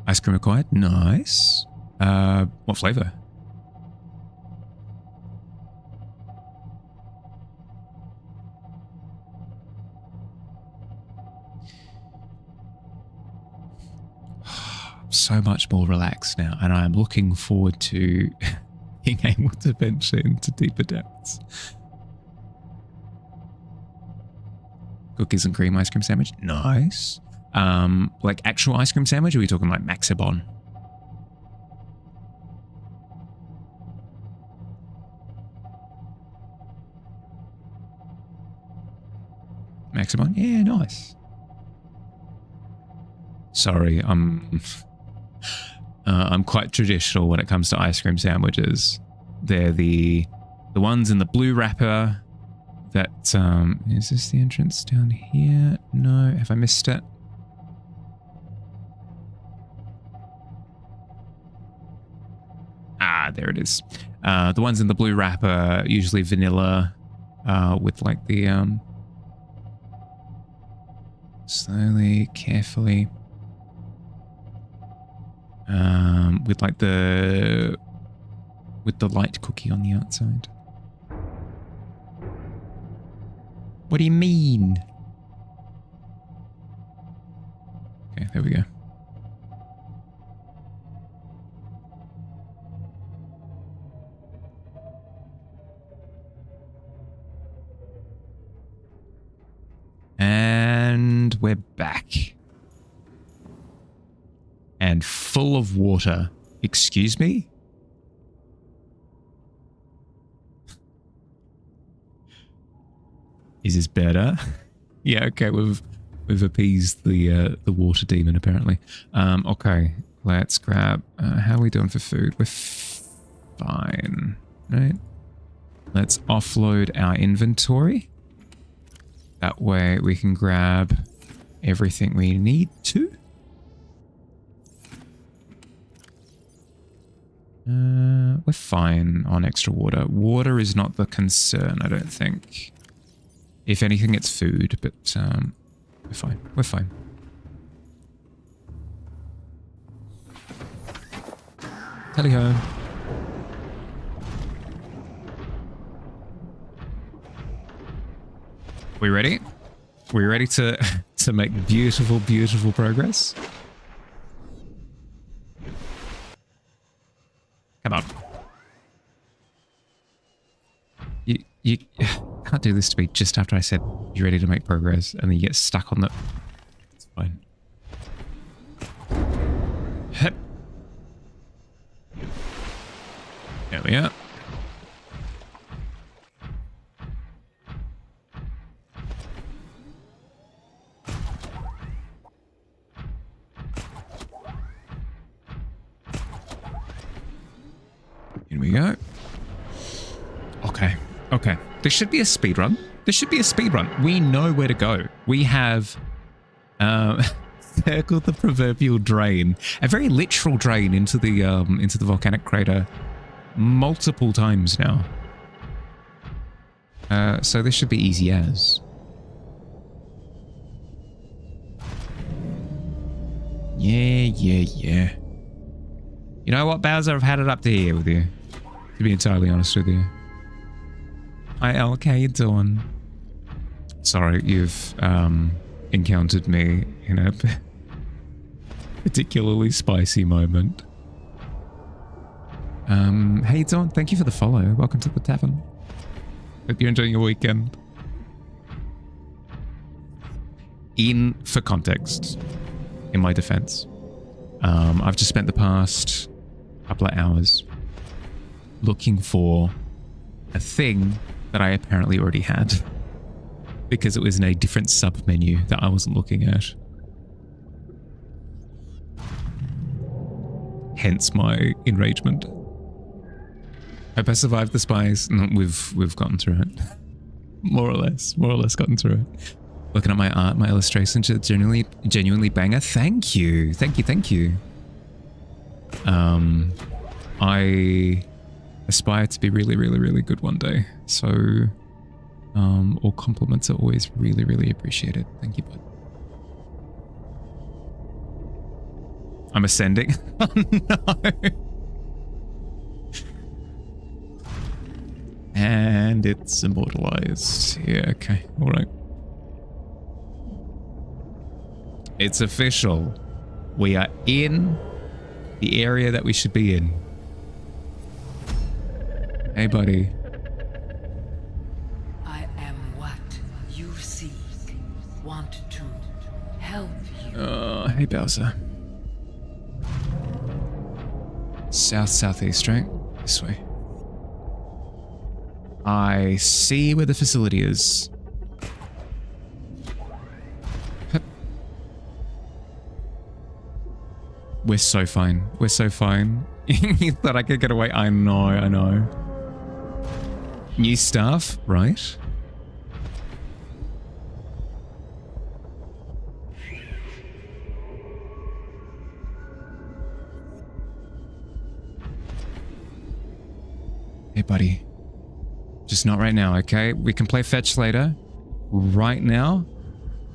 Ice cream required? Nice. What flavor? So much more relaxed now, and I am looking forward to being able to venture into deeper depths. Cookies and cream ice cream sandwich, nice. Like actual ice cream sandwich, or are we talking like Maxibon? Maxibon, yeah, nice. Sorry, I'm quite traditional when it comes to ice cream sandwiches. They're the ones in the blue wrapper that, is this the entrance down here? No, have I missed it? Ah, there it is. The ones in the blue wrapper, usually vanilla, with like the, slowly, carefully. With like the light cookie on the outside. What do you mean? Okay, there we go. And we're back. And full of water. Excuse me? Is this better? Yeah, okay, we've appeased the water demon apparently. Okay, let's grab. How are we doing for food? We're fine, right? Let's offload our inventory. That way we can grab everything we need to. We're fine on extra water. Water is not the concern, I don't think. If anything, it's food, but we're fine. We're fine. Tally ho. We ready? We ready to make beautiful, beautiful progress? Come on. You can't do this to me just after I said you're ready to make progress and then you get stuck on the... It's fine. Hep. There we are. Here we go. Okay. Okay. There should be a speed run. There should be a speed run. We know where to go. We have circled the proverbial drain, a very literal drain into the volcanic crater multiple times now. So this should be easy as. Yeah. You know what, Bowser? I've had it up to here with you. To be entirely honest with you. Hi, Elk. How you doing? Sorry, you've encountered me in a particularly spicy moment. How you doing? Thank you for the follow. Welcome to the Tavern. Hope you're enjoying your weekend. For context, in my defense, I've just spent the past couple of hours looking for a thing that I apparently already had because it was in a different sub menu that I wasn't looking at. Hence my enragement. Hope I survived the spies. No, we've gotten through it. More or less gotten through it. Looking at my art, my illustrations are genuinely banger. Thank you. I aspire to be really good one day. So, all compliments are always really appreciated. Thank you, bud. I'm ascending. Oh no. And it's immortalized. Yeah, okay. All right. It's official. We are in the area that we should be in. Hey, buddy. I am what you seek. Want to help you. Hey, Bowser. Southeast, right? This way. I see where the facility is. We're so fine. We're so fine. You thought I could get away? I know. New stuff, right? Hey, buddy. Just not right now, okay? We can play fetch later. Right now,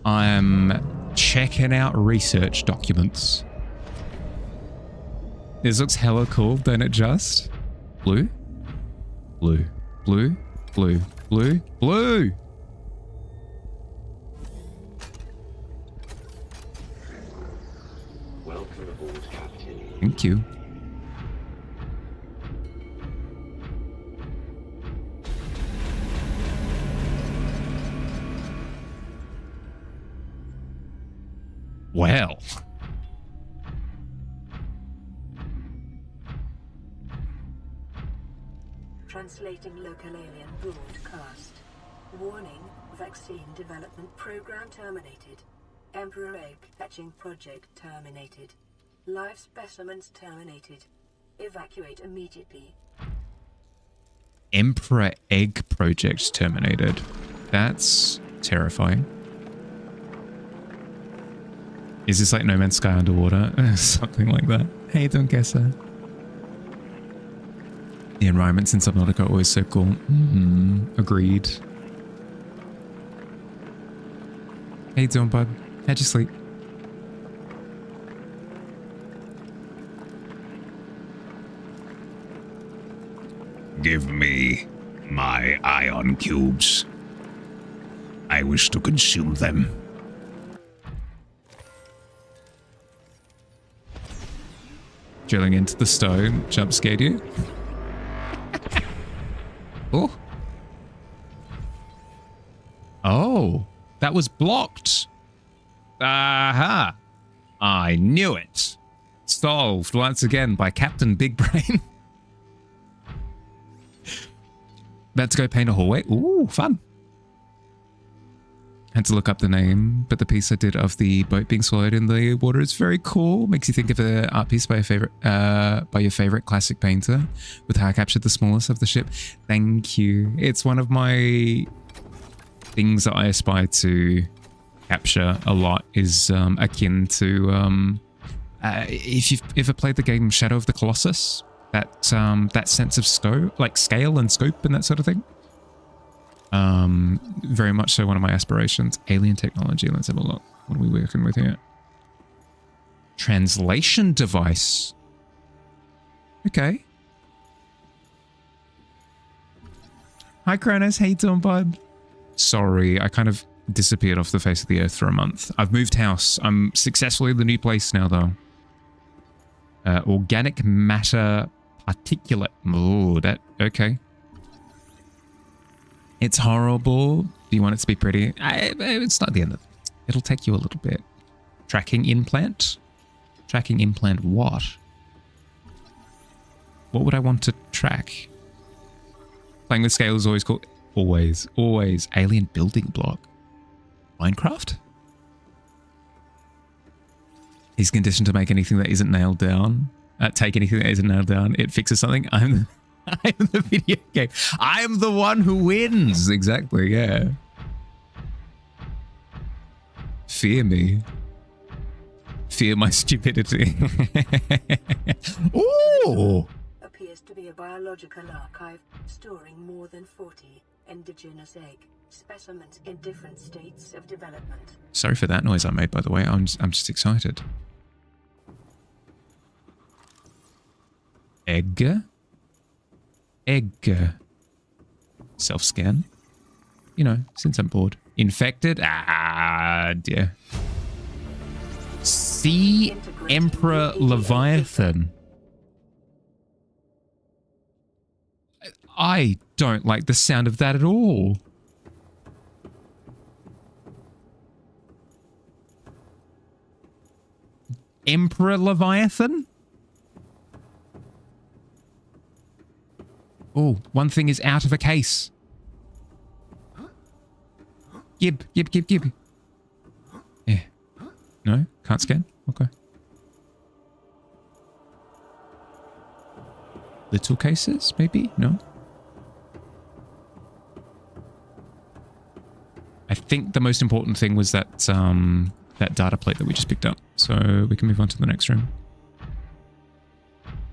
I'm checking out research documents. This looks hella cool, don't it just? Blue? Blue. Blue? Blue. Blue? Blue! Welcome aboard, Captain. Thank you. Well. Translating local alien broadcast. Warning, vaccine development program terminated. Emperor egg hatching project terminated. Live specimens terminated. Evacuate immediately. Emperor egg project terminated. That's terrifying. Is this like No Man's Sky underwater? Something like that. Hey, don't guess that. The environments in Subnautica are always so cool. Agreed. How you doing, bud? How'd you sleep? Give me my ion cubes. I wish to consume them. Drilling into the stone. Jump scared you? Oh. Oh. That was blocked. Aha. I knew it. Solved once again by Captain Big Brain. About to go paint a hallway. Ooh, fun. Had to look up the name, but the piece I did of the boat being swallowed in the water is very cool. Makes you think of an art piece by your favorite classic painter, with how I captured the smallness of the ship. Thank you. It's one of my things that I aspire to capture a lot. Is akin to if you've ever played the game Shadow of the Colossus, that sense of scope, like scale and scope and that sort of thing. Very much so one of my aspirations. Alien technology. Let's have a look. What are we working with here? Translation device. Okay. Hi, Kronos. How you doing, bud? Sorry, I kind of disappeared off the face of the earth for a month. I've moved house. I'm successfully in the new place now, though. Organic matter particulate. Oh, that... Okay. It's horrible. Do you want it to be pretty? It's not the end of it. It'll take you a little bit. Tracking implant? Tracking implant what? What would I want to track? Playing with scale is always cool. Always, always. Alien building block. Minecraft? He's conditioned to make anything that isn't nailed down. Take anything that isn't nailed down. It fixes something. I'm the video game. I'm the one who wins. Exactly, yeah. Fear me. Fear my stupidity. Ooh! Appears to be a biological archive storing more than 40 indigenous egg specimens in different states of development. Sorry for that noise I made, by the way. I'm just excited. Egg. Self-scan. You know, since I'm bored. Infected? Ah, dear. Sea Emperor Leviathan. I don't like the sound of that at all. Emperor Leviathan? Oh, one thing is out of a case. Gib. Yeah. No? Can't scan? Okay. Little cases, maybe? No? I think the most important thing was that that data plate that we just picked up. So we can move on to the next room.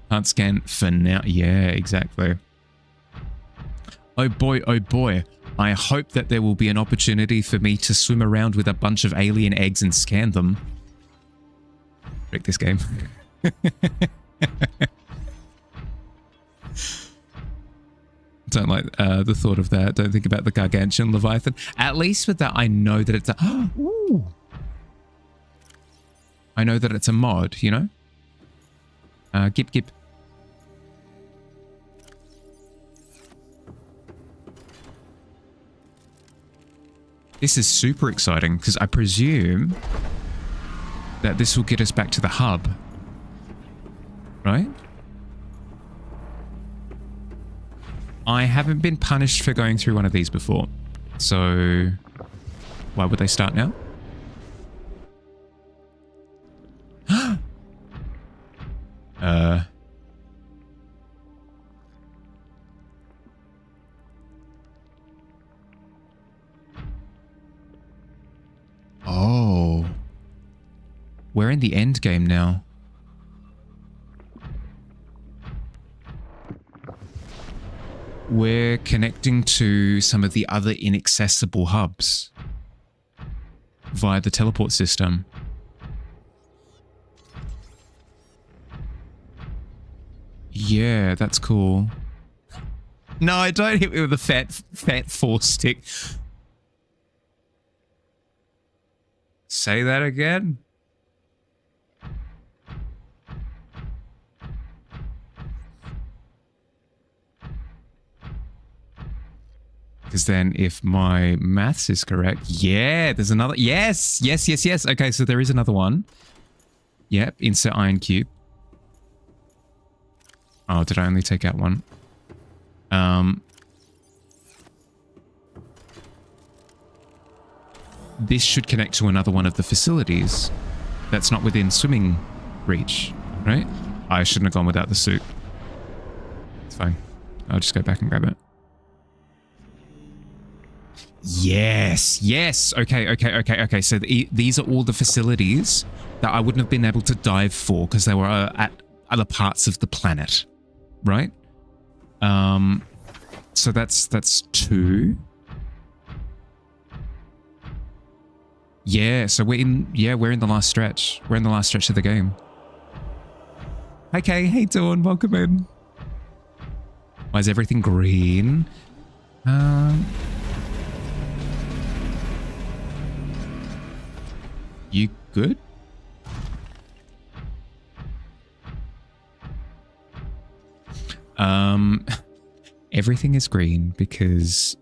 Can't scan for now. Yeah, exactly. Oh boy, oh boy. I hope that there will be an opportunity for me to swim around with a bunch of alien eggs and scan them. Break this game. Don't like the thought of that. Don't think about the gargantuan Leviathan. At least with that, I know that it's a... Ooh. I know that it's a mod, you know? Gip. This is super exciting because I presume that this will get us back to the hub. Right? I haven't been punished for going through one of these before. So why would they start now? Oh. We're in the end game now. We're connecting to some of the other inaccessible hubs via the teleport system. Yeah, that's cool. No, don't hit me with a fat force stick. Say that again? Because then if my maths is correct, yeah, there's another. Yes. Okay, so there is another one. Yep, insert iron cube. Oh, did I only take out one? This should connect to another one of the facilities that's not within swimming reach, right? I shouldn't have gone without the suit. It's fine. I'll just go back and grab it. Yes. Okay. So these are all the facilities that I wouldn't have been able to dive for because they were at other parts of the planet, right? So that's 2. Yeah, so we're in the last stretch. We're in the last stretch of the game. Okay, hey Dawn, welcome in. Why is everything green? You good? Everything is green because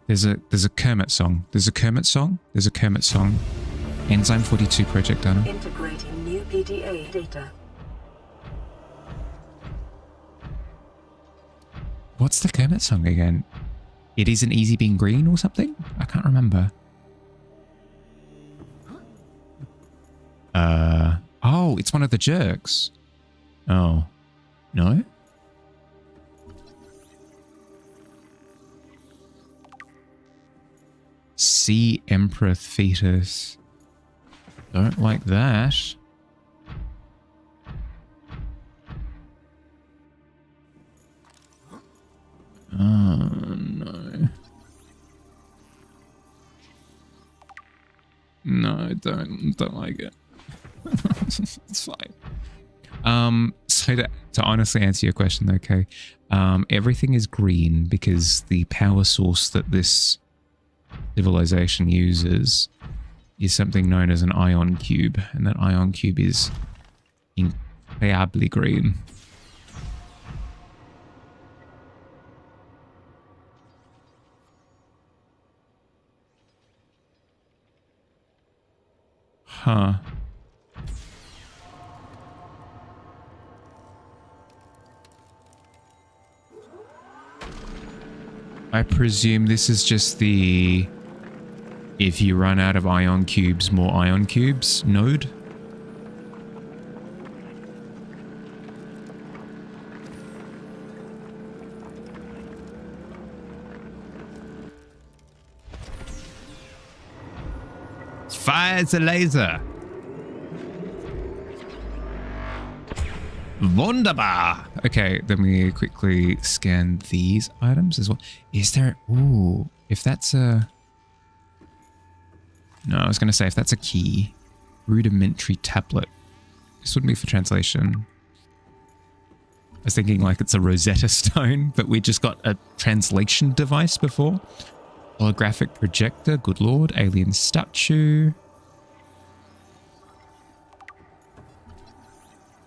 there's a Kermit song. There's a Kermit song. Enzyme 42 project data. Integrating new PDA data. What's the Kermit song again? It isn't easy being green or something? I can't remember. Oh, it's one of the jerks. Oh, no? Sea Emperor Fetus. Don't like that. Oh, no. No, don't like it. It's fine. So to honestly answer your question, okay, everything is green because the power source that this civilization uses is something known as an ion cube, and that ion cube is incredibly green. Huh. I presume this is just the if you run out of ion cubes, more ion cubes node. Fires a laser. Wunderbar. Okay, then we quickly scan these items as well. Is there... Ooh, if that's a... No, I was going to say if that's a key. Rudimentary tablet. This wouldn't be for translation. I was thinking like it's a Rosetta Stone, but we just got a translation device before. Holographic projector, good lord. Alien statue.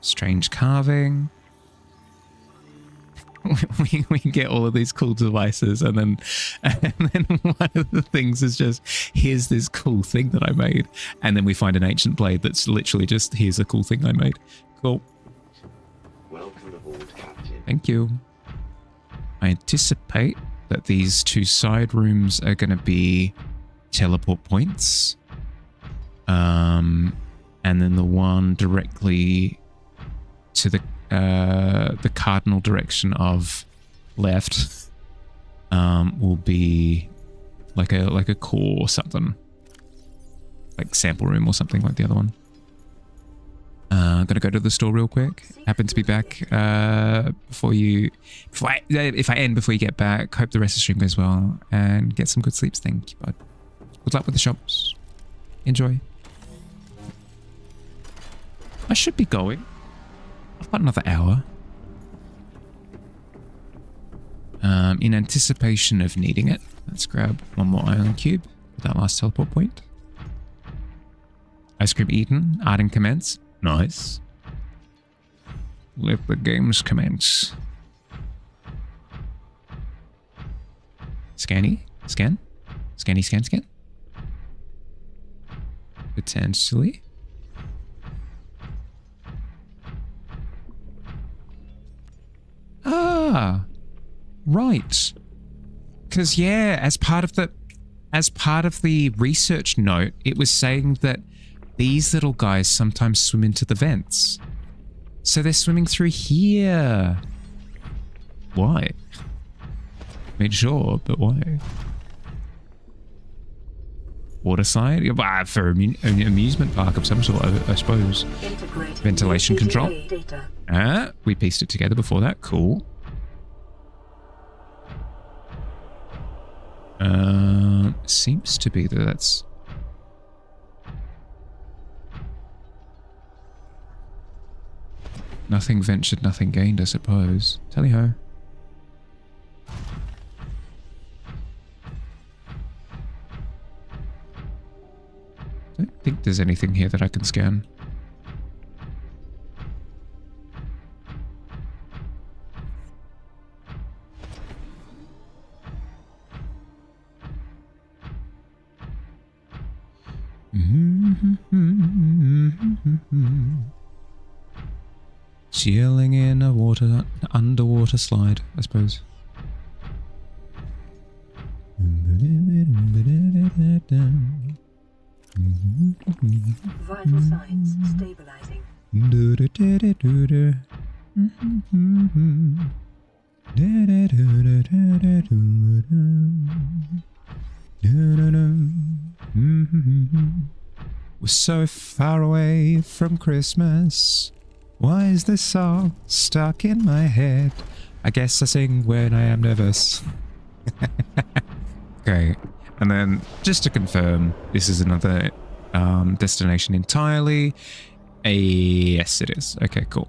Strange carving. we get all of these cool devices, and then one of the things is just, here's this cool thing that I made, and then we find an ancient blade that's literally just, here's a cool thing I made. Cool. Welcome aboard, Captain. Thank you. I anticipate that these two side rooms are going to be teleport points, and then the one directly to the cardinal direction of left will be like a core or something, like sample room or something like the other one. I'm gonna go to the store real quick. Happen to be back if I end before you get back. Hope the rest of the stream goes well and get some good sleeps. Thank you, bud. Good luck with the shops. Enjoy. I should be going. I've got another hour. In anticipation of needing it, let's grab one more ion cube with that last teleport point. Ice cream eaten, ardent commence. Nice. Let the games commence. Scanny, scan, scanny, scan, scan. Potentially. Ah, right. Because yeah, as part of the research note, it was saying that these little guys sometimes swim into the vents. So they're swimming through here. Why? I mean, sure, but why? Water slide? For an amusement park of some sort, I suppose. Ventilation control. We pieced it together before that. Cool. Seems to be that that's... Nothing ventured, nothing gained, I suppose. Tally-ho. Don't think there's anything here that I can scan. Chilling in a underwater slide, I suppose. Vital signs stabilizing. We're so far away from Christmas. Why is this song stuck in my head? I guess I sing when I am nervous. Okay, and then just to confirm, this is another destination entirely. Yes, it is. Okay, cool.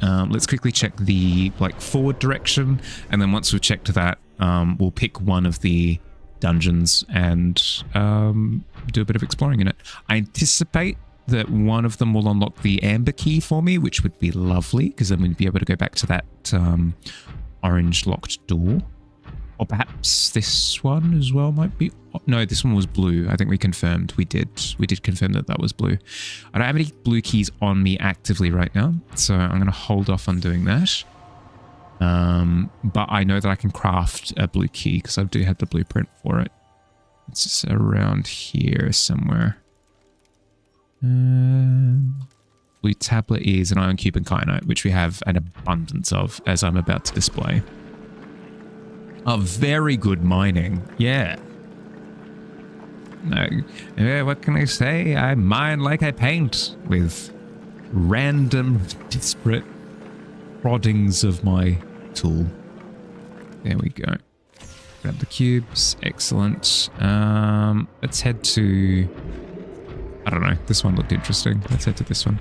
Let's quickly check the forward direction, and then once we've checked that, we'll pick one of the dungeons and do a bit of exploring in it. I anticipate that one of them will unlock the amber key for me, which would be lovely because then we'd be able to go back to that orange locked door. Or perhaps this one as well might be. No, this one was blue. I think we confirmed. We did confirm that was blue. I don't have any blue keys on me actively right now, so I'm going to hold off on doing that. But I know that I can craft a blue key because I do have the blueprint for it. It's just around here somewhere. Blue tablet is an iron cube and kyanite, which we have an abundance of, as I'm about to display. Oh, very good mining. Yeah. What can I say? I mine like I paint, with random, disparate proddings of my tool. There we go. Grab the cubes. Excellent. Let's head to... I don't know. This one looked interesting. Let's head to this one.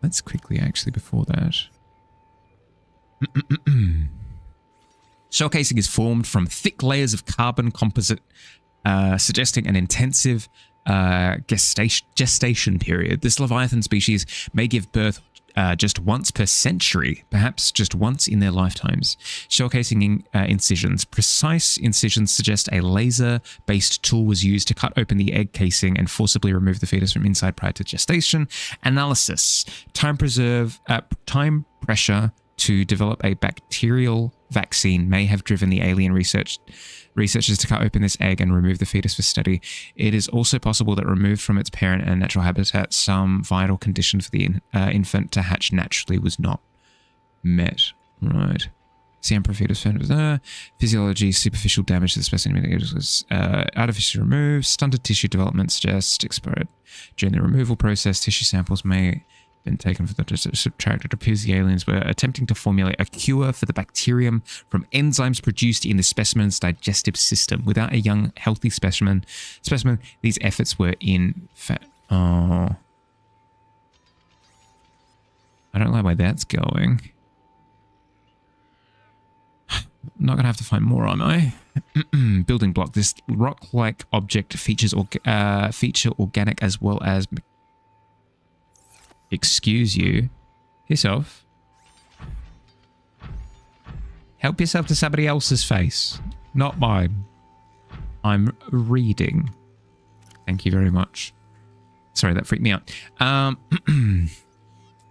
Let's quickly, actually, before that... Shell casing is formed from thick layers of carbon composite, suggesting an intensive gestation period. This Leviathan species may give birth just once per century, perhaps just once in their lifetimes. Shell casing incisions. Precise incisions suggest a laser-based tool was used to cut open the egg casing and forcibly remove the fetus from inside prior to gestation. Analysis. Time pressure to develop a bacterial vaccine may have driven the alien researchers to cut open this egg and remove the fetus for study. It is also possible that removed from its parent and natural habitat, some vital condition for the infant to hatch naturally was not met. Right. Sample fetus physiology, superficial damage to the specimen was artificially removed. Stunted tissue development suggests expired. During the removal process, tissue samples may been taken for the subtract. It appears the aliens were attempting to formulate a cure for the bacterium from enzymes produced in the specimen's digestive system. Without a young, healthy specimen, these efforts were in fact... Oh. I don't like where that's going. I'm not going to have to find more, am I? Building block. This rock-like object feature organic as well as... Excuse you. Yourself. Help yourself to somebody else's face. Not mine. I'm reading. Thank you very much. Sorry, that freaked me out.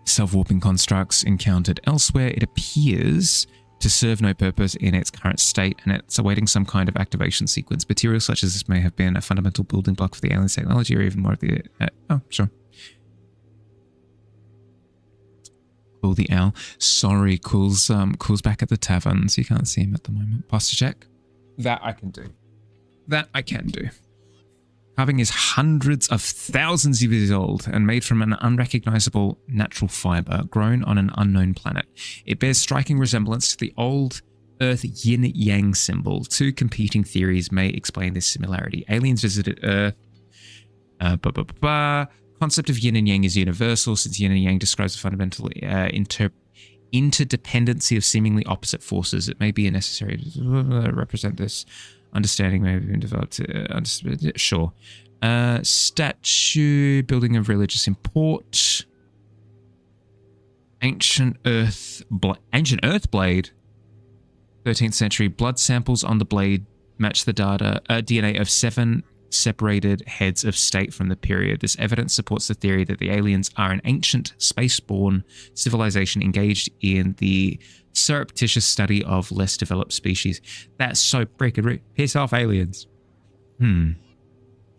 Self-warping constructs encountered elsewhere. It appears to serve no purpose in its current state, and it's awaiting some kind of activation sequence. Materials such as this may have been a fundamental building block for the alien technology, or even more of the... oh, sure. Cool the owl. Sorry, Cool's back at the tavern, so you can't see him at the moment. Posture check. That I can do. That I can do. Carving is hundreds of thousands of years old and made from an unrecognizable natural fiber grown on an unknown planet. It bears striking resemblance to the old Earth yin-yang symbol. Two competing theories may explain this similarity. Aliens visited Earth. Concept of yin and yang is universal, since yin and yang describes a fundamental interdependency of seemingly opposite forces. It may be necessary to represent this. Understanding may have been developed. Sure. Statue, building of religious import. Ancient Earth blade. 13th century. Blood samples on the blade match the DNA of 7 separated heads of state from the period. This evidence supports the theory that the aliens are an ancient space-borne civilization engaged in the surreptitious study of less developed species. That's so freaking piss off, aliens.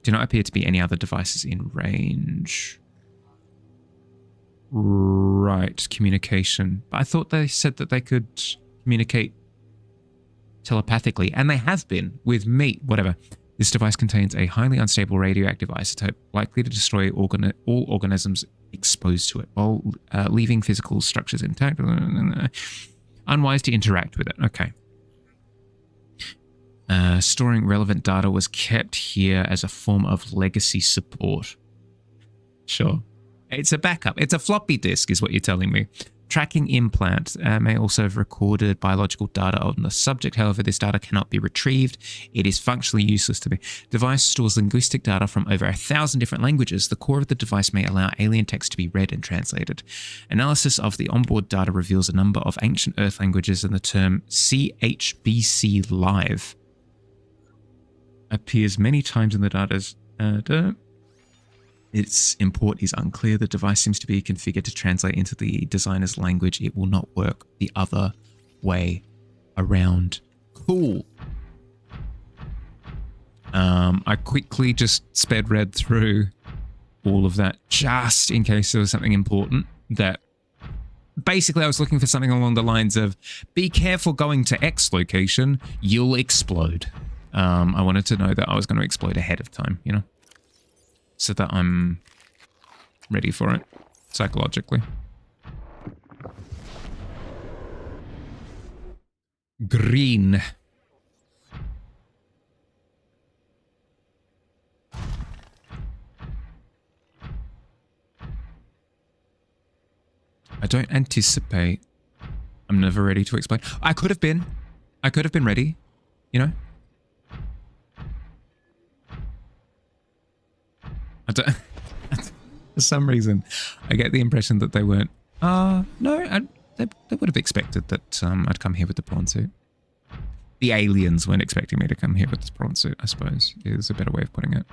Do not appear to be any other devices in range. Right, communication. But I thought they said that they could communicate telepathically, and they have been with me. Whatever. This device contains a highly unstable radioactive isotope likely to destroy all organisms exposed to it while leaving physical structures intact. Unwise to interact with it. Okay. Storing relevant data was kept here as a form of legacy support. Sure. It's a backup. It's a floppy disk is what you're telling me. Tracking implant may also have recorded biological data on the subject. However, this data cannot be retrieved. It is functionally useless to me. Device stores linguistic data from over 1,000 different languages. The core of the device may allow alien text to be read and translated. Analysis of the onboard data reveals a number of ancient Earth languages, and the term CHBC Live appears many times in the data's Its import is unclear. The device seems to be configured to translate into the designer's language. It will not work the other way around. Cool. I quickly just read through all of that just in case there was something important that basically I was looking for something along the lines of be careful going to X location, you'll explode. I wanted to know that I was going to explode ahead of time, you know? So that I'm ready for it, psychologically. Green. I don't anticipate. I'm never ready to explain. I could have been ready, you know? I don't, for some reason, I get the impression that they weren't. No, they would have expected that I'd come here with the prawn suit. The aliens weren't expecting me to come here with this prawn suit, I suppose, is a better way of putting it.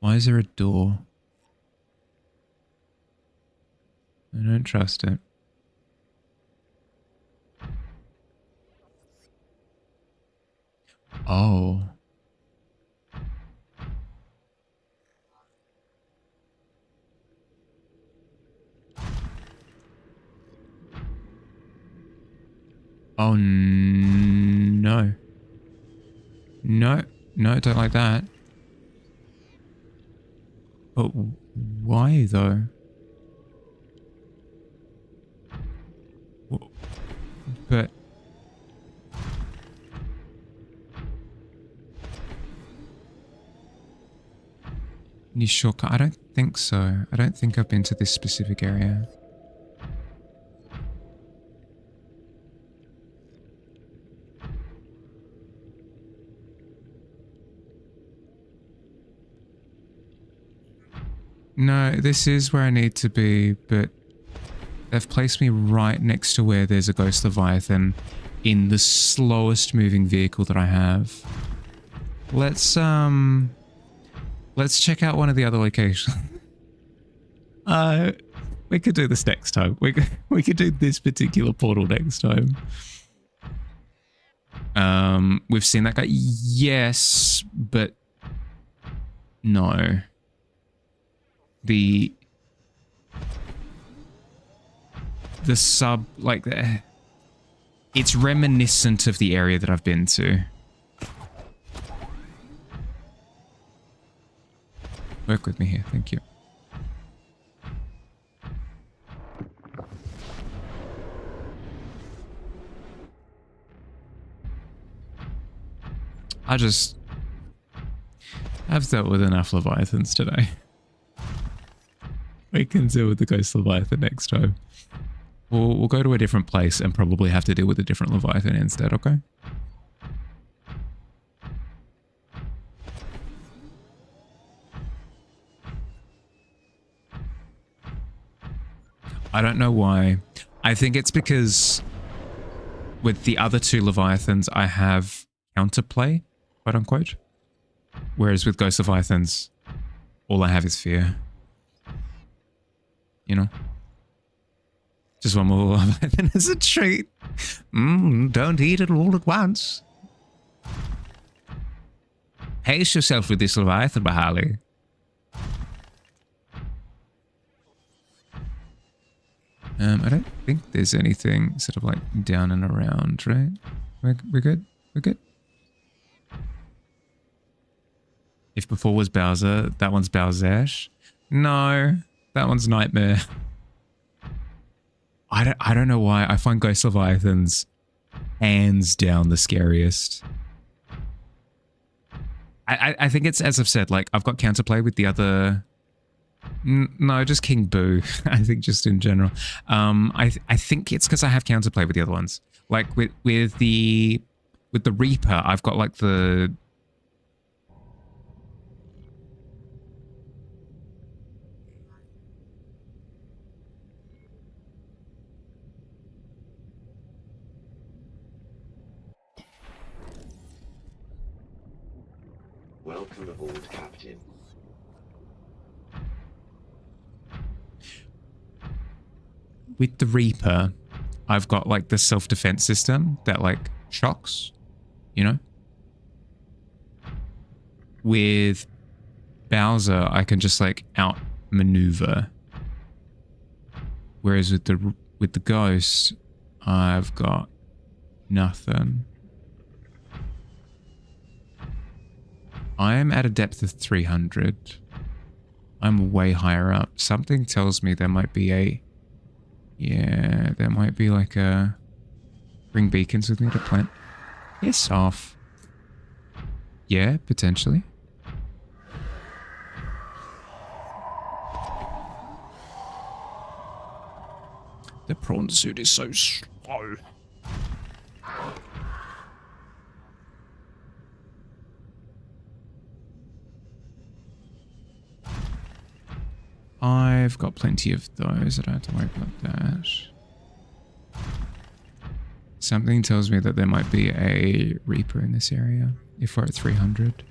Why is there a door? I don't trust it. Oh. Oh, no. No, don't like that. But why, though? But... New shortcut? I don't think so. I don't think I've been to this specific area. No, this is where I need to be, but they've placed me right next to where there's a ghost leviathan in the slowest moving vehicle that I have. Let's check out one of the other locations. We could do this next time. We could do this particular portal next time. We've seen that guy. Yes, but no. The sub, like, it's reminiscent of the area that I've been to. Work with me here, thank you. I've dealt with enough Leviathans today. We can deal with the Ghost Leviathan next time. We'll go to a different place and probably have to deal with a different Leviathan instead, okay? I don't know why. I think it's because with the other two Leviathans, I have counterplay, quote unquote. Whereas with Ghost Leviathans, all I have is fear. You know? Just one more Leviathan as a treat. Don't eat it all at once. Pace yourself with this Leviathan, Bahali. I don't think there's anything sort of like down and around, right? We're good? We're good? If before was Bowser, that one's Bowsesh. No, that one's Nightmare. I don't know why. I find Ghost Leviathans hands down the scariest. I think it's, as I've said, like I've got counterplay with the other... No, just King Boo. I think just in general. I think it's because I have counterplay with the other ones. Like with the Reaper, I've got like the... Welcome aboard, Captain. With the Reaper, I've got like the self-defense system that like shocks, you know? With Bowser, I can just like outmaneuver. Whereas with the Ghost, I've got nothing. I am at a depth of 300. I'm way higher up. Something tells me there might be a... Yeah, there might be like a... Bring beacons with me to plant. Yes, off. Yeah, potentially. The prawn suit is so slow. I've got plenty of those. I don't have to worry about that. Something tells me that there might be a Reaper in this area if we're at 300.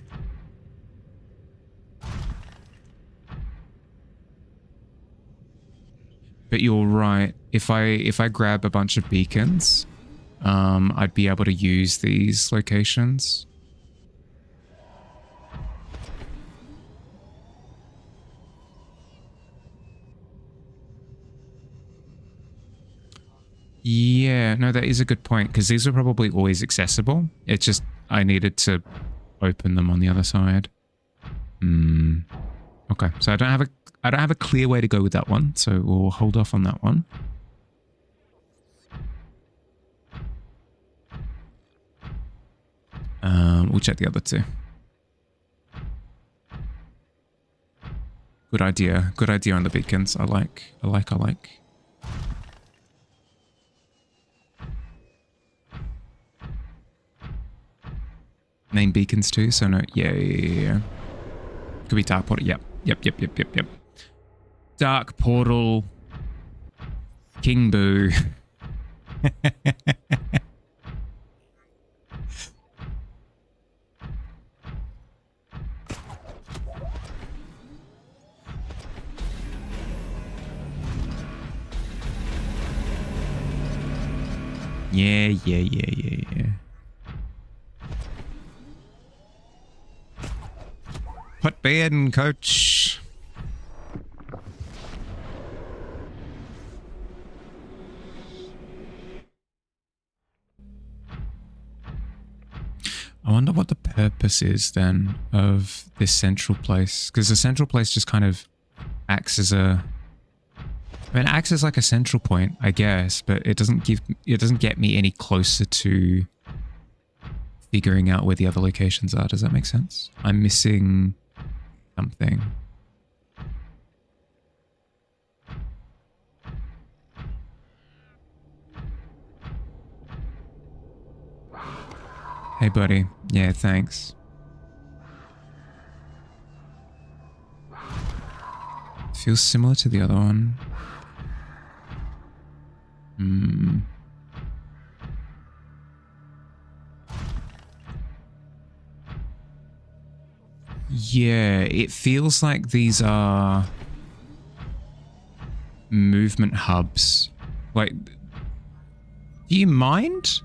But you're right. If I grab a bunch of beacons, I'd be able to use these locations. Yeah, no, that is a good point, because these are probably always accessible. It's just I needed to open them on the other side. Okay, so I don't have a clear way to go with that one, so we'll hold off on that one. We'll check the other two. Good idea. Good idea on the beacons. I like. Name beacons too, so no, yeah. Could be Dark Portal, yep. Dark Portal, King Boo. Yeah. Put me in, coach. I wonder what the purpose is then of this central place, because the central place just kind of acts as a... I mean, it acts as like a central point, I guess, but it doesn't get me any closer to figuring out where the other locations are. Does that make sense? I'm missing something. Hey, buddy. Yeah, thanks. Feels similar to the other one. Yeah, it feels like these are movement hubs. Like, do you mind?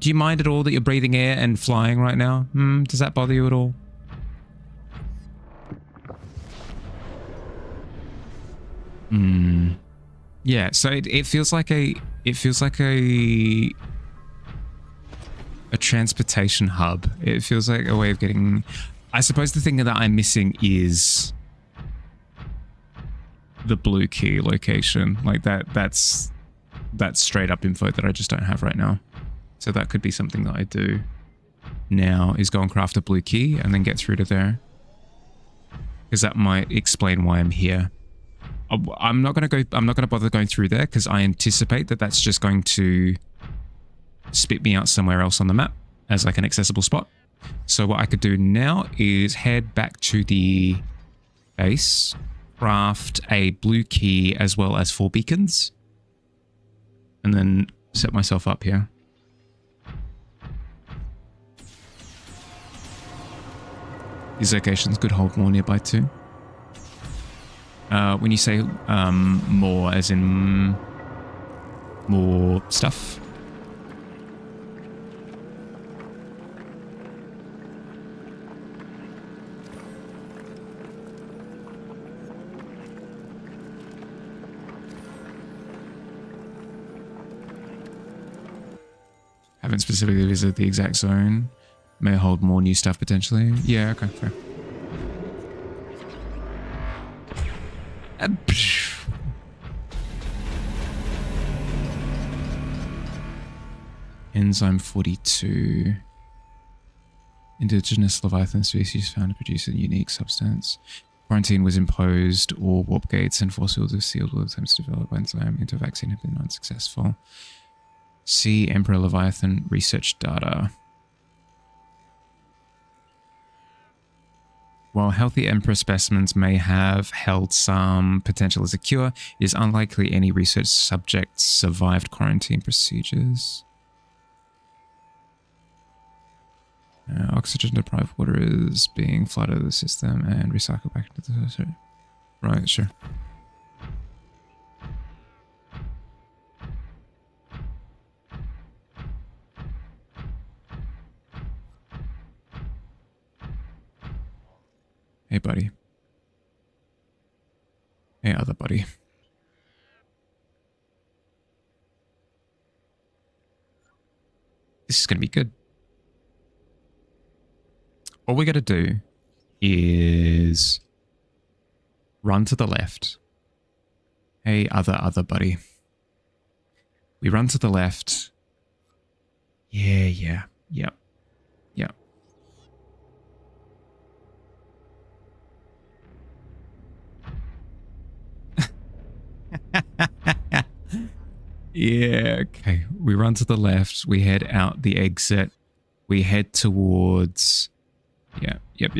Do you mind at all that you're breathing air and flying right now? Does that bother you at all? Yeah, so it feels like a transportation hub. It feels like a way of getting. I suppose the thing that I'm missing is the blue key location. Like that's straight up info that I just don't have right now. So that could be something that I do now, is go and craft a blue key and then get through to there. Because that might explain why I'm here. I'm not going to bother going through there because I anticipate that that's just going to spit me out somewhere else on the map as like an accessible spot. So what I could do now is head back to the base, craft a blue key as well as 4 beacons, and then set myself up here. These locations could hold more nearby too. When you say more, as in more stuff? Haven't specifically visited the exact zone. May hold more new stuff potentially. Yeah, okay, fair. Enzyme 42. Indigenous Leviathan species found to produce a unique substance. Quarantine was imposed, or warp gates and force fields are sealed with attempts to develop enzyme into vaccine have been unsuccessful. See Emperor Leviathan research data. While healthy Emperor specimens may have held some potential as a cure, it is unlikely any research subjects survived quarantine procedures. Oxygen deprived water is being flooded to the system and recycled back into the system. Right, sure. Hey, buddy. Hey, other buddy. This is going to be good. All we got to do is run to the left. Hey, other buddy. We run to the left. Yeah. Yep. Yeah, okay. We run to the left. We head out the exit. We head towards... Yeah, yep.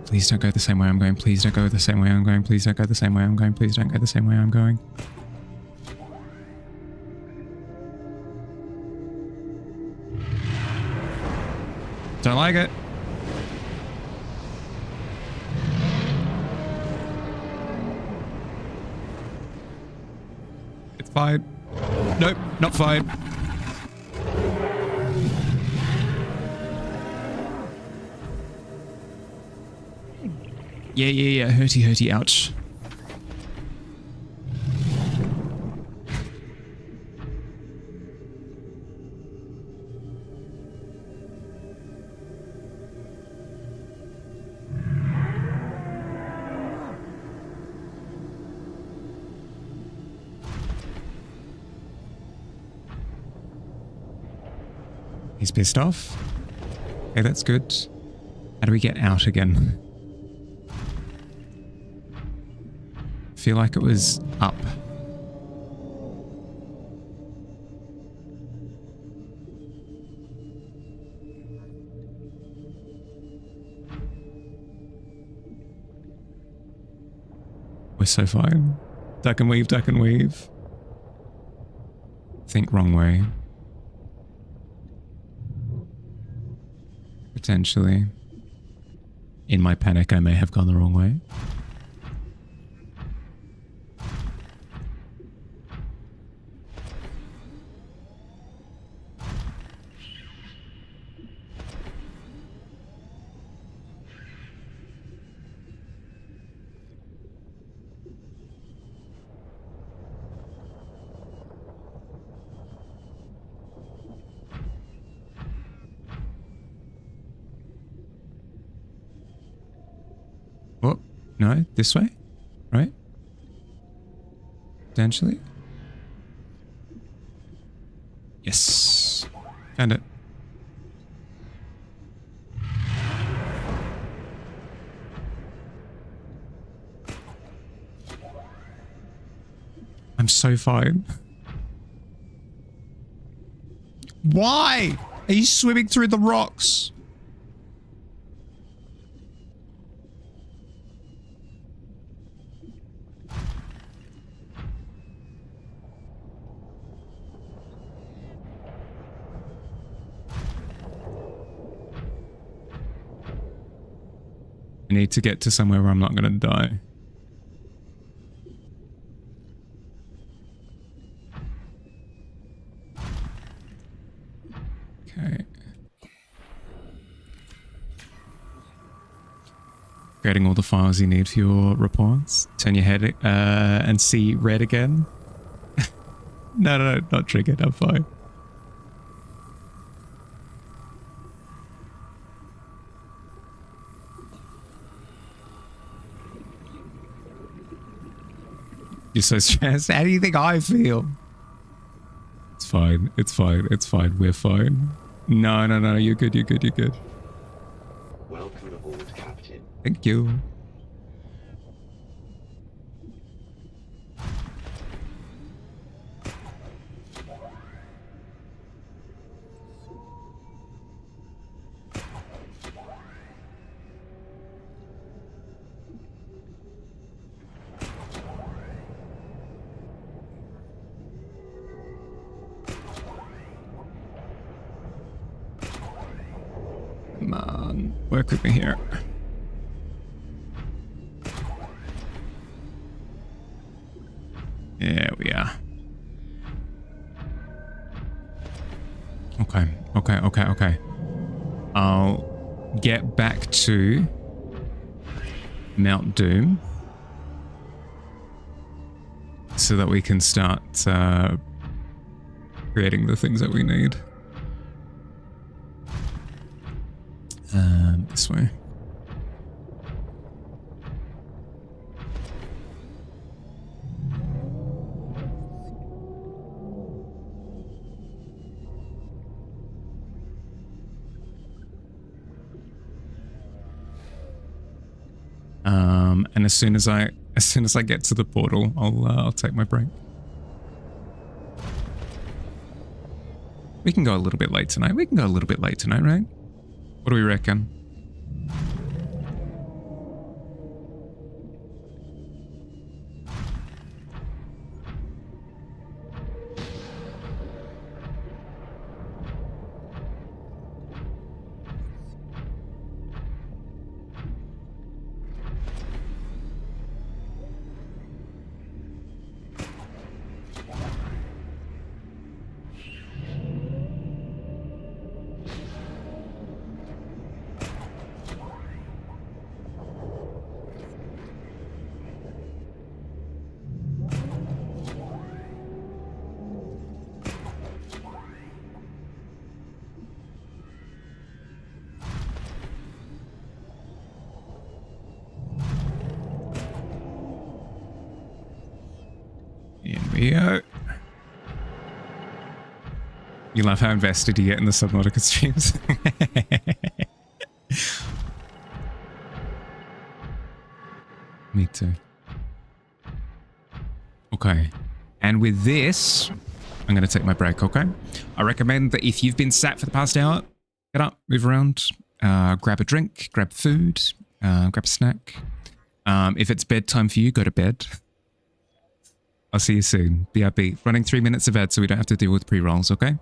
Please don't go the same way I'm going. Please don't go the same way I'm going. Please don't go the same way I'm going. Please don't go the same way I'm going. Don't like it. It's fine. Nope, not fine. Yeah. Hurty, ouch. He's pissed off. Okay, that's good. How do we get out again? Feel like it was up. We're so fine. Duck and weave, duck and weave. Think wrong way. Potentially. In my panic, I may have gone the wrong way. Oh, no, this way, right? Potentially. Yes, found it. I'm so fine. Why are you swimming through the rocks? I need to get to somewhere where I'm not going to die. Okay. Creating all the files you need for your reports. Turn your head and see red again. No, not triggered. I'm fine. You're so stressed. How do you think I feel? It's fine. It's fine. It's fine. We're fine. No. You're good. You're good. You're good. Welcome aboard, Captain. Thank you. Come on, work with me here. There we are. Okay. I'll get back to Mount Doom so that we can start creating the things that we need. This way. And as soon as I get to the portal, I'll take my break. We can go a little bit late tonight. Right? What do we reckon? Yeah. You love how invested you get in the Subnautica streams. Me too. Okay. And with this, I'm going to take my break, okay? I recommend that if you've been sat for the past hour, get up, move around, grab a drink, grab food, grab a snack. If it's bedtime for you, go to bed. I'll see you soon. BRB. Running 3 minutes of ad so we don't have to deal with pre-rolls, okay?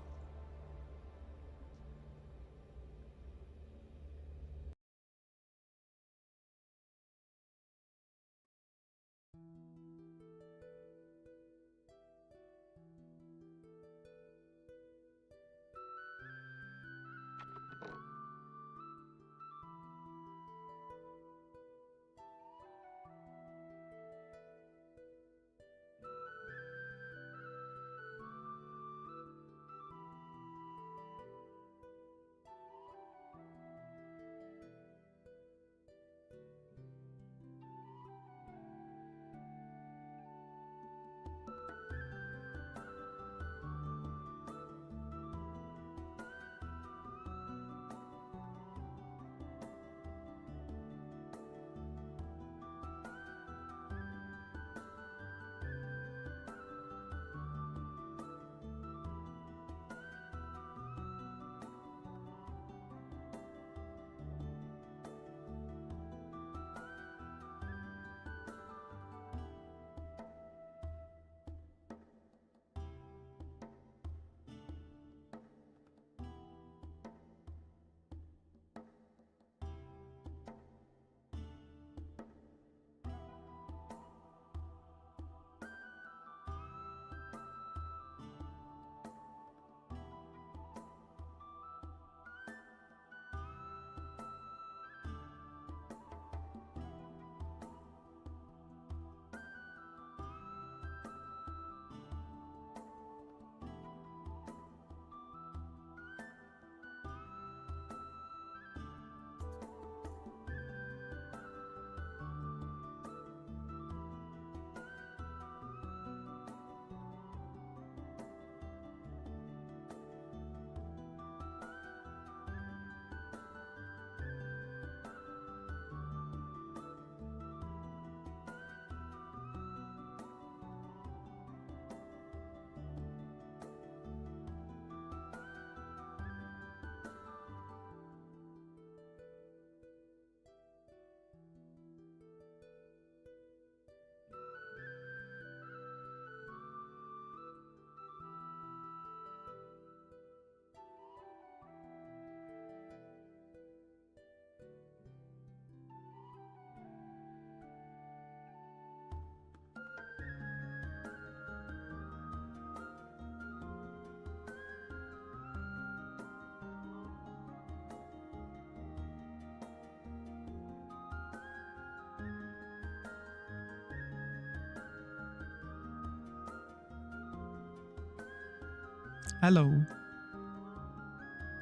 Hello.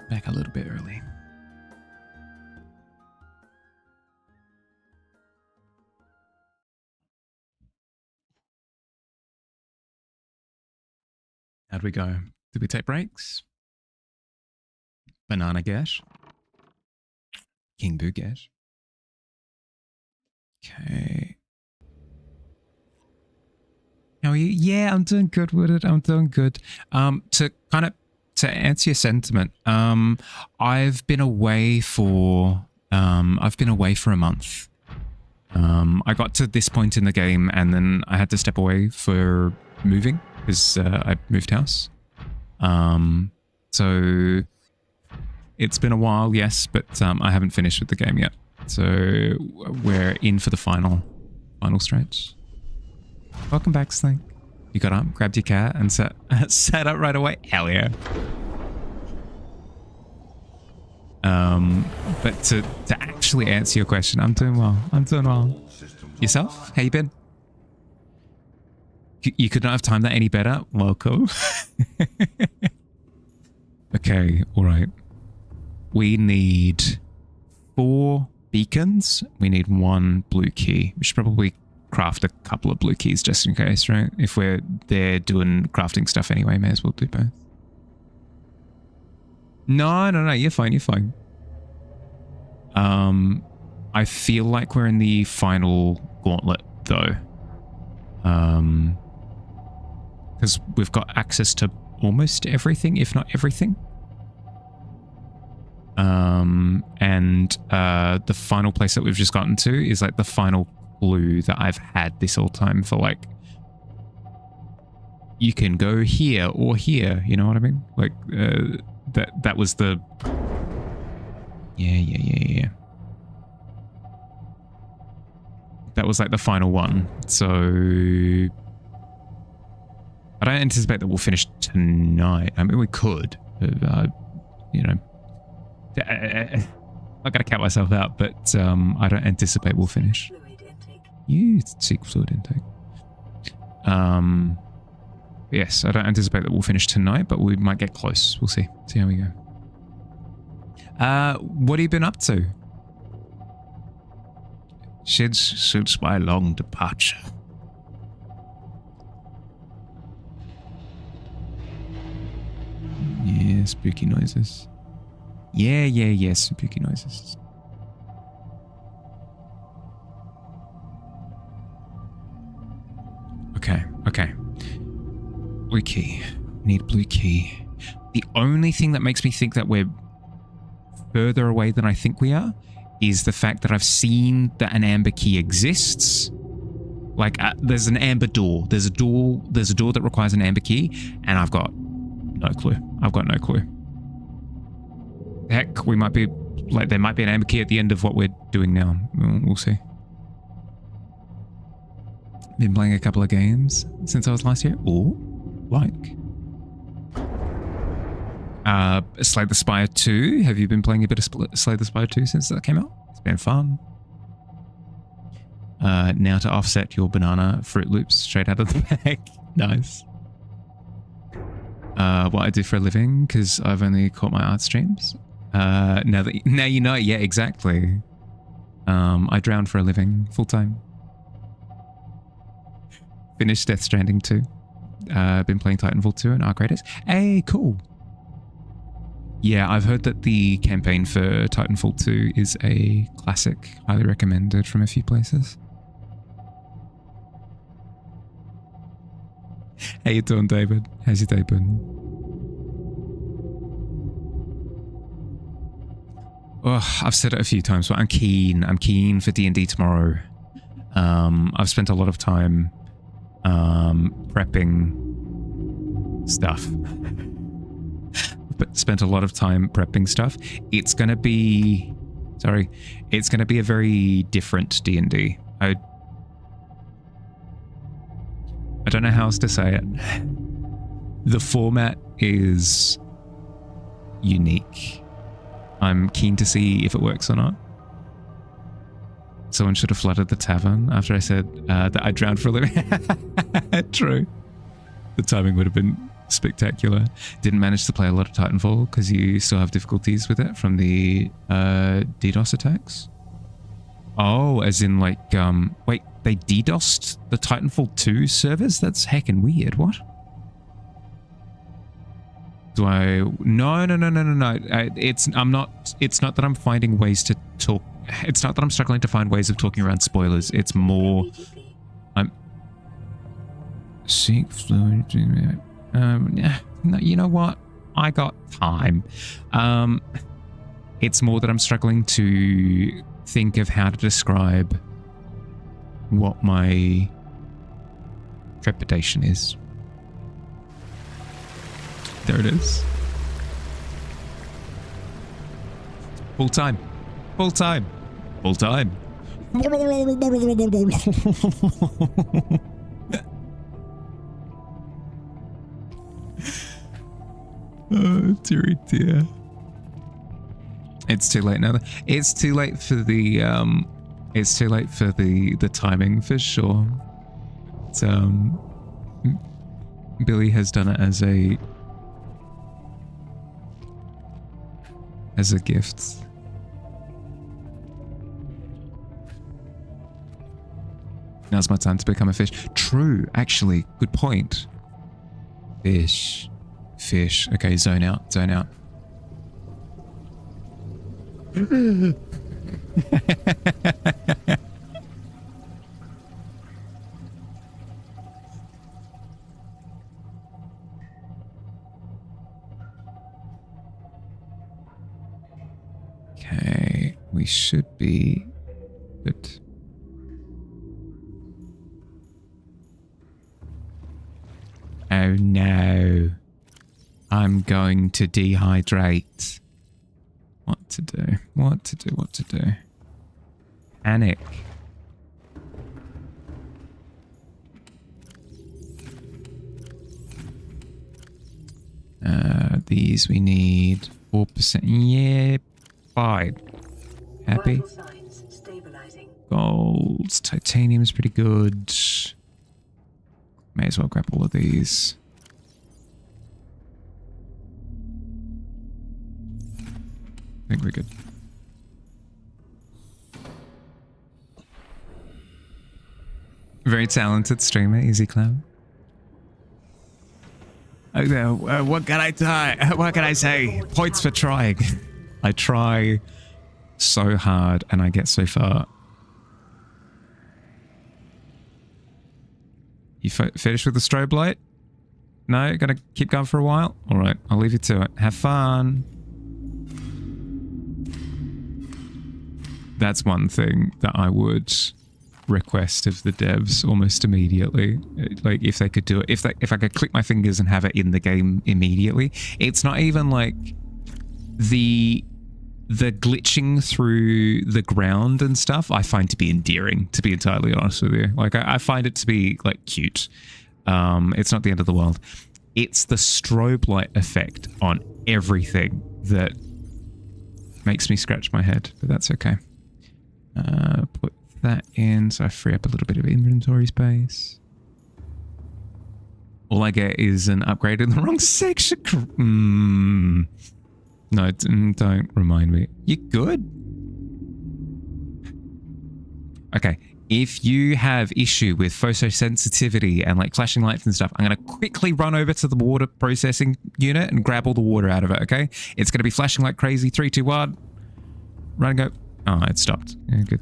Back a little bit early. How'd we go? Did we take breaks? Banana Gash. King Boo Gash. Okay. How are you? Yeah, I'm doing good with it. I'm doing good. To answer your sentiment, I've been away for a month. I got to this point in the game and then I had to step away for moving because I moved house. So it's been a while, yes, but I haven't finished with the game yet. So we're in for the final stretch. Welcome back, Slink. You got up, grabbed your cat, and sat up right away. Hell yeah. But to actually answer your question, I'm doing well. I'm doing well. Yourself? How you been? You could not have timed that any better. Welcome. Okay, all right. We need 4 beacons. We need 1 blue key. We should probably craft a couple of blue keys just in case, right? If we're there doing crafting stuff anyway, may as well do both. No, you're fine, you're fine. I feel like we're in the final gauntlet though. Because we've got access to almost everything, if not everything. And the final place that we've just gotten to is like the final clue that I've had this whole time for like, you can go here or here, you know what I mean? Like, that was the... Yeah. That was like the final one. So I don't anticipate that we'll finish tonight. I mean, we could, you know, I'm not going to count myself out, but I don't anticipate we'll finish. Fluid intake. You seek fluid intake. Yes, I don't anticipate that we'll finish tonight, but we might get close. We'll see. See how we go. What have you been up to? Since my long departure. Yeah, spooky noises. Yeah, spooky noises. Okay. Blue key. Need blue key. The only thing that makes me think that we're further away than I think we are is the fact that I've seen that an amber key exists. Like, there's an amber door. There's a door that requires an amber key, and I've got no clue. Heck, we might be, like, there might be an amber key at the end of what we're doing now. We'll see. Been playing a couple of games since I was last here. Ooh, like. Slay the Spire 2. Have you been playing a bit of Slay the Spire 2 since that came out? It's been fun. Now to offset your banana Fruit Loops straight out of the bag. Nice. What I do for a living, because I've only caught my art streams. Now you know. Yeah, exactly. I drown for a living, full time. Finished Death Stranding 2. Been playing Titanfall 2 and Arc Raiders. Hey, cool. Yeah, I've heard that the campaign for Titanfall 2 is a classic. Highly recommended from a few places. How you doing, David? How's your day been? Oh, I've said it a few times, but I'm keen for D&D tomorrow. I've spent a lot of time prepping stuff. Spent a lot of time prepping stuff. It's gonna be a very different D&D. I don't know how else to say it. The format is unique. I'm keen to see if it works or not. Someone should have flooded the tavern after I said that I drowned for a living. True. The timing would have been spectacular. Didn't manage to play a lot of Titanfall because you still have difficulties with it from the DDoS attacks. Oh, as in like, wait, they DDoSed the Titanfall 2 servers? That's heckin' weird. What? Do I? No. It's not that I'm finding ways to talk. It's not that I'm struggling to find ways of talking around spoilers. It's more, I'm seek fluid. Yeah, no, you know what? I got time. It's more that I'm struggling to think of how to describe what my trepidation is. There it is. Full time. Full time. Full time. Oh, dearie dear. It's too late now. It's too late for the timing for sure. It's, Billy has done it as a gift. Now's my time to become a fish. True, actually, good point. Fish. Okay, zone out. Okay, we should be good. Oh no. I'm going to dehydrate. What to do? What to do? What to do? Panic. These we need 4%. Yeah, fine. Happy. Vital signs stabilizing. Gold. Titanium is pretty good. May as well grab all of these. I think we're good. Very talented streamer, Easy Cloud. What can I try? What can I say? Points for trying. I try so hard and I get so far. You finished with the strobe light? No? Gonna keep going for a while? Alright, I'll leave you to it. Have fun. That's one thing that I would request of the devs almost immediately. Like if they could do it, if I could click my fingers and have it in the game immediately. It's not even like the glitching through the ground and stuff I find to be endearing, to be entirely honest with you. Like I find it to be like cute. It's not the end of the world. It's the strobe light effect on everything that makes me scratch my head, but that's okay. Put that in so I free up a little bit of inventory space. All I get is an upgrade in the wrong section. No, don't remind me. You good? Okay, if you have issue with photosensitivity and like flashing lights and stuff, I'm going to quickly run over to the water processing unit and grab all the water out of it, okay? It's going to be flashing like crazy. 3, 2, 1. Run and go. Oh, it stopped. Yeah, good.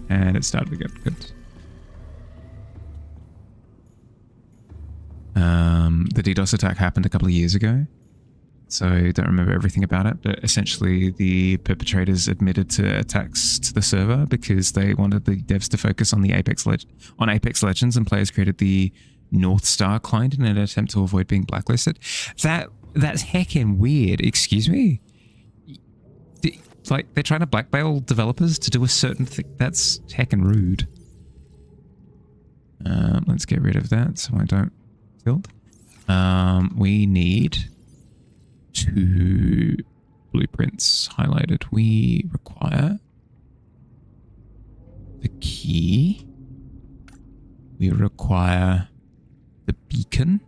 And it started again. Good. The DDoS attack happened a couple of years ago, so I don't remember everything about it, but essentially the perpetrators admitted to attacks to the server because they wanted the devs to focus on the Apex Legends, and players created the North Star client in an attempt to avoid being blacklisted. That's heckin' weird. Excuse me? Like, they're trying to blackmail developers to do a certain thing. That's heckin' rude. Let's get rid of that so I don't tilt. We need 2 blueprints highlighted. We require the key. We require the beacon.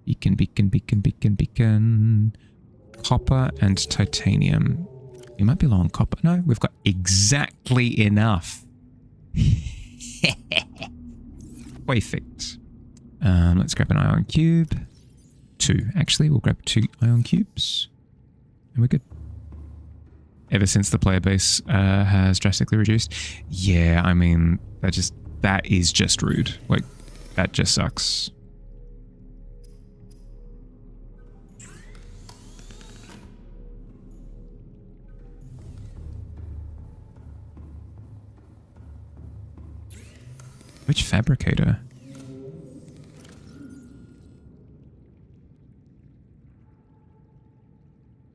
Beacon. Copper and titanium. We might be low on copper. No, we've got exactly enough. Perfect. Let's grab an ion cube. 2. Actually, we'll grab 2 ion cubes. And we're good. Ever since the player base has drastically reduced. Yeah, I mean, that is just rude. Like, that just sucks. Which fabricator?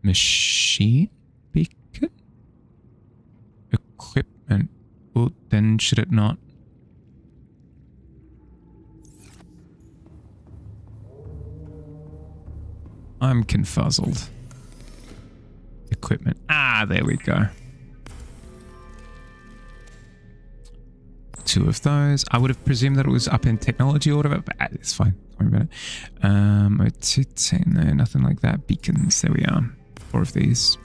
Machine beacon? Equipment. Well, then should it not? I'm confuzzled. Equipment. Ah, there we go. 2 of those. I would have presumed that it was up in technology order, but it's fine. Don't worry about it. No, nothing like that. Beacons. There we are. 4 of these.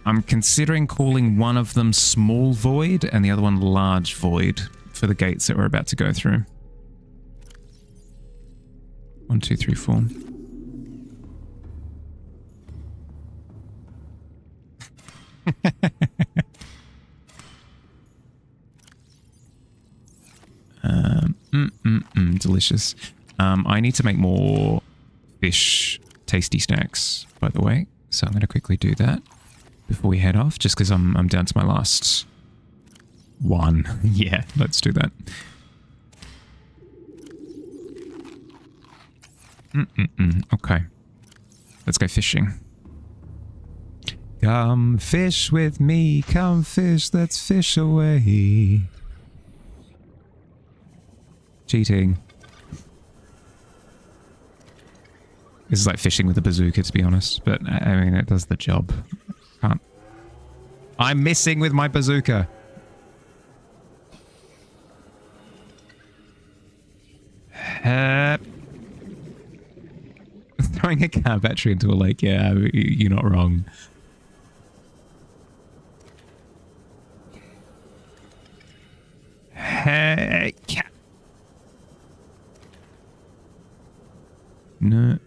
I'm considering calling one of them small void and the other one large void for the gates that we're about to go through. 1, 2, 3, 4. Delicious. I need to make more fish tasty snacks, by the way. So I'm going to quickly do that before we head off, just because I'm down to my last one. Yeah, let's do that. Okay. Let's go fishing. Come fish with me, come fish, let's fish away. Cheating. This is like fishing with a bazooka, to be honest, but I mean, it does the job. Can't. I'm missing with my bazooka. Throwing a car battery into a lake, yeah, you're not wrong. Hey, cat. No.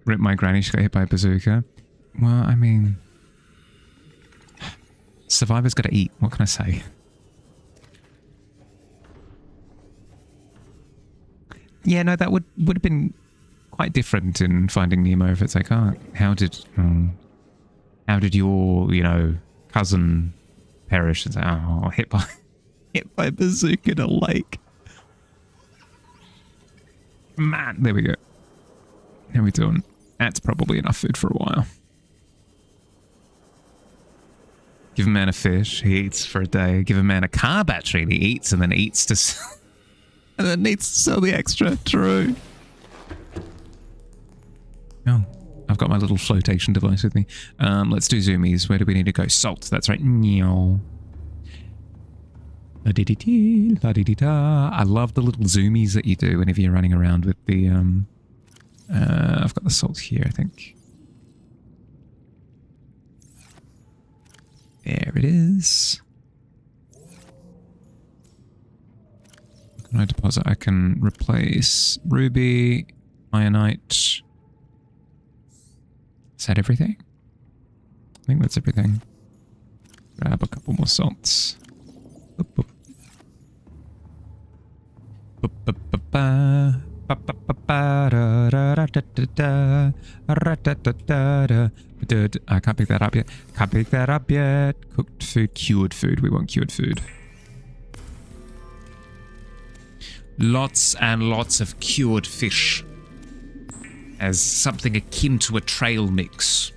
Rip my granny, she got hit by a bazooka. Well, I mean, survivors gotta eat. What can I say? Yeah, no, that would have been quite different in Finding Nemo if it's like, oh, how did your, you know, cousin perish? It's like, oh, hit by a bazooka in a lake. Man, there we go. How we doing? That's probably enough food for a while. Give a man a fish, he eats for a day. Give a man a car battery, and he eats and then eats to... and then needs to sell the extra. True. Oh, I've got my little flotation device with me. Let's do zoomies. Where do we need to go? Salt. That's right. Meow. La-di-di-di, I love the little zoomies that you do whenever you're running around with the... I've got the salt here, I think. There it is. Can I deposit? I can replace ruby, ionite. Is that everything? I think that's everything. Grab a couple more salts. Boop, boop. Boop, boop, boop, ba. Ba, ba, ba, ba, da, da, da, da, da, da, da, da, da, da. I can't pick that up yet. Can't pick that up yet. Cooked food, cured food. We want cured food. Lots and lots of cured fish. As something akin to a trail mix.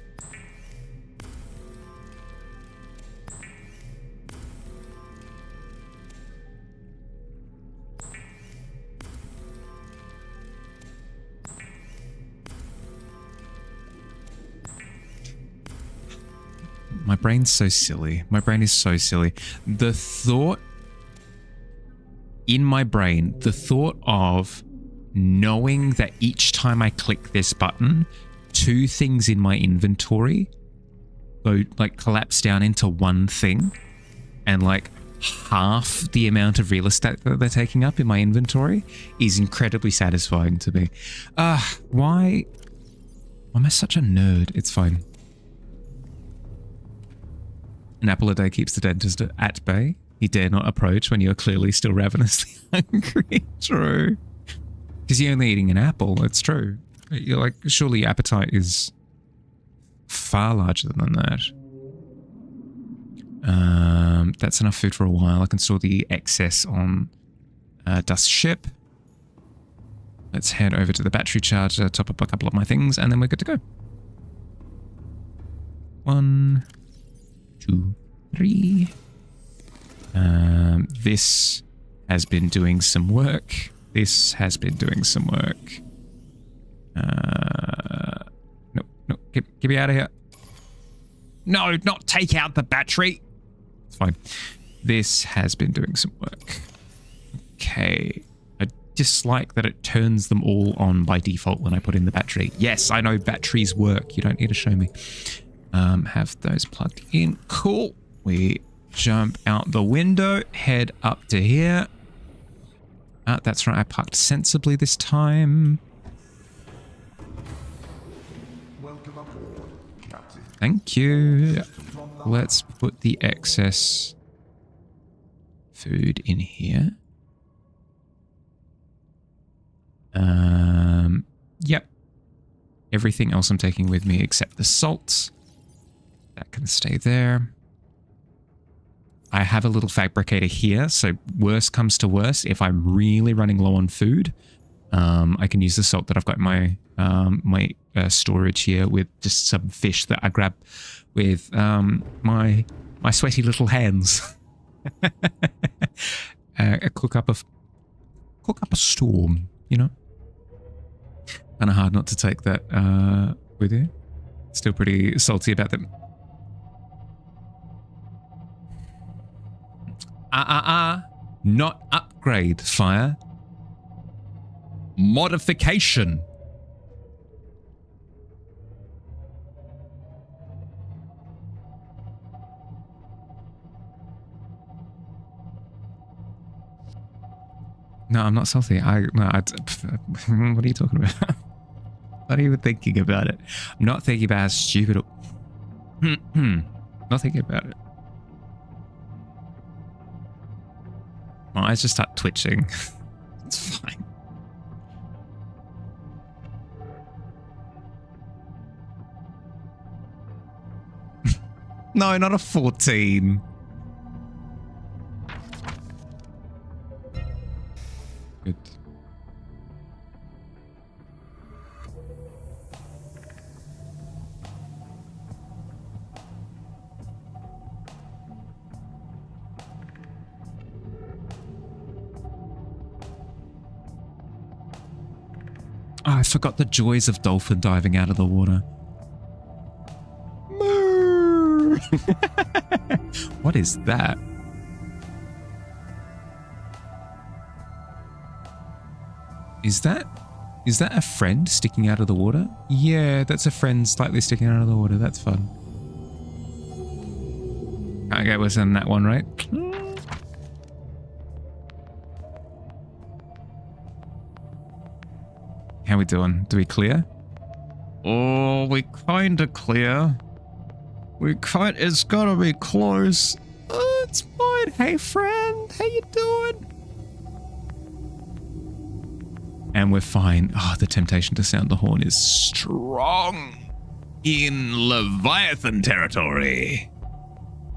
My brain's so silly. My brain is so silly. The thought in my brain, the thought of knowing that each time I click this button, two things in my inventory go like collapse down into one thing, and like half the amount of real estate that they're taking up in my inventory is incredibly satisfying to me. Why am I such a nerd? It's fine. An apple a day keeps the dentist at bay. He dare not approach when you're clearly still ravenously hungry. True. Because you're only eating an apple. It's true. You're like, surely your appetite is far larger than that. That's enough food for a while. I can store the excess on Dust Ship. Let's head over to the battery charger, top up a couple of my things, and then we're good to go. 1, 2, 3. This has been doing some work. This has been doing some work. No, get me out of here. No, not take out the battery. It's fine. This has been doing some work. Okay. I dislike that it turns them all on by default when I put in the battery. Yes, I know batteries work. You don't need to show me. Have those plugged in. Cool. We jump out the window, head up to here. That's right, I parked sensibly this time. Welcome aboard, Captain. Thank you. Let's put the excess food in here. Yep. Everything else I'm taking with me except the salt. That can stay there. I have a little fabricator here, so worst comes to worst, if I'm really running low on food, I can use the salt that I've got in my storage here with just some fish that I grab with my sweaty little hands. Cook up a storm, you know. Kind of hard not to take that with you. Still pretty salty about them. Not upgrade, fire. Modification. No, I'm not salty. What are you talking about? Not even thinking about it. I'm not thinking about how stupid it... Not thinking about it. My eyes just start twitching. It's fine. No, not a 14. Good. Oh, I forgot the joys of dolphin diving out of the water. Moo! What is that? Is that a friend sticking out of the water? Yeah, that's a friend slightly sticking out of the water. That's fun. Can't get worse than that one, right? How we doing? Do we clear? Oh, we kinda clear. It's gotta be close. It's fine. Hey, friend. How you doing? And we're fine. Oh, the temptation to sound the horn is strong in Leviathan territory.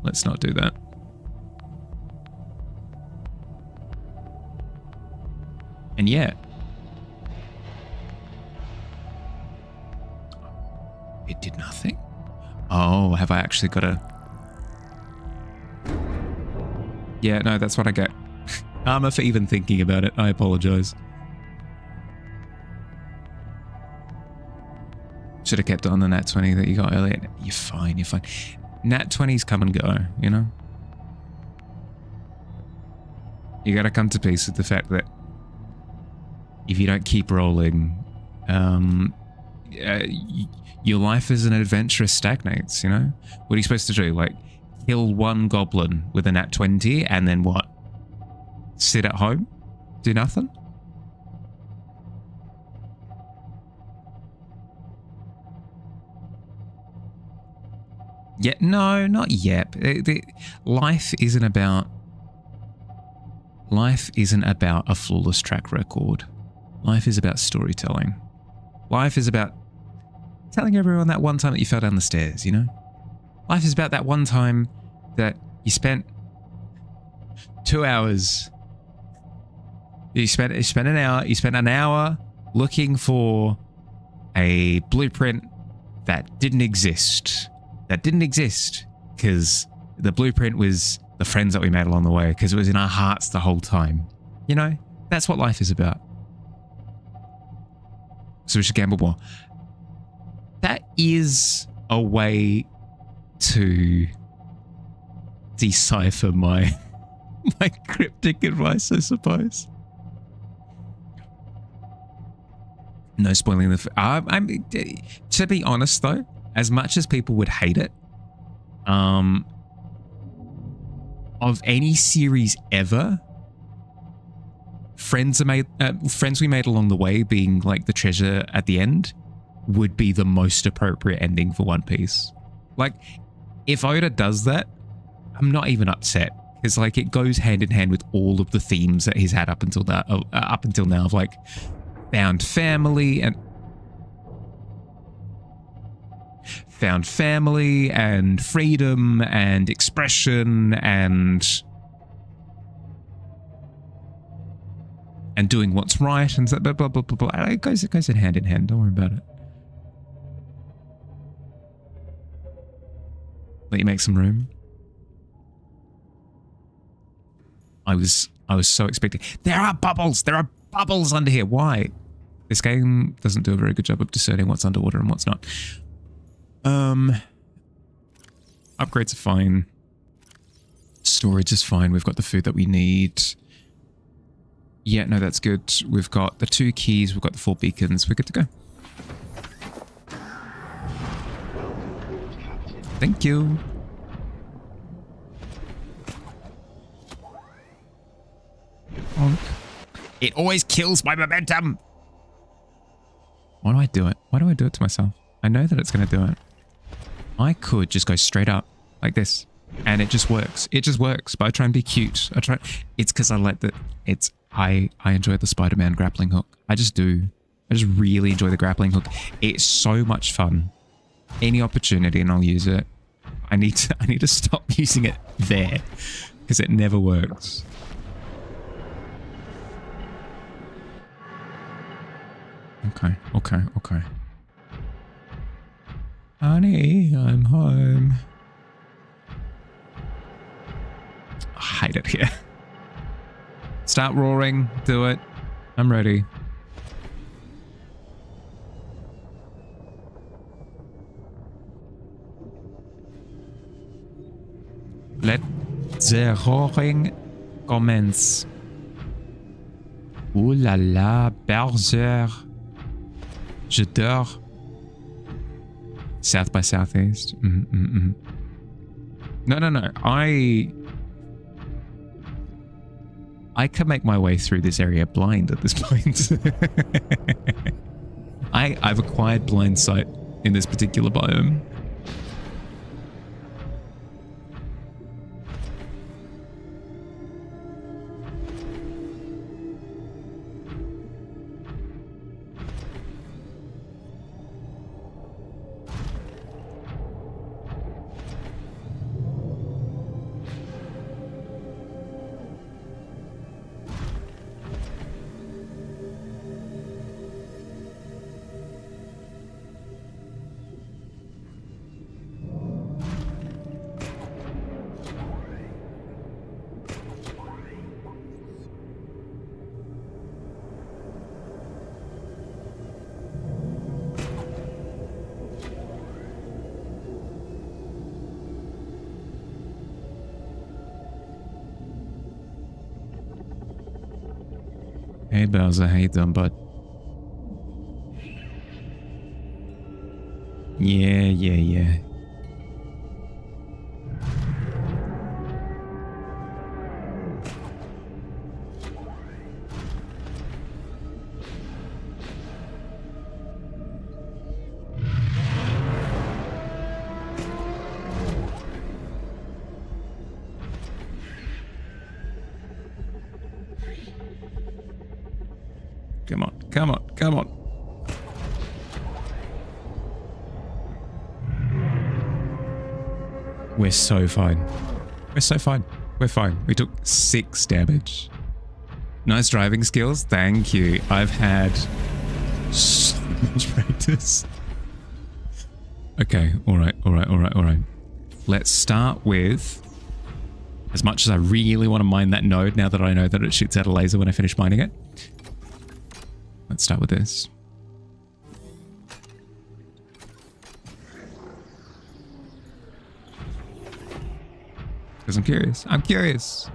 Let's not do that. And yet, it did nothing. Oh, have I actually got a... Yeah, no, that's what I get. Armor for even thinking about it. I apologize. Should have kept on the nat 20 that you got earlier. You're fine, you're fine. Nat 20s come and go, you know? You gotta come to peace with the fact that if you don't keep rolling, your life as an adventurer stagnates, you know? What are you supposed to do? Like, kill one goblin with a nat 20 and then what? Sit at home? Do nothing? Yeah, no, not yet. Life isn't about a flawless track record. Life is about storytelling. Life is about telling everyone that one time that you fell down the stairs, you know? Life is about that one time that you spent 2 hours. You spent an hour looking for a blueprint that didn't exist. That didn't exist because the blueprint was the friends that we made along the way, because it was in our hearts the whole time. You know, that's what life is about. So we should gamble more. That is a way to decipher my cryptic advice, I suppose. No spoiling the... to be honest, though, as much as people would hate it, of any series ever, friends we made along the way being like the treasure at the end would be the most appropriate ending for One Piece. Like, if Oda does that, I'm not even upset, Because like it goes hand in hand with all of the themes that he's had up until now of like found family and freedom and expression and doing what's right and blah, blah, blah, blah, blah. It goes in hand. Don't worry about it. Let you make some room. I was so expecting. There are bubbles under here. Why? This game doesn't do a very good job of discerning what's underwater and what's not. Upgrades are fine. Storage is fine. We've got the food that we need. Yeah, no, that's good. We've got the 2 keys. We've got the 4 beacons. We're good to go. Thank you. It always kills my momentum. Why do I do it? Why do I do it to myself? I know that it's going to do it. I could just go straight up like this and it just works. It just works, but I try and be cute. It's because I like that. I enjoy the Spider-Man grappling hook. I just do. I just really enjoy the grappling hook. It's so much fun. Any opportunity and I'll use it. I need to stop using it there because it never works. Okay. Honey, I'm home. I hate it here. Start roaring. Do it. I'm ready. Let the roaring commence. Ooh la la, berger. Je dors. South by Southeast. No. I can make my way through this area blind at this point. I've acquired blind sight in this particular biome. Hey Bowser, how you doing, bud? Yeah. Come on. We're so fine. We're fine. We took 6 damage. Nice driving skills. Thank you. I've had so much practice. Okay. All right. Let's start with, as much as I really want to mine that node now that I know that it shoots out a laser when I finish mining it. Let's start with this. Because I'm curious.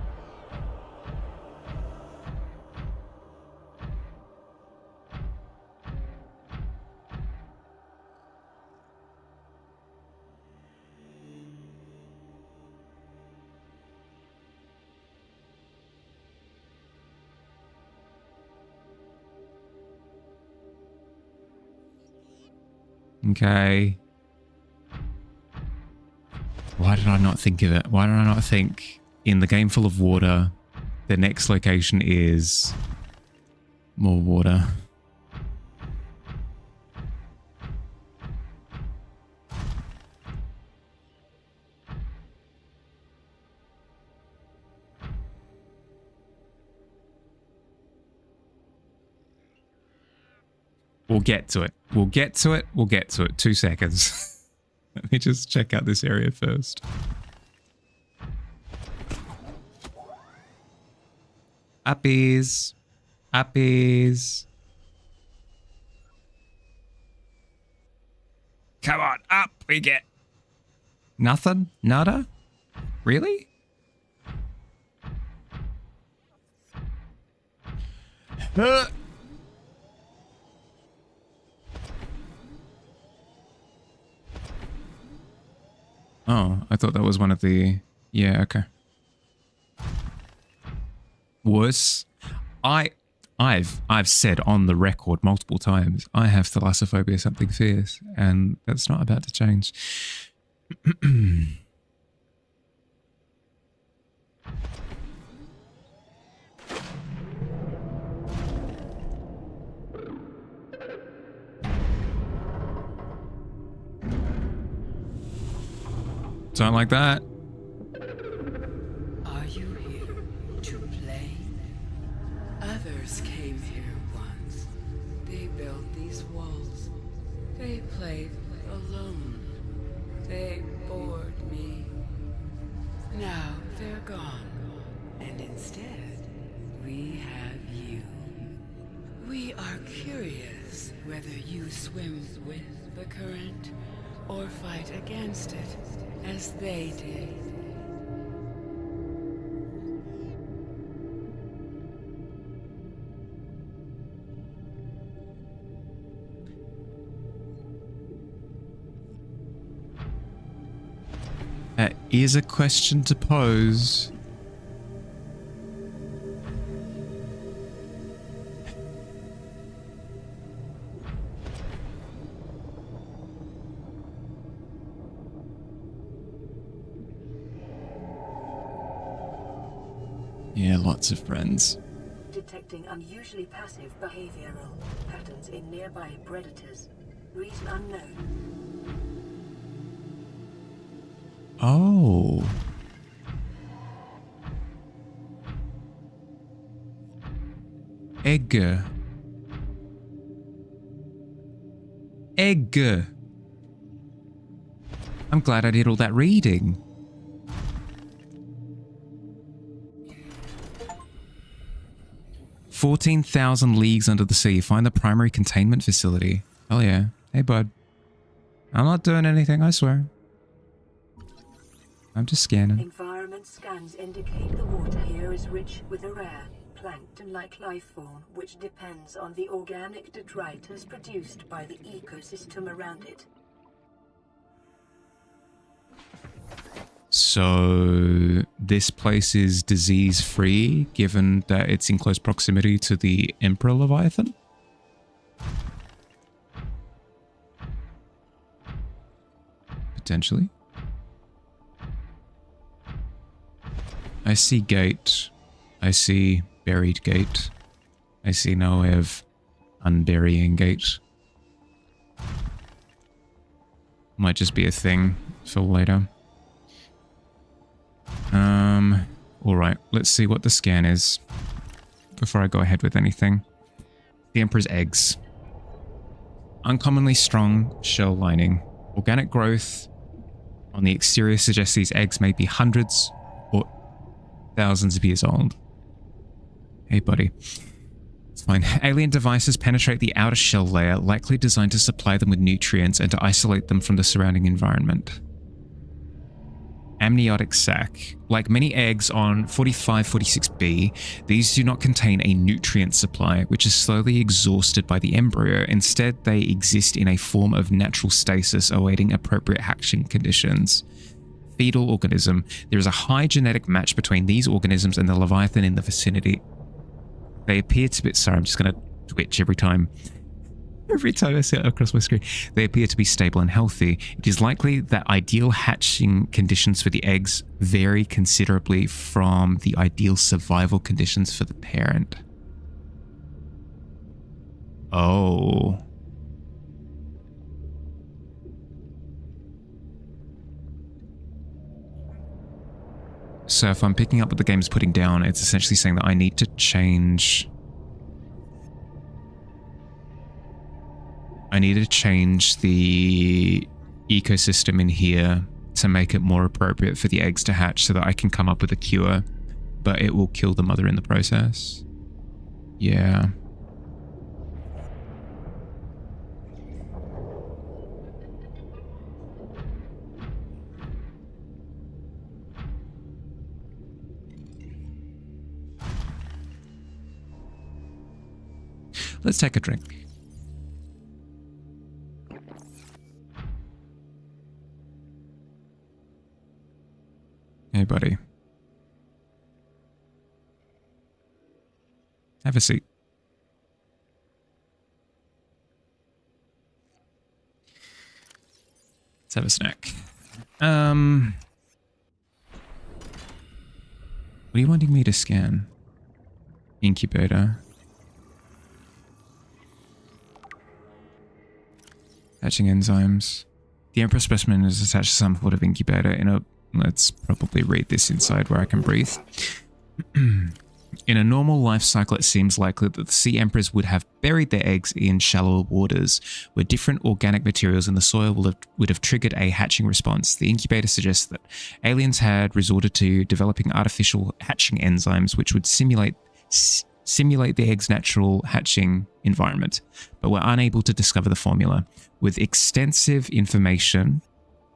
Okay. Why did I not think of it? Why did I not think in the game full of water, the next location is more water. We'll get to it. We'll get to it. We'll get to it. 2 seconds. Let me just check out this area first. Uppies. Uppies. Come on, up we get. Nothing? Nada? Really? Oh, I thought that was one of the... Yeah, okay. Worse. I've said on the record multiple times, I have thalassophobia, something fierce, and that's not about to change. Don't like that. Are you here to play? Others came here once. They built these walls. They played alone. They bored me. Now they're gone. And instead, we have you. We are curious whether you swim with the current or fight against it, as they did. That is a question to pose. Yeah, lots of friends. Detecting unusually passive behavioral patterns in nearby predators. Reason unknown. Oh. Egg. Egg. I'm glad I did all that reading. "14,000 leagues under the sea. Find the primary containment facility." Hell yeah. Hey, bud. I'm not doing anything, I swear. I'm just scanning. Environment scans indicate the water here is rich with a rare plankton-like life form which depends on the organic detritus produced by the ecosystem around it. So this place is disease-free, given that it's in close proximity to the Emperor Leviathan? Potentially. I see gate. I see buried gate. I see no way of unburying gate. Might just be a thing for later. Alright, let's see what the scan is before I go ahead with anything. The Emperor's eggs. Uncommonly strong shell lining. Organic growth on the exterior suggests these eggs may be hundreds or thousands of years old. Hey, buddy. It's fine. Alien devices penetrate the outer shell layer, likely designed to supply them with nutrients and to isolate them from the surrounding environment. Amniotic sac. Like many eggs on 45-46b, these do not contain a nutrient supply, which is slowly exhausted by the embryo. Instead, they exist in a form of natural stasis, awaiting appropriate hatching conditions. Fetal organism. There is a high genetic match between these organisms and the Leviathan in the vicinity. They appear to be... Sorry, I'm just going to twitch every time. Every time I see it across my screen, they appear to be stable and healthy. It is likely that ideal hatching conditions for the eggs vary considerably from the ideal survival conditions for the parent. Oh. So if I'm picking up what the game's putting down, it's essentially saying that I need to change... I need to change the ecosystem in here to make it more appropriate for the eggs to hatch so that I can come up with a cure, but it will kill the mother in the process. Yeah. Let's take a drink. Hey, buddy. Have a seat. Let's have a snack. What are you wanting me to scan? Incubator. Hatching enzymes. The Emperor specimen is attached to some sort of incubator in a... Let's probably read this inside where I can breathe. In a normal life cycle, it seems likely that the sea emperors would have buried their eggs in shallower waters, where different organic materials in the soil would have triggered a hatching response. The incubator suggests that aliens had resorted to developing artificial hatching enzymes which would simulate the egg's natural hatching environment, but were unable to discover the formula. With extensive information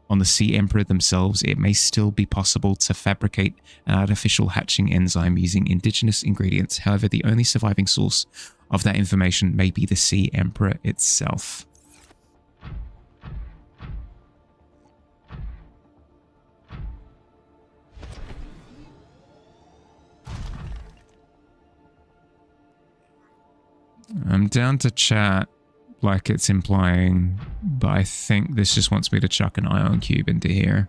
on the sea emperor themselves, it may still be possible to fabricate an artificial hatching enzyme using indigenous ingredients. However, the only surviving source of that information may be the sea emperor itself. I'm down to chat like it's implying, but I think this just wants me to chuck an ion cube into here.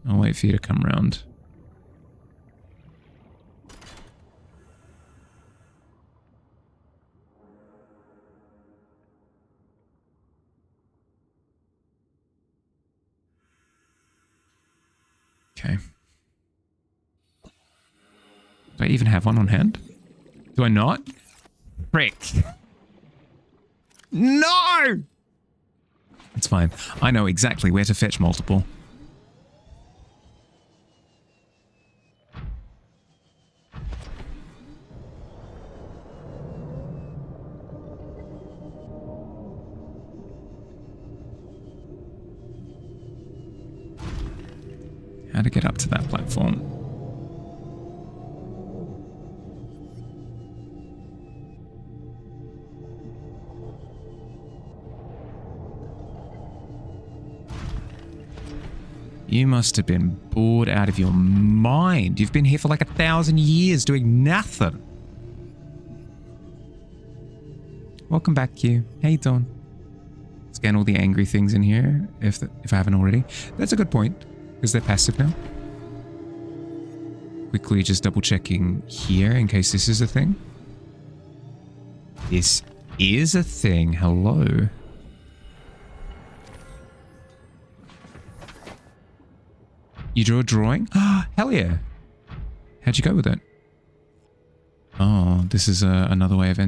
I'll wait for you to come round. Okay. Do I even have one on hand? Do I not? Frick. No! It's fine. I know exactly where to fetch multiple. How to get up to that platform? You must have been bored out of your mind. You've been here for like 1,000 years doing nothing. Welcome back, Q. How you doing? Scan all the angry things in here, if I haven't already. That's a good point, because they're passive now. Quickly just double checking here in case this is a thing. This is a thing. Hello. You drew a drawing? Hell yeah. How'd you go with it? Oh, this is another way of...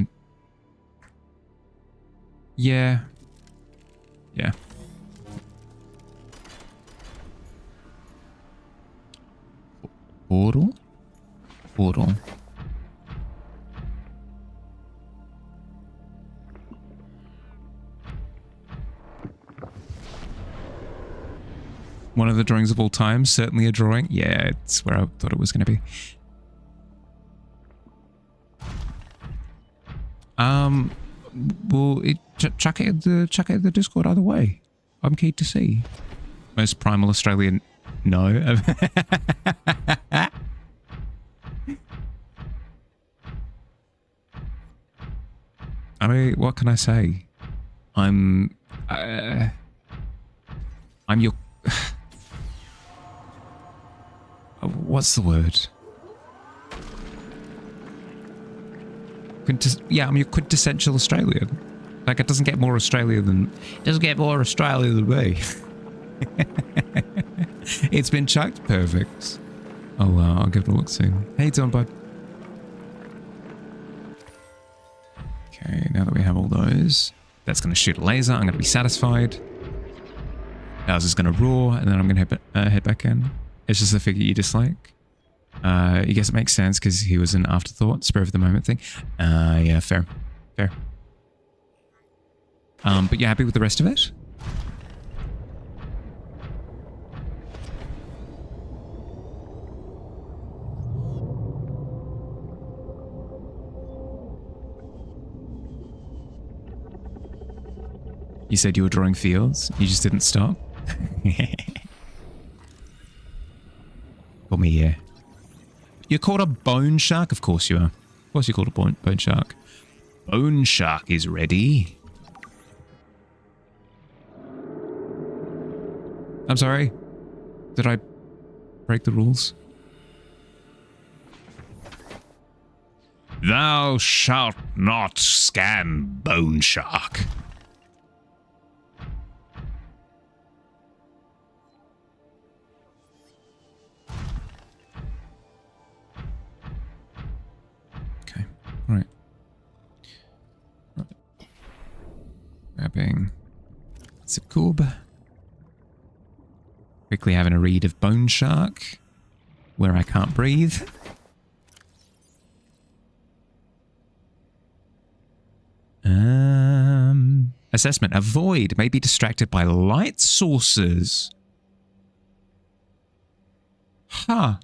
Yeah. Yeah. Portal? Portal. One of the drawings of all time, certainly a drawing. Yeah, it's where I thought it was going to be. Well, chuck it at the Discord either way. I'm keen to see. Most primal Australian, no. I mean, what can I say? I'm your... What's the word? I'm your quintessential Australian. Like, it doesn't get more Australian than... It doesn't get more Australian than me. It's been chucked perfect. I'll give it a look soon. How you doing, bud? Okay, now that we have all those, that's going to shoot a laser. I'm going to be satisfied. Ours is going to roar, and then I'm going to head back in. It's just a figure you dislike. I guess it makes sense because he was an afterthought, spur of the moment thing. Yeah, fair. But you're happy with the rest of it? You said you were drawing fields. You just didn't stop. Call me, yeah. You're called a bone shark? Of course you are. Of course you're called a bone shark. Bone shark is ready. I'm sorry. Did I break the rules? Thou shalt not scan bone shark. Right. Grabbing Zipcorb. Quickly having a read of Bone Shark, where I can't breathe. Assessment. Avoid. May be distracted by light sources. Huh.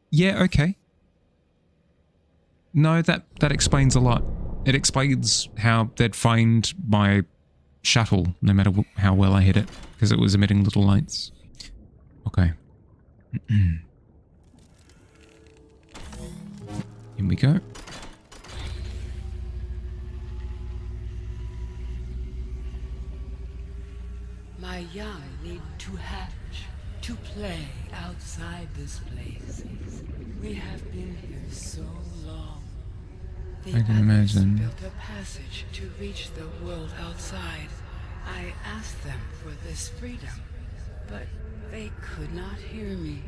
Yeah, okay. No, that explains a lot. It explains how they'd find my shuttle, no matter how well I hit it, because it was emitting little lights. Okay. In we go. My young need to hatch, to play outside this place. We have been here so long. The I can others imagine. built a passage to reach the world outside. I asked them for this freedom, but they could not hear me.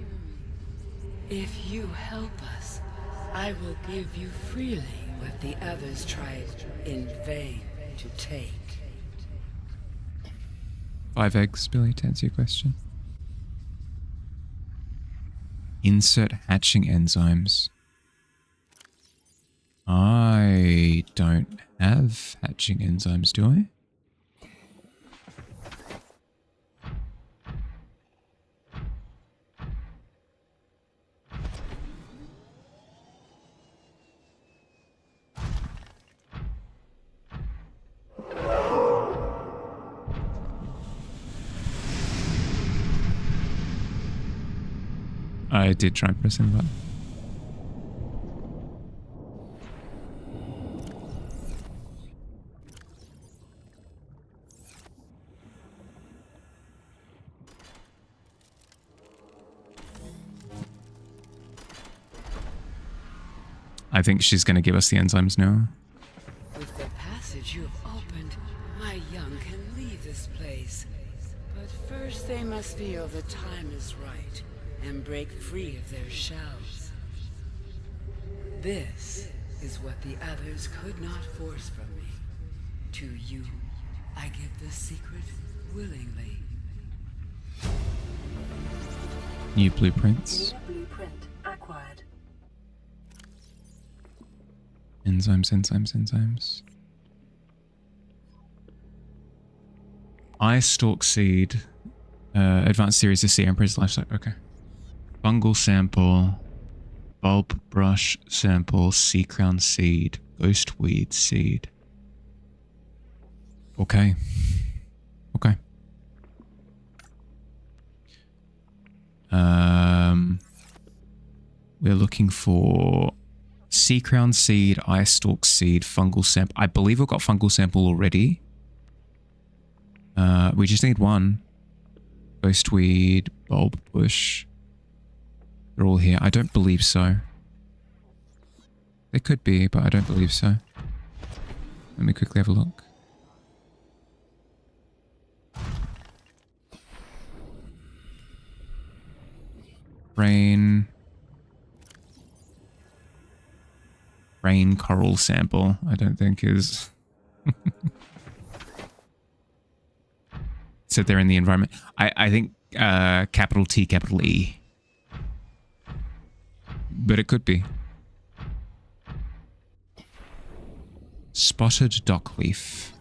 If you help us, I will give you freely what the others tried in vain to take. 5 eggs, Billy, to answer your question. Insert hatching enzymes. I don't have hatching enzymes, do I? I did try pressing the button. I think she's going to give us the enzymes now. With the passage you have opened, my young can leave this place. But first they must feel the time is right and break free of their shells. This is what the others could not force from me. To you, I give the secret willingly. New blueprints. New blueprint acquired. Enzymes. Eye stalk seed. Advanced series of sea emperor's life cycle. Okay. Fungal sample. Bulb brush sample. Sea crown seed. Ghost weed seed. Okay. We're looking for Sea crown seed, eye stalk seed, fungal sample. I believe we've got fungal sample already. We just need one. Ghostweed, bulb bush. They're all here. I don't believe so. They could be, but I don't believe so. Let me quickly have a look. Rain coral sample, I don't think is... Said they're in the environment. I think capital T, capital E. But it could be. Spotted dockleaf.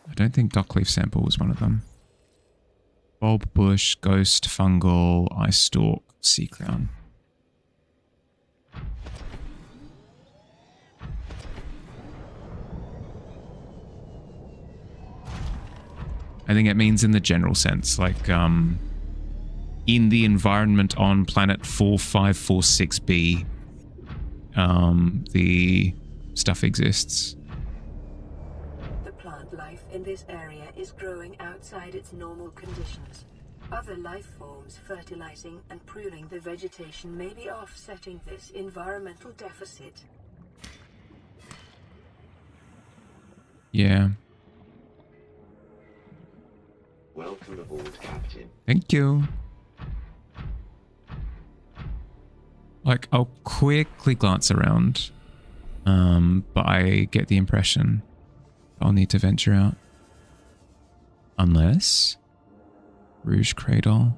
I don't think dockleaf sample was one of them. Bulb bush, ghost, fungal, eye stalk, sea crown. I think it means in the general sense, like in the environment on planet 4546b, the stuff exists. The plant life in this area is growing outside its normal conditions. Other life forms fertilizing and pruning the vegetation may be offsetting this environmental deficit. Yeah. Welcome aboard, Captain. Thank you. Like, I'll quickly glance around, but I get the impression I'll need to venture out. Unless... Rouge Cradle.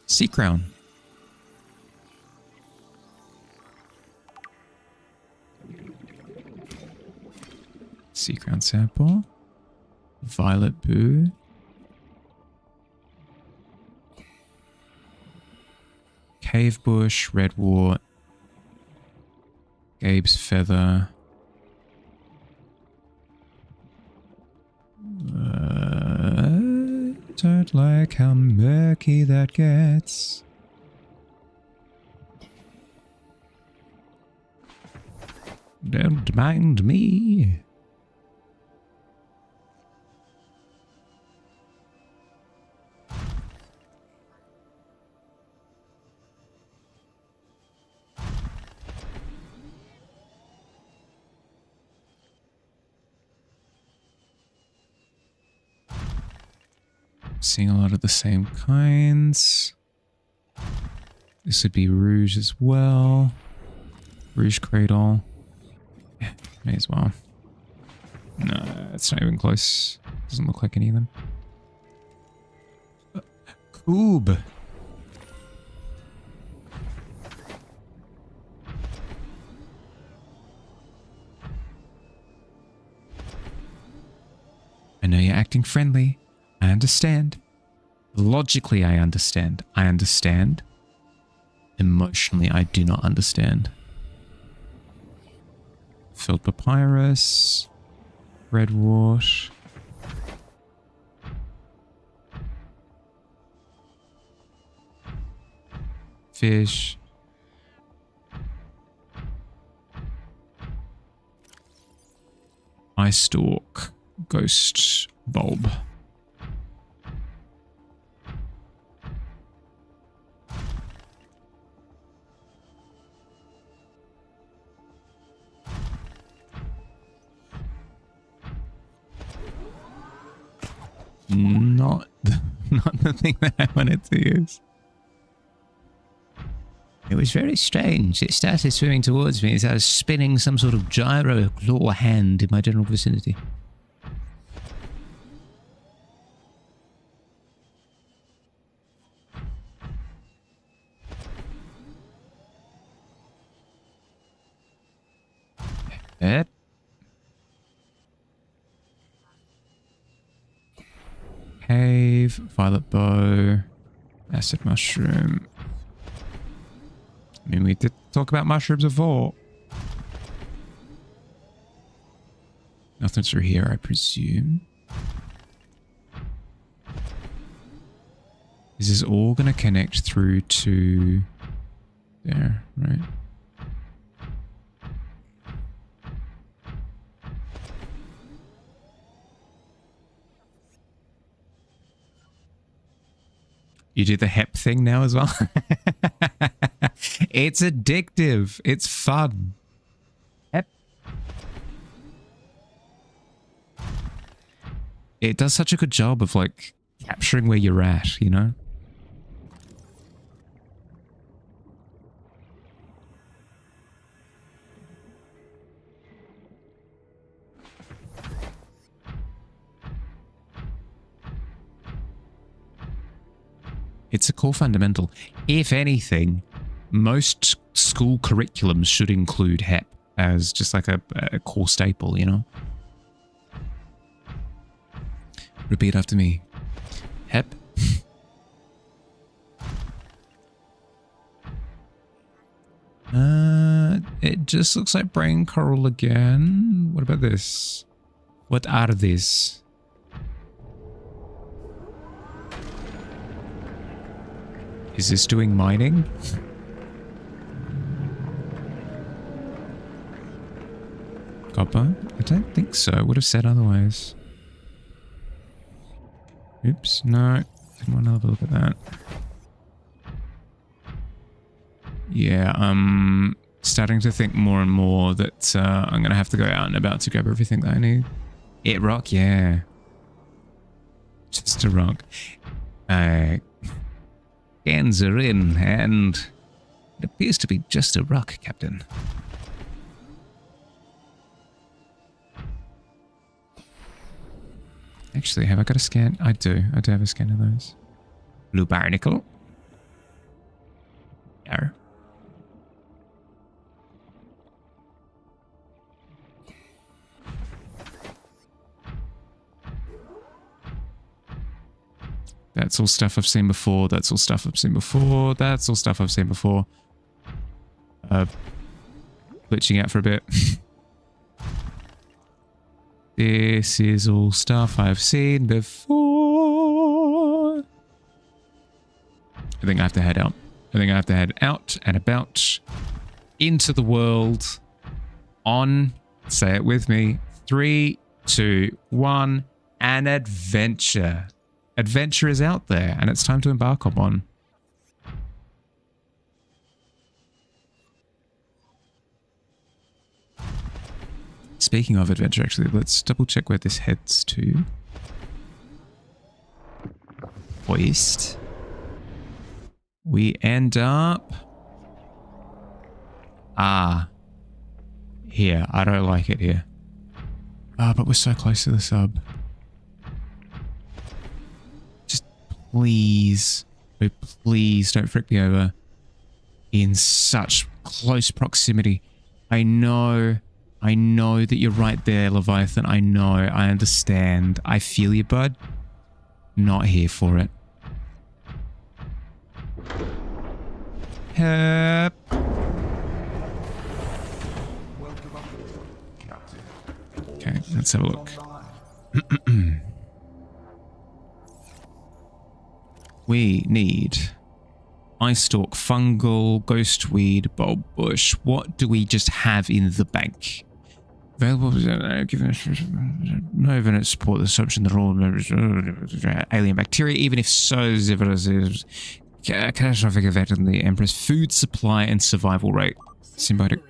Sea Crown. Sea Crown sample. Violet Boo. Cave Bush, Redwort. Gabe's Feather. Don't like how murky that gets. Don't mind me. Seeing a lot of the same kinds. This would be Rouge as well. Rouge Cradle. Yeah, may as well. No, it's not even close. Doesn't look like any of them. Coob. I know you're acting friendly. I understand. Logically, I understand. I understand. Emotionally, I do not understand. Filled papyrus. Redwort. Fish. Eye stalk. Ghost bulb. Not the thing that I wanted to use. It was very strange. It started swimming towards me as I was spinning some sort of gyro claw hand in my general vicinity. Yep. Cave, violet bow, acid mushroom. I mean, we did talk about mushrooms before. Nothing through here, I presume. This is all going to connect through to there, right? You do the hep thing now as well? It's addictive. It's fun. Hep. It does such a good job of like capturing where you're at, you know? It's a core fundamental. If anything, most school curriculums should include HEP as just like a core staple, you know? Repeat after me. HEP. It just looks like brain coral again. What about this? What are these? Is this doing mining? Copper? I don't think so. I would have said otherwise. Oops, no. Didn't want to have a look at that. Yeah, I'm starting to think more and more that I'm going to have to go out and about to grab everything that I need. It rock? Yeah. Just a rock. Scans are in, and it appears to be just a rock, Captain. Actually, have I got a scan? I do. I do have a scan of those. Blue barnacle. Yar. That's all stuff I've seen before. That's all stuff I've seen before. That's all stuff I've seen before. Glitching out for a bit. This is all stuff I've seen before. I think I have to head out. I think I have to head out and about into the world on, say it with me, 3, 2, 1, an adventure. Adventure is out there, and it's time to embark on one. Speaking of adventure, actually, let's double check where this heads to. Hoist. We end up... here. I don't like it here. But we're so close to the sub. Please, oh please don't frick me over in such close proximity. I know that you're right there, Leviathan. I know, I understand. I feel you, bud. Not here for it. Help. Welcome aboard, Captain. Okay, let's have a look. We need ice stalk, fungal, ghostweed, bulb bush. What do we just have in the bank? Available, given no evidence support the assumption that all alien bacteria, even if so, is catastrophic event in the Emperor's food supply and survival rate. Symbiotic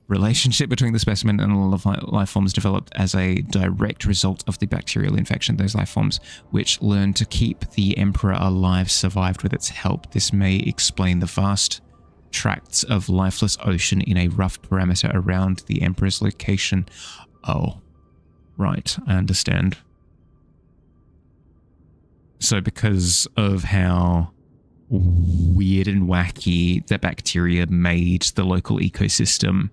relationship between the specimen and all life forms developed as a direct result of the bacterial infection. Those life forms which learned to keep the Emperor alive survived with its help. This may explain the vast tracts of lifeless ocean in a rough parameter around the Emperor's location. Oh, right, I understand. So because of how weird and wacky the bacteria made the local ecosystem,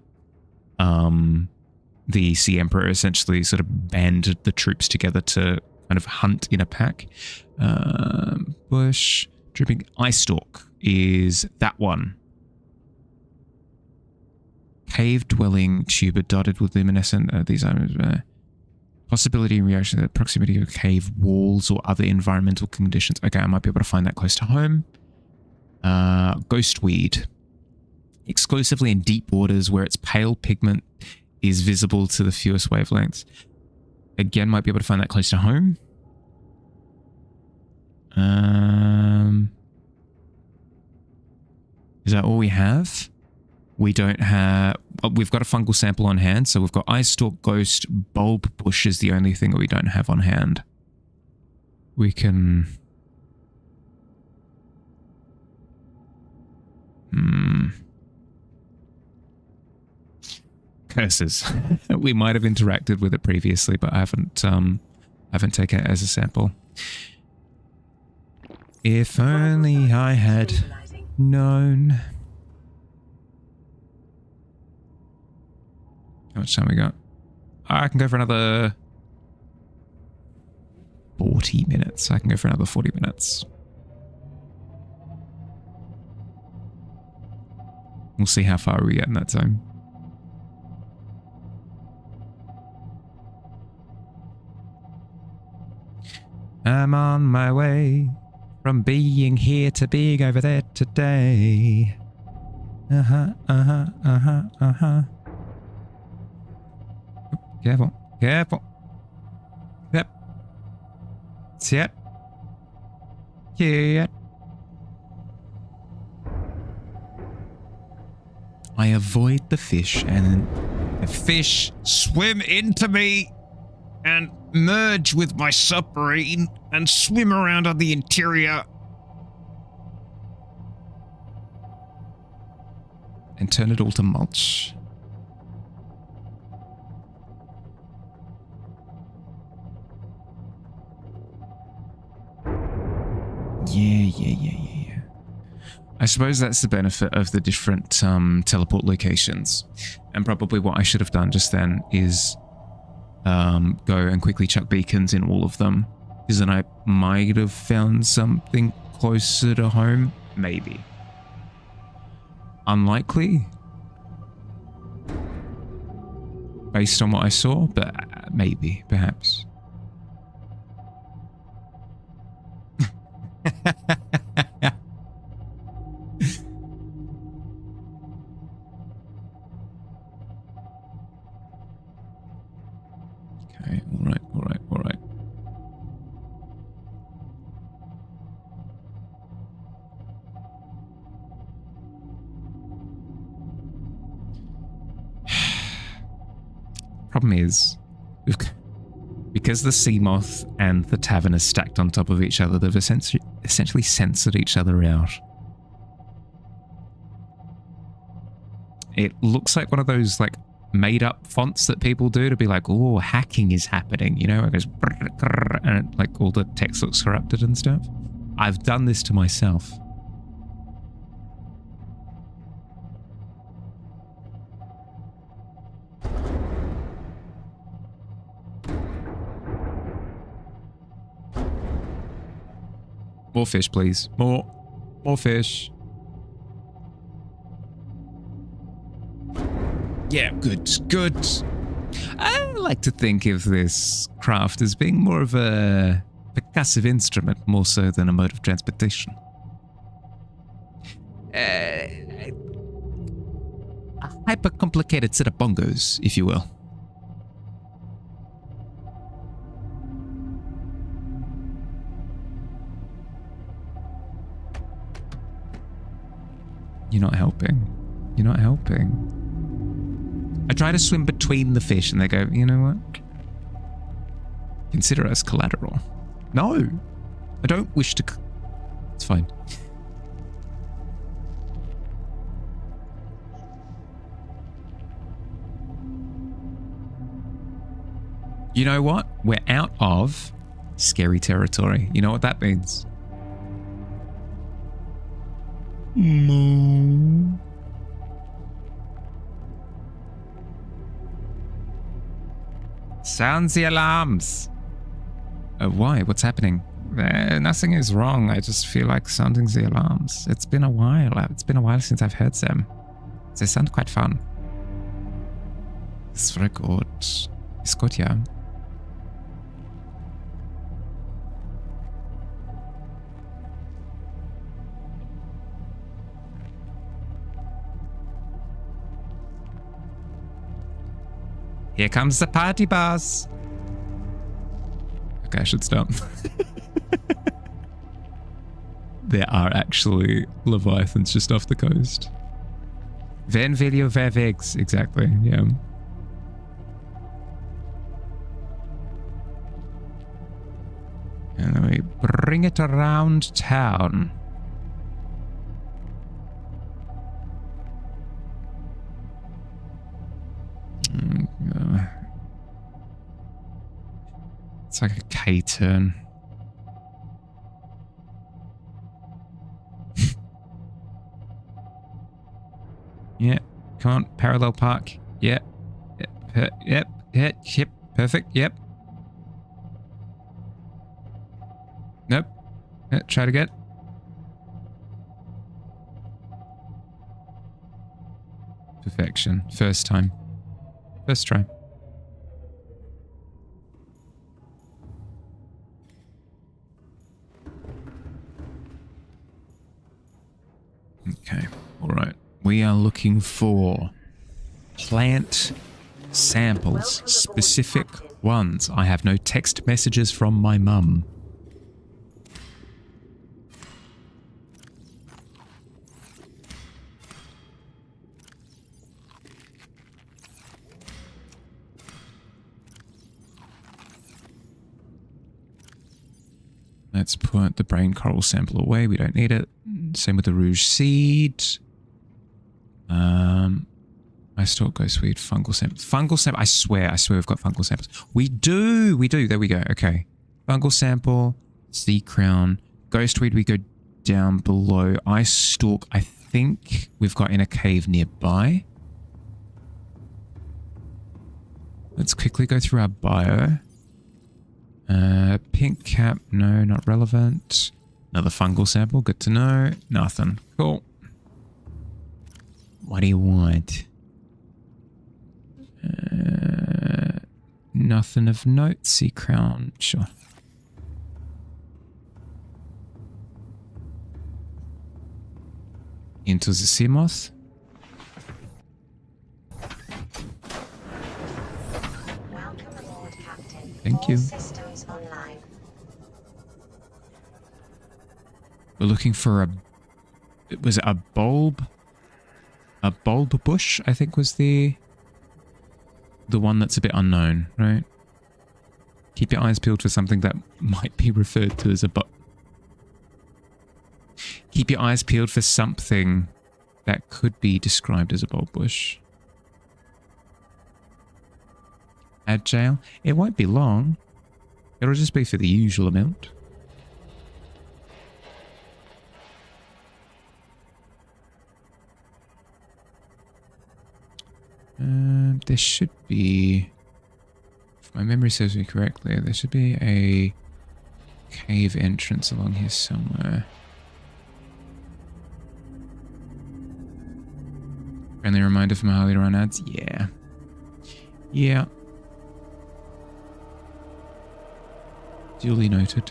the Sea Emperor essentially sort of banded the troops together to kind of hunt in a pack. Bush, dripping ice stalk is that one. Cave dwelling tuber dotted with luminescent. These items. Possibility in reaction to the proximity of cave walls or other environmental conditions. Okay, I might be able to find that close to home. Ghost weed. Exclusively in deep waters where its pale pigment is visible to the fewest wavelengths. Again, might be able to find that close to home. Is that all we have? We don't have... we've got a fungal sample on hand, so we've got eye stalk, ghost, bulb bush is the only thing that we don't have on hand. We can... Curses. We might have interacted with it previously, but I haven't taken it as a sample. If only I had known. How much time we got? I can go for another 40 minutes. I can go for another 40 minutes. We'll see how far we get in that time. I'm on my way from being here to being over there today. Careful, careful. Yep. Yep. Yep. I avoid the fish and the fish swim into me and merge with my submarine and swim around on the interior and turn it all to mulch. Yeah. I suppose that's the benefit of the different teleport locations. And probably what I should have done just then is go and quickly chuck beacons in all of them. Because then I might have found something closer to home. Maybe. Unlikely. Based on what I saw, but maybe, perhaps. Okay, all right. Problem is, because the sea moth and the tavern are stacked on top of each other, they've essentially censored each other out. It looks like one of those like made up fonts that people do to be like, oh, hacking is happening, you know, it goes and it, like all the text looks corrupted and stuff. I've done this to myself. More fish, please. More fish. Yeah, good. I like to think of this craft as being more of a percussive instrument, more so than a mode of transportation. A hyper-complicated set of bongos, if you will. You're not helping. You're not helping. I try to swim between the fish and they go, you know what? Consider us collateral. No, I don't wish to. It's fine. You know what? We're out of scary territory. You know what that means? No. Sounds the alarms. Why? What's happening? Nothing is wrong. I just feel like sounding the alarms. It's been a while. It's been a while since I've heard them. They sound quite fun. It's very good. It's good, yeah. Here comes the party bus. Okay, I should stop. There are actually leviathans just off the coast. Ven video vevex, exactly, yeah. And then we bring it around town. It's like a K-turn. Yeah, come on, parallel park. Yeah, yep, perfect, yep. Nope. Yeah, try it again. Perfection. First time. First try. Okay. All right. We are looking for plant samples, specific ones. I have no text messages from my mum. Let's put the brain coral sample away. We don't need it. Same with the rouge seed. I still ghostweed, fungal sample. Fungal sample. I swear we've got fungal samples. We do. There we go. Okay. Fungal sample, sea crown, ghostweed. We go down below. Ice stalk. I think we've got in a cave nearby. Let's quickly go through our bio. Pink cap, no, not relevant. Another fungal sample, good to know. Nothing. Cool. What do you want? Nothing of note. Sea crown, sure. Into the sea moth. Welcome aboard, Captain. Thank you. All systems online. We're looking for a... Was it a bulb? A bulb bush, I think was the one that's a bit unknown, right? Keep your eyes peeled for something that might be referred to as a bulb. Keep your eyes peeled for something that could be described as a bulb bush. Add jail. It won't be long. It'll just be for the usual amount. There should be, if my memory serves me correctly, there should be a cave entrance along here somewhere. Friendly reminder from Harley to run ads? Yeah. Yeah. Duly noted.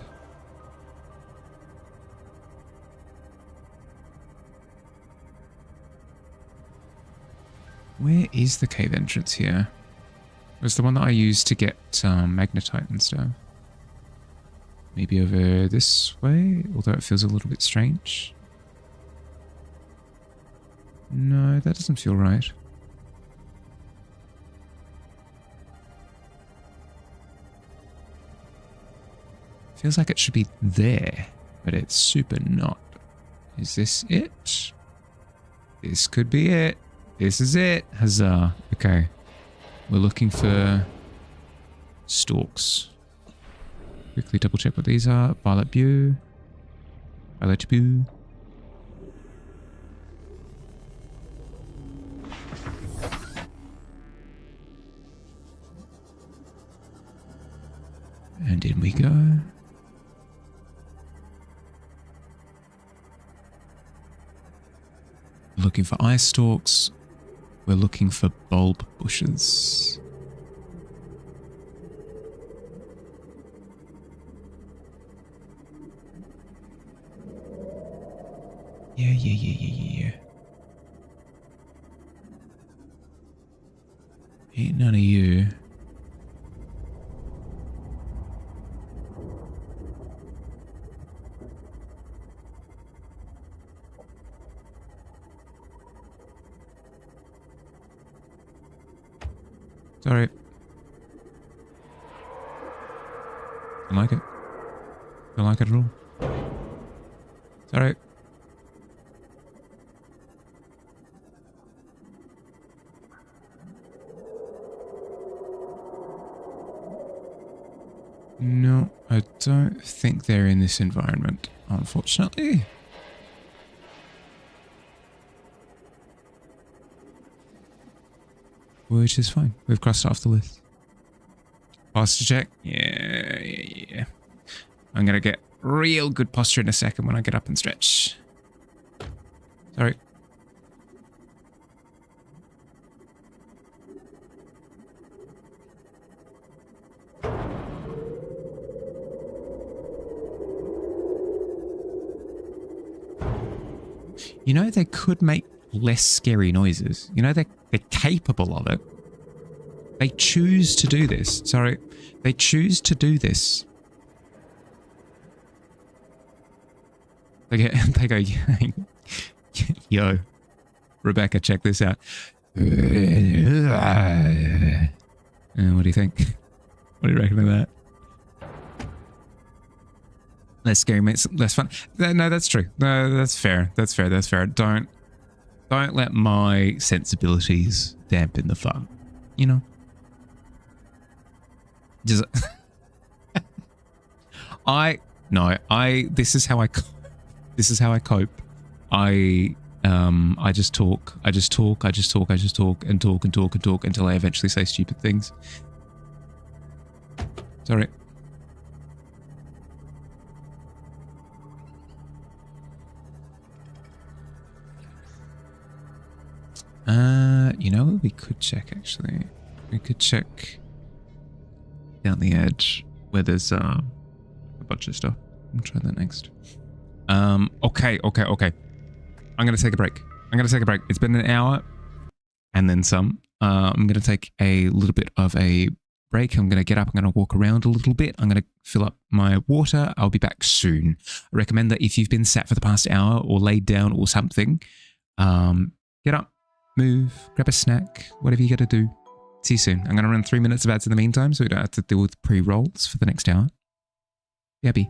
Where is the cave entrance here? It was the one that I used to get magnetite and stuff. Maybe over this way, although it feels a little bit strange. No, that doesn't feel right. Feels like it should be there, but it's super not. Is this it? This could be it. This is it. Huzzah. Okay. We're looking for stalks. Quickly double check what these are. Violet Bew. Violet Bew. And in we go. Looking for eye stalks. We're looking for bulb bushes. Yeah. Ain't none of you. Sorry. Don't like it. Don't like it at all. Sorry. No, I don't think they're in this environment, unfortunately. Which is fine. We've crossed off the list. Posture check. Yeah. I'm going to get real good posture in a second when I get up and stretch. Sorry. You know, they could make less scary noises. You know, they're capable of it. They choose to do this. Sorry. They choose to do this. They go, yo, Rebecca, check this out. What do you think? What do you reckon of that? Less scary makes it less fun. No, that's true. No, that's fair. That's fair. That's fair. Don't let my sensibilities dampen the fun. You know? Just this is how I cope. I just talk and talk until I eventually say stupid things. Sorry. You know what we could check actually? We could check down the edge where there's a bunch of stuff. We'll try that next. Okay. I'm gonna take a break. It's been an hour and then some. I'm gonna take a little bit of a break. I'm gonna get up, I'm gonna walk around a little bit. I'm gonna fill up my water. I'll be back soon. I recommend that if you've been sat for the past hour or laid down or something, get up, move, grab a snack, whatever you gotta do. See you soon. I'm going to run 3 minutes of ads in the meantime so we don't have to deal with pre-rolls for the next hour. Yabby.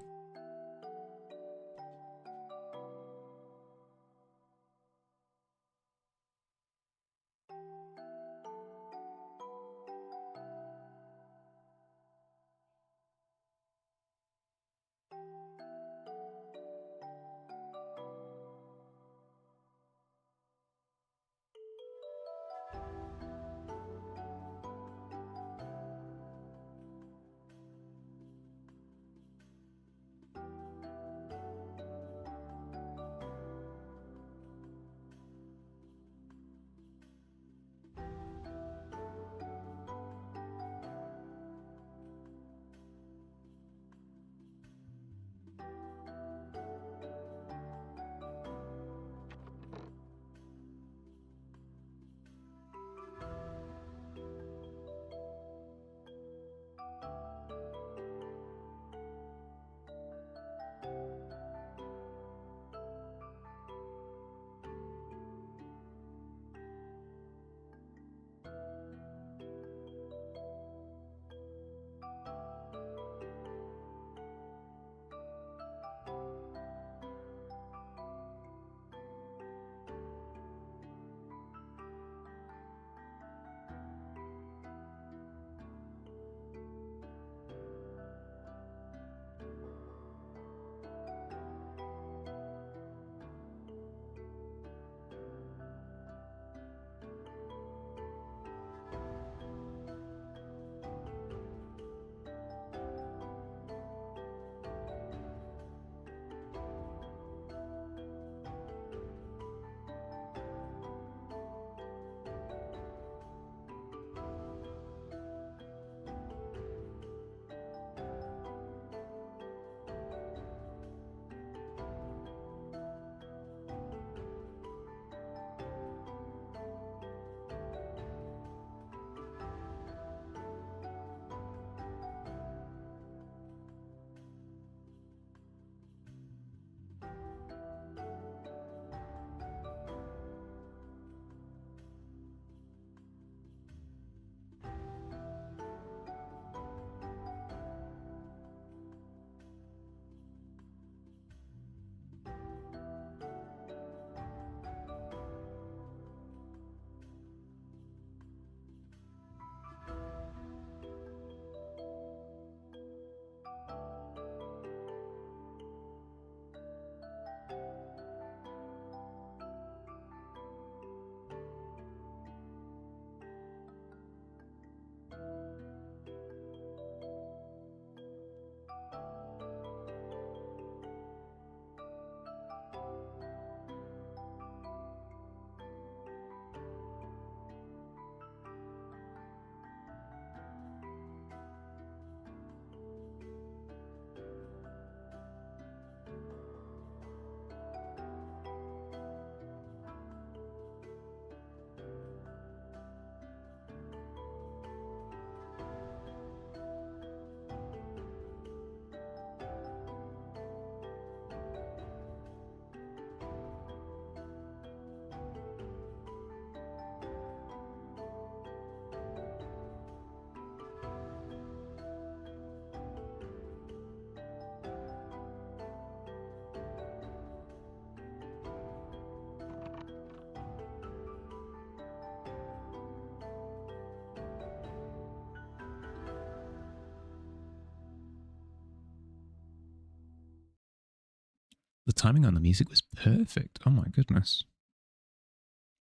timing on the music was perfect. Oh my goodness.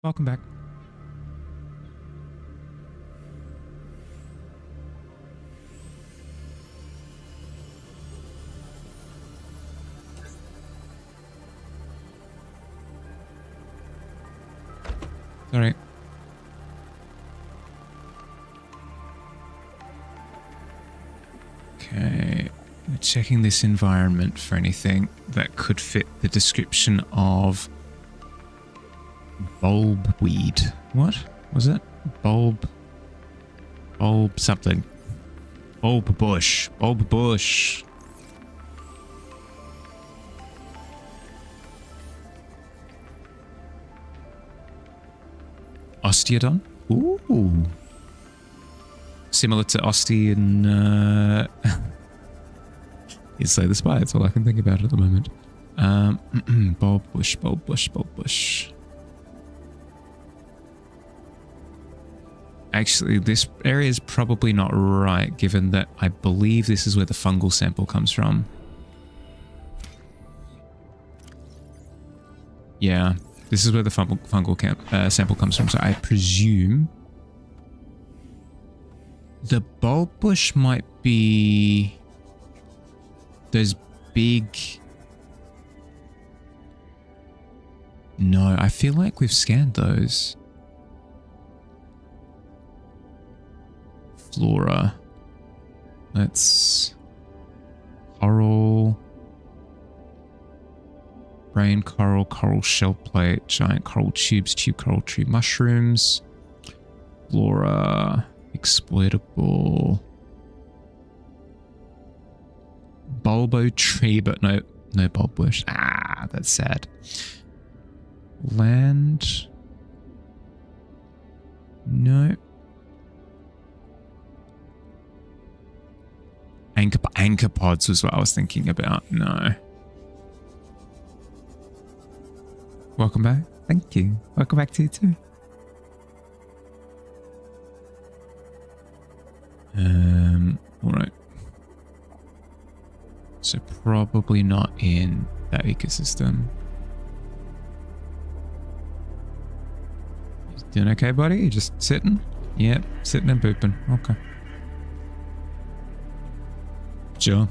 Welcome back. Sorry. Okay. We're checking this environment for anything that could fit the description of bulb weed. What was it? Bulb something. Bulb bush. Bulb bush. Osteodon? Ooh. Similar to Osteon, you'd say the spy. That's all I can think about at the moment. Bulb bush, bulb bush, bulb bush. Actually, this area is probably not right, given that I believe this is where the fungal sample comes from. Yeah, this is where the fungal sample comes from, so I presume the bulb bush might be those big... No, I feel like we've scanned those. Flora. Let's... Coral... Brain coral, coral shell plate, giant coral tubes, tube coral tree mushrooms, flora, exploitable, bulbo tree, but no bulb bush. Ah, that's sad. Land, no. Anchor pods was what I was thinking about. No. Welcome back. Thank you. Welcome back to you too. Alright. So probably not in that ecosystem. You doing okay, buddy? You just sitting? Yep, sitting and pooping. Okay. Sure.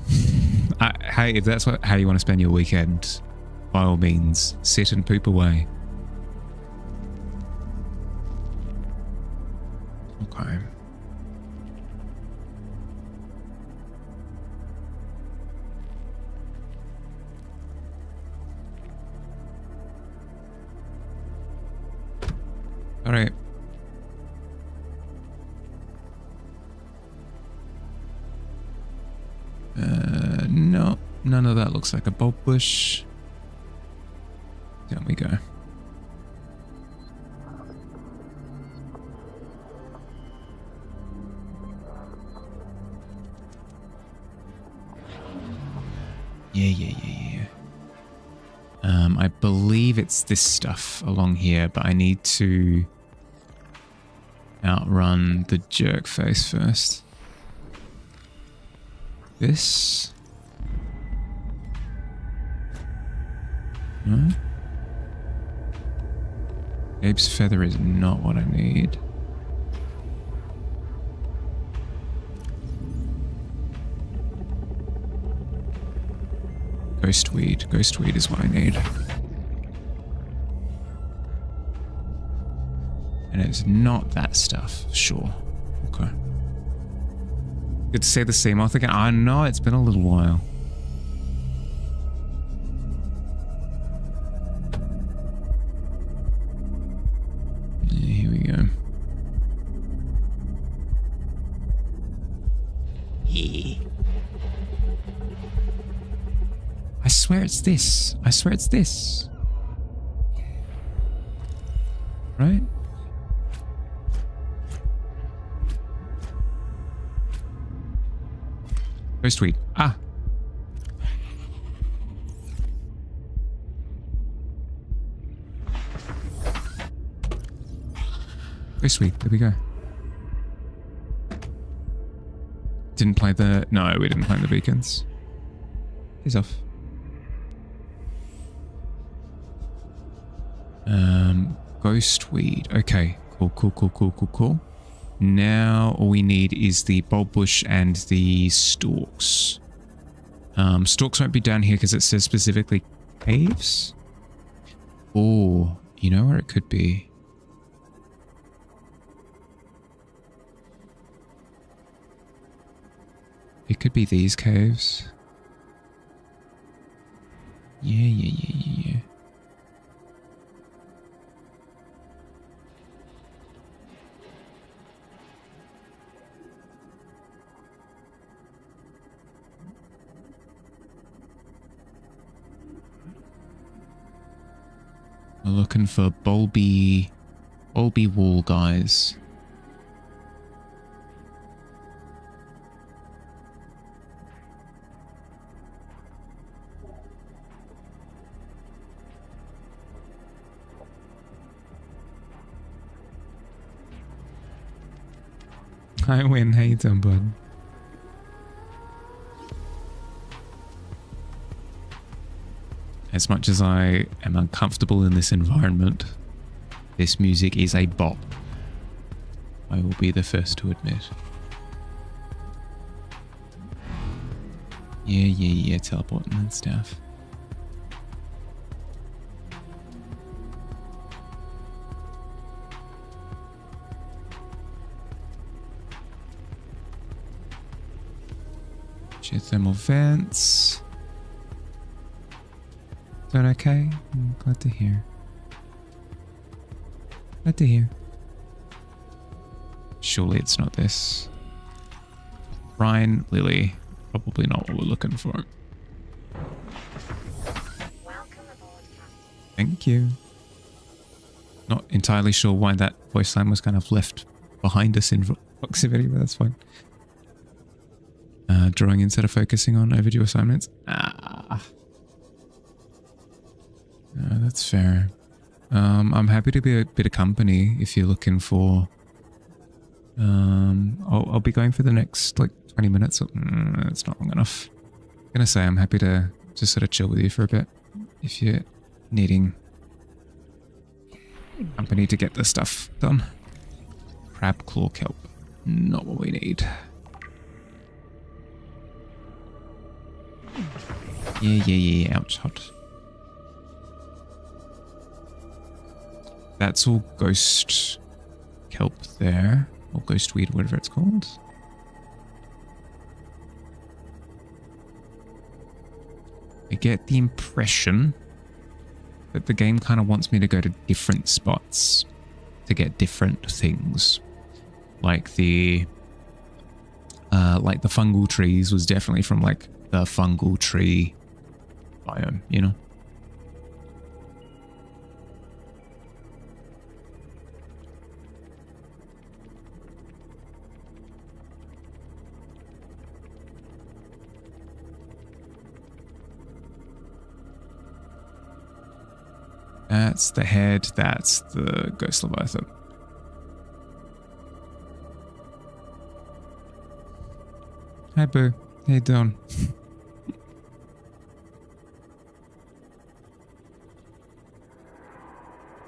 Hey, if that's how you want to spend your weekend, by all means, sit and poop away. Okay. All right. No, none of that looks like a bulb bush. Down we go. Yeah. I believe it's this stuff along here, but I need to outrun the jerk face first. This? No? Ape's feather is not what I need. Ghostweed. Ghostweed is what I need. And it's not that stuff, sure. Okay. Good to see the sea moth again. I know, it's been a little while. Yeah, here we go. Yeah. I swear it's this. I swear it's this. Right? Ghostweed. Ah. Ghostweed. There we go. Didn't play the... No, we didn't play the beacons. He's off. Ghost weed. Okay, cool. Now all we need is the bulb bush and the stalks. Stalks won't be down here because it says specifically caves. Oh, you know where it could be? It could be these caves. Yeah. We're looking for bulby wall guys. I win. How you doing, bud? As much as I am uncomfortable in this environment, this music is a bop. I will be the first to admit. Yeah, teleporting and stuff. Geothermal vents. Doing okay? I'm glad to hear. Glad to hear. Surely it's not this. Ryan, Lily, probably not what we're looking for. Welcome aboard, Captain. Thank you. Not entirely sure why that voice line was kind of left behind us in proximity, but that's fine. Drawing instead of focusing on overdue assignments. No, that's fair. I'm happy to be a bit of company if you're looking for... I'll be going for the next, like, 20 minutes. It's not long enough. I'm gonna say I'm happy to just sort of chill with you for a bit if you're needing company to get this stuff done. Crab claw kelp. Not what we need. Yeah. Ouch, hot. That's all ghost kelp there. Or ghost weed, whatever it's called. I get the impression that the game kind of wants me to go to different spots to get different things. Like the fungal trees was definitely from like the fungal tree biome, you know? That's the head, that's the ghost leviathan. Hi Boo, how you doing?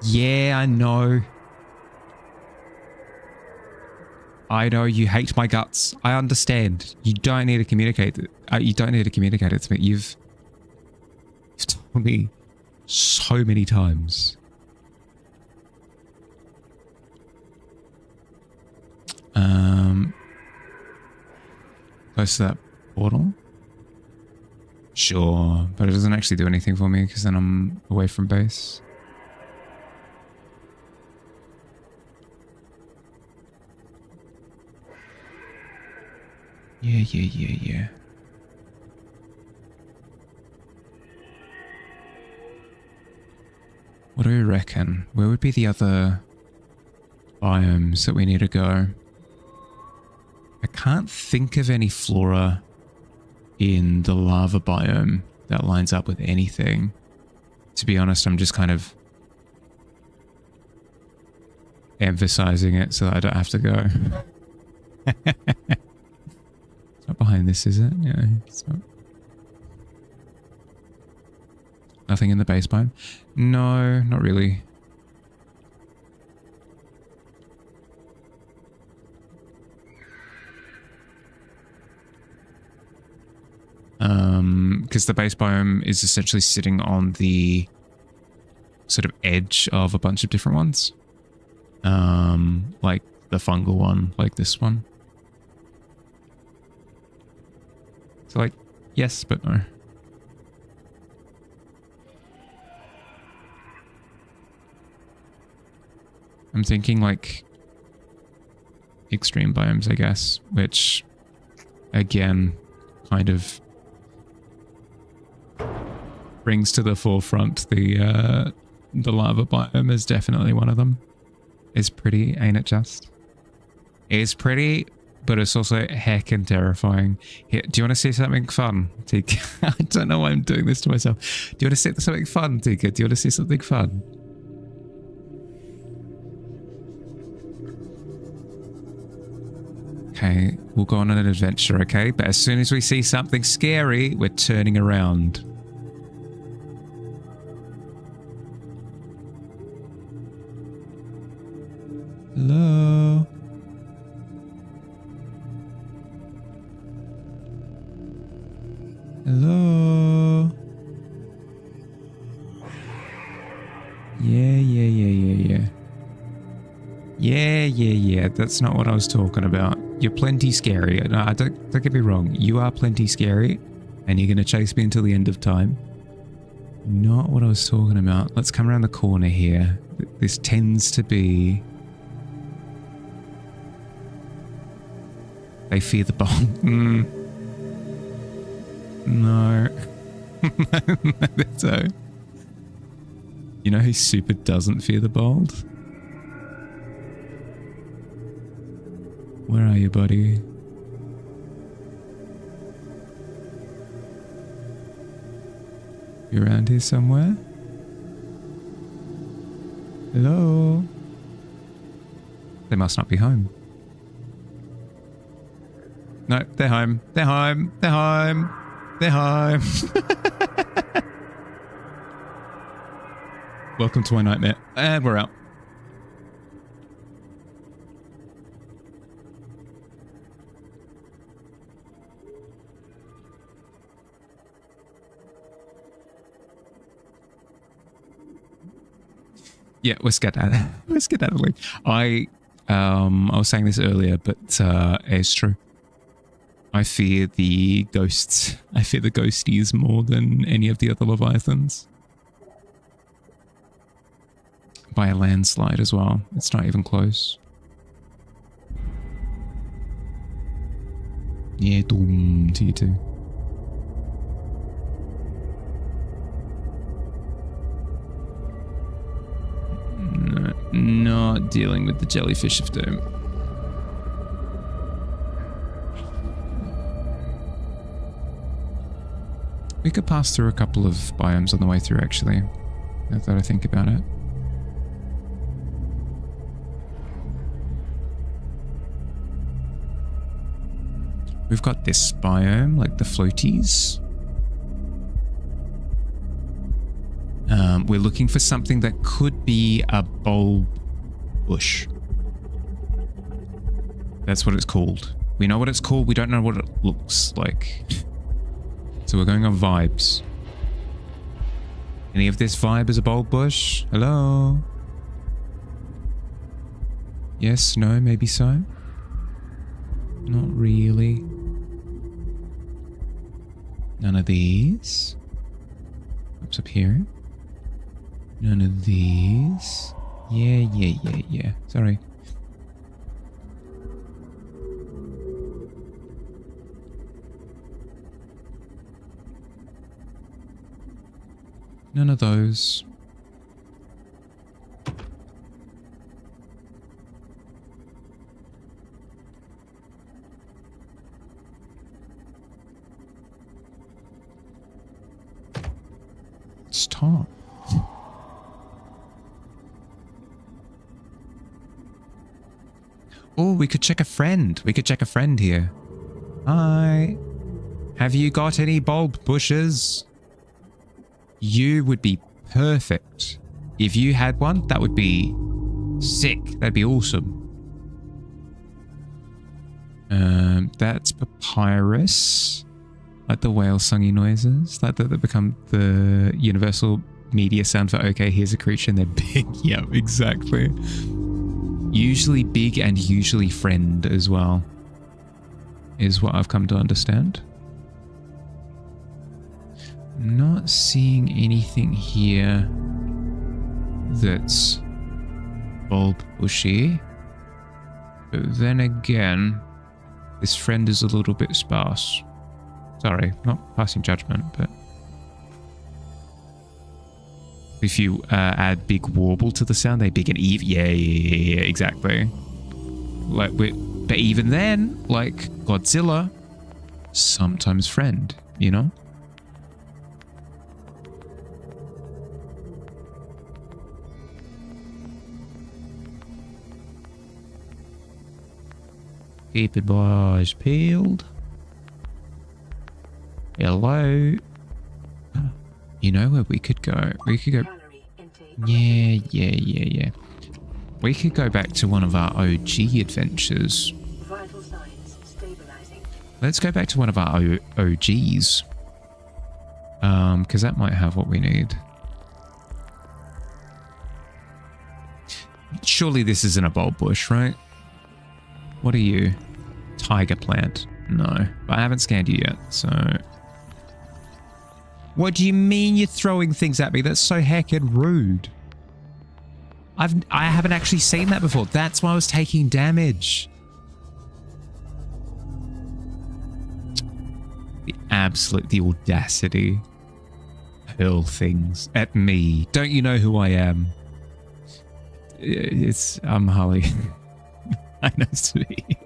Yeah, I know. I know you hate my guts. I understand. You don't need to communicate it. You don't need to communicate it to me. You've told me so many times. Close to that portal? Sure, but it doesn't actually do anything for me because then I'm away from base. Yeah. What do you reckon? Where would be the other biomes that we need to go? I can't think of any flora in the lava biome that lines up with anything. To be honest, I'm just kind of emphasizing it so that I don't have to go. It's not behind this, is it? Yeah, it's not. Nothing in the base biome? No, not really. Because the base biome is essentially sitting on the sort of edge of a bunch of different ones. Like the fungal one, like this one. So like, yes, but no. I'm thinking like extreme biomes, I guess, which again kind of brings to the forefront the lava biome is definitely one of them. It's pretty, ain't it just? It's pretty, but it's also heckin' terrifying. Here, do you want to see something fun, Tika? I don't know why I'm doing this to myself. Do you want to see something fun, Tika? Do you want to see something fun? Okay, we'll go on an adventure, okay? But as soon as we see something scary, we're turning around. Hello? Hello? Yeah. Yeah. That's not what I was talking about. You're plenty scary. No, don't get me wrong. You are plenty scary, and you're going to chase me until the end of time. Not what I was talking about. Let's come around the corner here. This tends to be... They fear the bomb. No. So, you know who super doesn't fear the bold? Where are you, buddy? You around here somewhere? Hello? They must not be home. No, they're home. They're home. They're home. They're home. Welcome to my nightmare. And we're out. Yeah, we're skedaddling. We're skedaddling. I was saying this earlier, but it's true. I fear the ghosts. I fear the ghosties more than any of the other Leviathans. By a landslide as well. It's not even close. Yeah, doom to you too. No, not dealing with the jellyfish of doom. We could pass through a couple of biomes on the way through, actually, now that I think about it. We've got this biome, like the floaties. We're looking for something that could be a bulb bush. That's what it's called. We know what it's called, we don't know what it looks like. So we're going on vibes. Any of this vibe is a bulb bush? Hello? Yes, no, maybe so? Not really. None of these. What's up here? None of these. Yeah. Sorry. None of those. Stop. Oh, we could check a friend. We could check a friend here. Hi. Have you got any bulb bushes? You would be perfect. If you had one, that would be sick. That'd be awesome. That's papyrus. Like the whale songy noises, like that become the universal media sound for okay, here's a creature and they're big. Yeah, exactly. Usually big and usually friend as well, is what I've come to understand. Not seeing anything here that's bulb bushy. But then again, this friend is a little bit sparse. Sorry, not passing judgment, but if you add big warble to the sound, they big and even. Yeah, exactly. Like, but even then, like Godzilla, sometimes friend, you know? Keep it boys peeled. Hello. You know where we could go? We could go. Yeah. We could go back to one of our OG adventures. Vital signs stabilizing. Let's go back to one of our OGs. Because that might have what we need. Surely this isn't a bulb bush, right? What are you? Tiger plant? No. But I haven't scanned you yet, so... What do you mean you're throwing things at me? That's so heckin' rude. I haven't actually seen that before. That's why I was taking damage. The audacity. Hurl things at me. Don't you know who I am? I'm Holly. I know Sweet.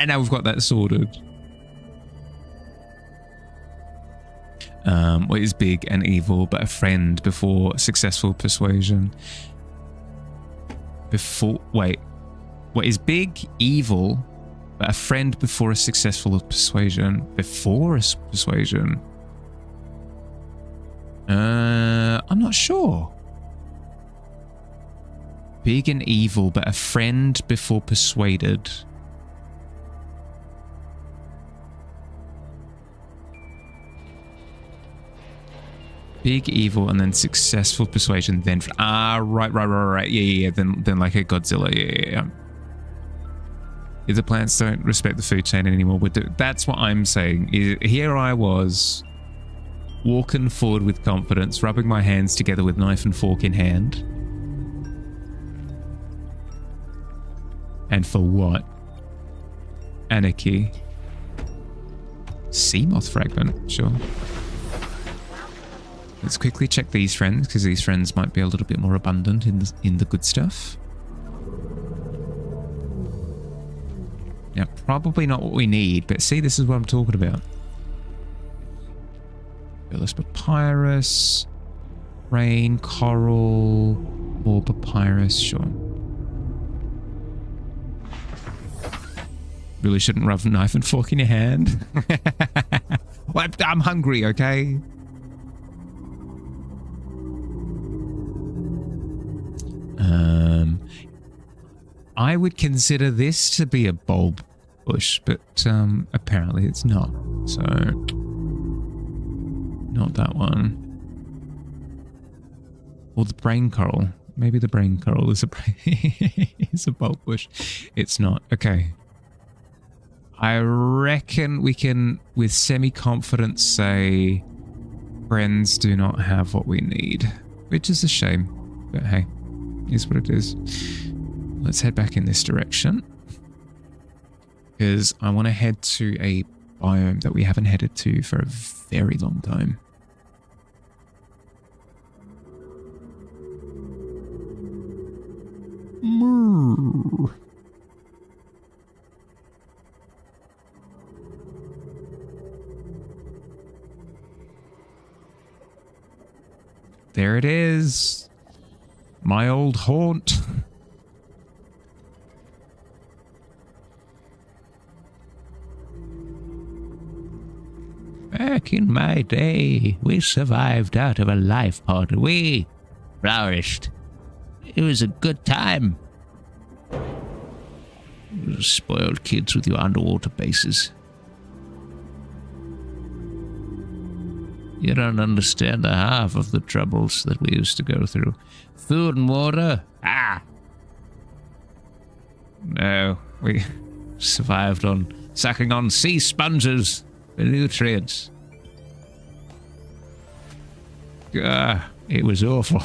And now we've got that sorted. What is big and evil, but a friend before successful persuasion? What is big, evil, but a friend before a successful persuasion? Before a persuasion? I'm not sure. Big and evil, but a friend before persuaded. Big evil and then successful persuasion, then right. Yeah. Then like a Godzilla. Yeah. If the plants don't respect the food chain anymore, that's what I'm saying. Here I was, walking forward with confidence, rubbing my hands together with knife and fork in hand. And for what? Anarchy. Sea moth fragment, sure. Let's quickly check these friends, because these friends might be a little bit more abundant in the good stuff. Now, probably not what we need, but see, this is what I'm talking about. Let's papyrus, rain, coral, more papyrus, sure. Really shouldn't rub a knife and fork in your hand. Well, I'm hungry, okay? I would consider this to be a bulb bush, but apparently it's not. So, not that one. Or the brain coral. Maybe the brain coral is is a bulb bush. It's not. Okay. I reckon we can, with semi-confidence, say friends do not have what we need, which is a shame. But hey, is what it is. Let's head back in this direction, because I want to head to a biome that we haven't headed to for a very long time. Moo. There it is. My old haunt. Back in my day, we survived out of a life pod. We flourished. It was a good time. Spoiled kids with your underwater bases. You don't understand the half of the troubles that we used to go through. Food and water? Ah! No, we survived on sucking on sea sponges for nutrients. It was awful.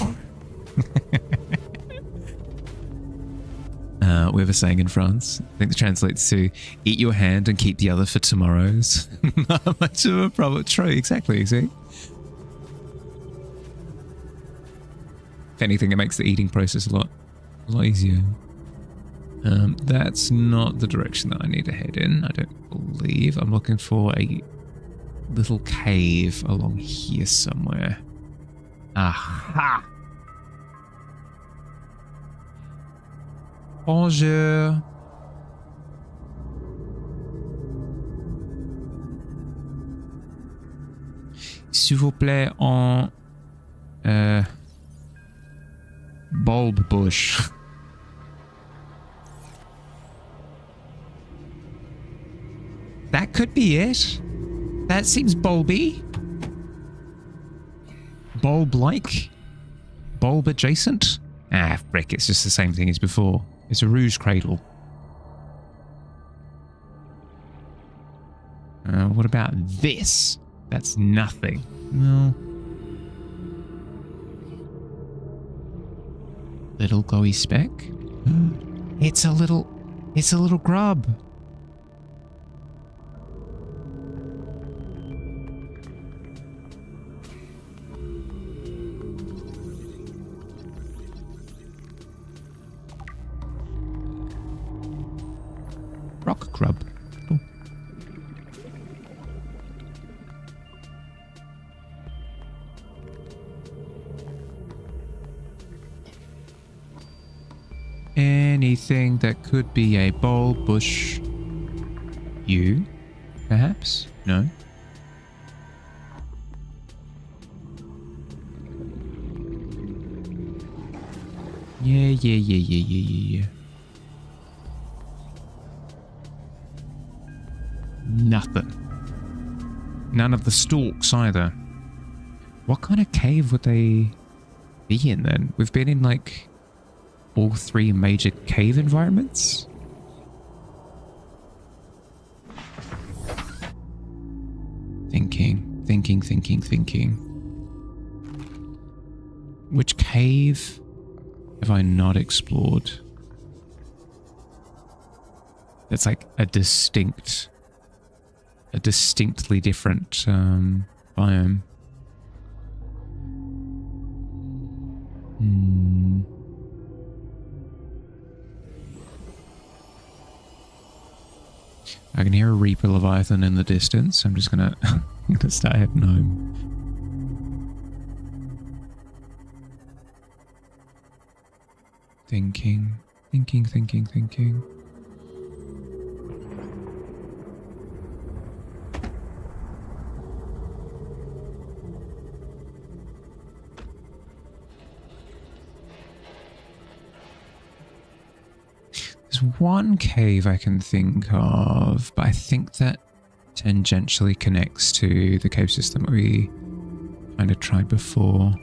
We have a saying in France. I think it translates to eat your hand and keep the other for tomorrow's. Not much of a problem. True, exactly, see? If anything, it makes the eating process a lot easier. That's not the direction that I need to head in, I don't believe. I'm looking for a little cave along here somewhere. Aha! Bonjour. S'il vous plaît, en bulb bush. That could be it. That seems bulby. Bulb-like? Bulb adjacent? Ah, frick, it's just the same thing as before. It's a rouge cradle. What about this? That's nothing. No. Little glowy speck? It's a little grub. Rock grub. Oh. Anything that could be a bulb bush. You, perhaps? No. Yeah. Nothing. None of the stalks either. What kind of cave would they be in then? We've been in like all three major cave environments. Thinking. Which cave have I not explored? That's like a distinctly different biome. I can hear a Reaper Leviathan in the distance. I'm just gonna start heading home. Thinking. There's one cave I can think of, but I think that tangentially connects to the cave system that we kind of tried before.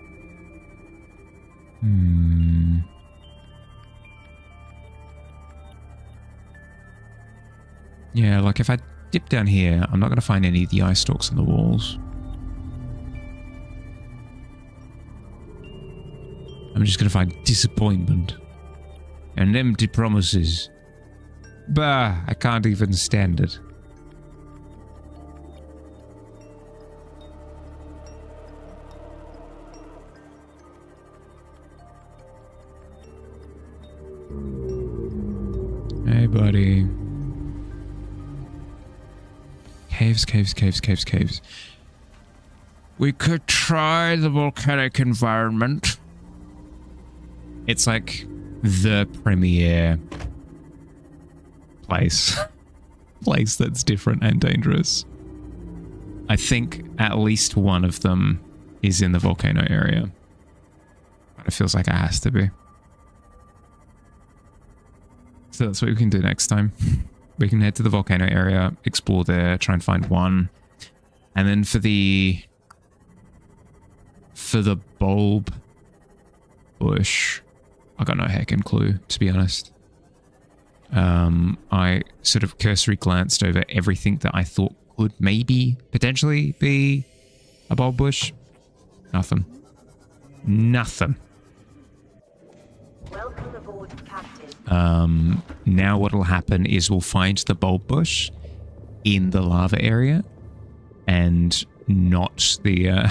Yeah, like if I dip down here, I'm not going to find any of the eye stalks on the walls. I'm just going to find disappointment and empty promises. Bah, I can't even stand it. Hey, buddy. Caves. We could try the volcanic environment. It's like the premier place that's different and dangerous. I think at least one of them is in the volcano area. But it feels like it has to be. So that's what we can do next time. We can head to the volcano area, explore there, try and find one. And then for the bulb bush, I got no heckin' clue, to be honest. I sort of cursory glanced over everything that I thought could maybe potentially be a bulb bush. Nothing. Nothing. Welcome aboard, Captain. Now what'll happen is we'll find the bulb bush in the lava area and not the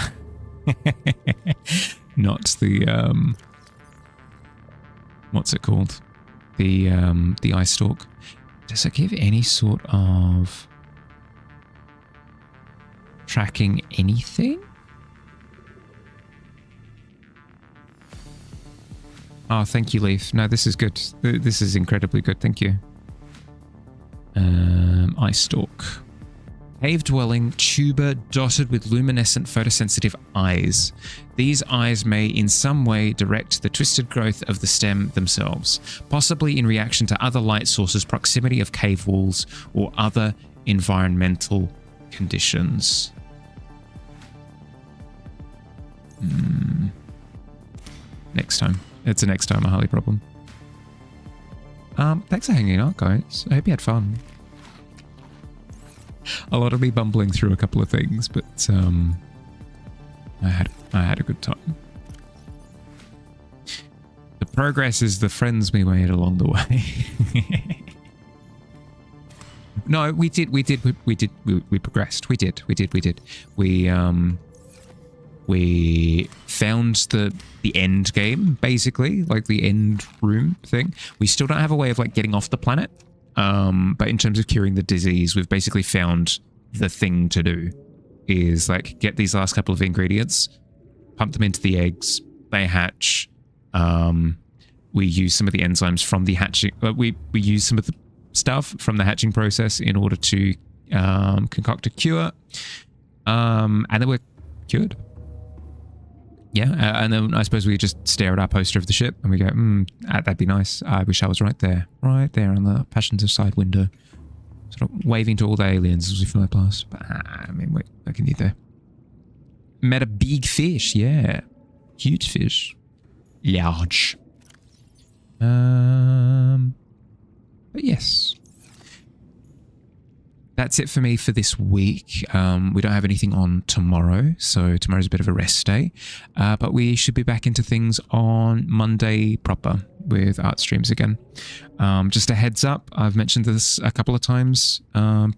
not the what's it called? The eye stalk. Does it give any sort of tracking anything? Oh, thank you, Leaf. No, this is good. This is incredibly good. Thank you. Eye stalk. Cave dwelling tuber dotted with luminescent photosensitive eyes. These eyes may in some way direct the twisted growth of the stem themselves, possibly in reaction to other light sources, proximity of cave walls, or other environmental conditions. Next time. It's a next time a Harley problem. Thanks for hanging out, guys. I hope you had fun. A lot of me bumbling through a couple of things, but I had a good time. The progress is the friends we made along the way. No, we progressed. We did. We found the end game, basically, like the end room thing. We still don't have a way of like getting off the planet. But in terms of curing the disease, we've basically found the thing to do is like get these last couple of ingredients, pump them into the eggs, they hatch. We use some of the enzymes from the hatching. We use some of the stuff from the hatching process in order to concoct a cure. And then we're cured. Yeah, and then I suppose we just stare at our poster of the ship and we go, that'd be nice. I wish I was right there on the passenger side window, sort of waving to all the aliens as we fly past. But I mean, what can you do? Met a big fish, yeah, huge fish, large. But yes. That's it for me for this week. We don't have anything on tomorrow, so tomorrow's a bit of a rest day. But we should be back into things on Monday proper with art streams again. Just a heads up, I've mentioned this a couple of times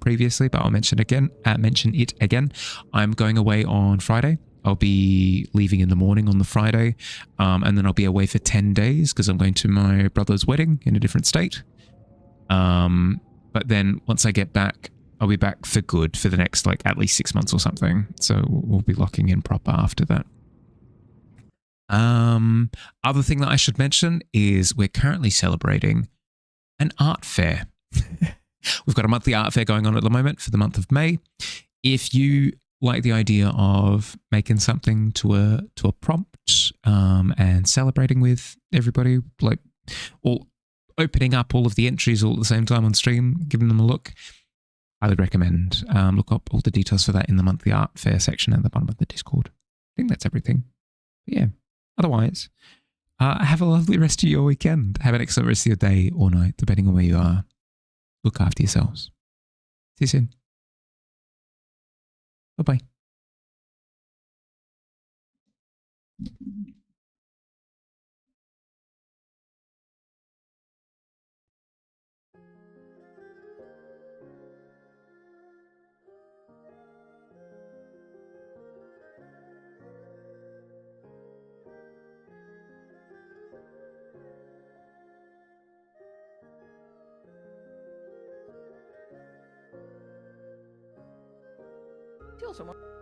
previously, but I'll mention it again. I'm going away on Friday. I'll be leaving in the morning on the Friday, and then I'll be away for 10 days because I'm going to my brother's wedding in a different state. But then once I get back, I'll be back for good for the next, like, at least 6 months or something. So we'll be locking in proper after that. Other thing that I should mention is we're currently celebrating an art fair. We've got a monthly art fair going on at the moment for the month of May. If you like the idea of making something to a prompt and celebrating with everybody, like all opening up all of the entries all at the same time on stream, giving them a look, I would recommend look up all the details for that in the monthly art fair section at the bottom of the Discord. I think that's everything. But yeah, otherwise, have a lovely rest of your weekend. Have an excellent rest of your day or night, depending on where you are. Look after yourselves. See you soon. Bye-bye. Kill someone.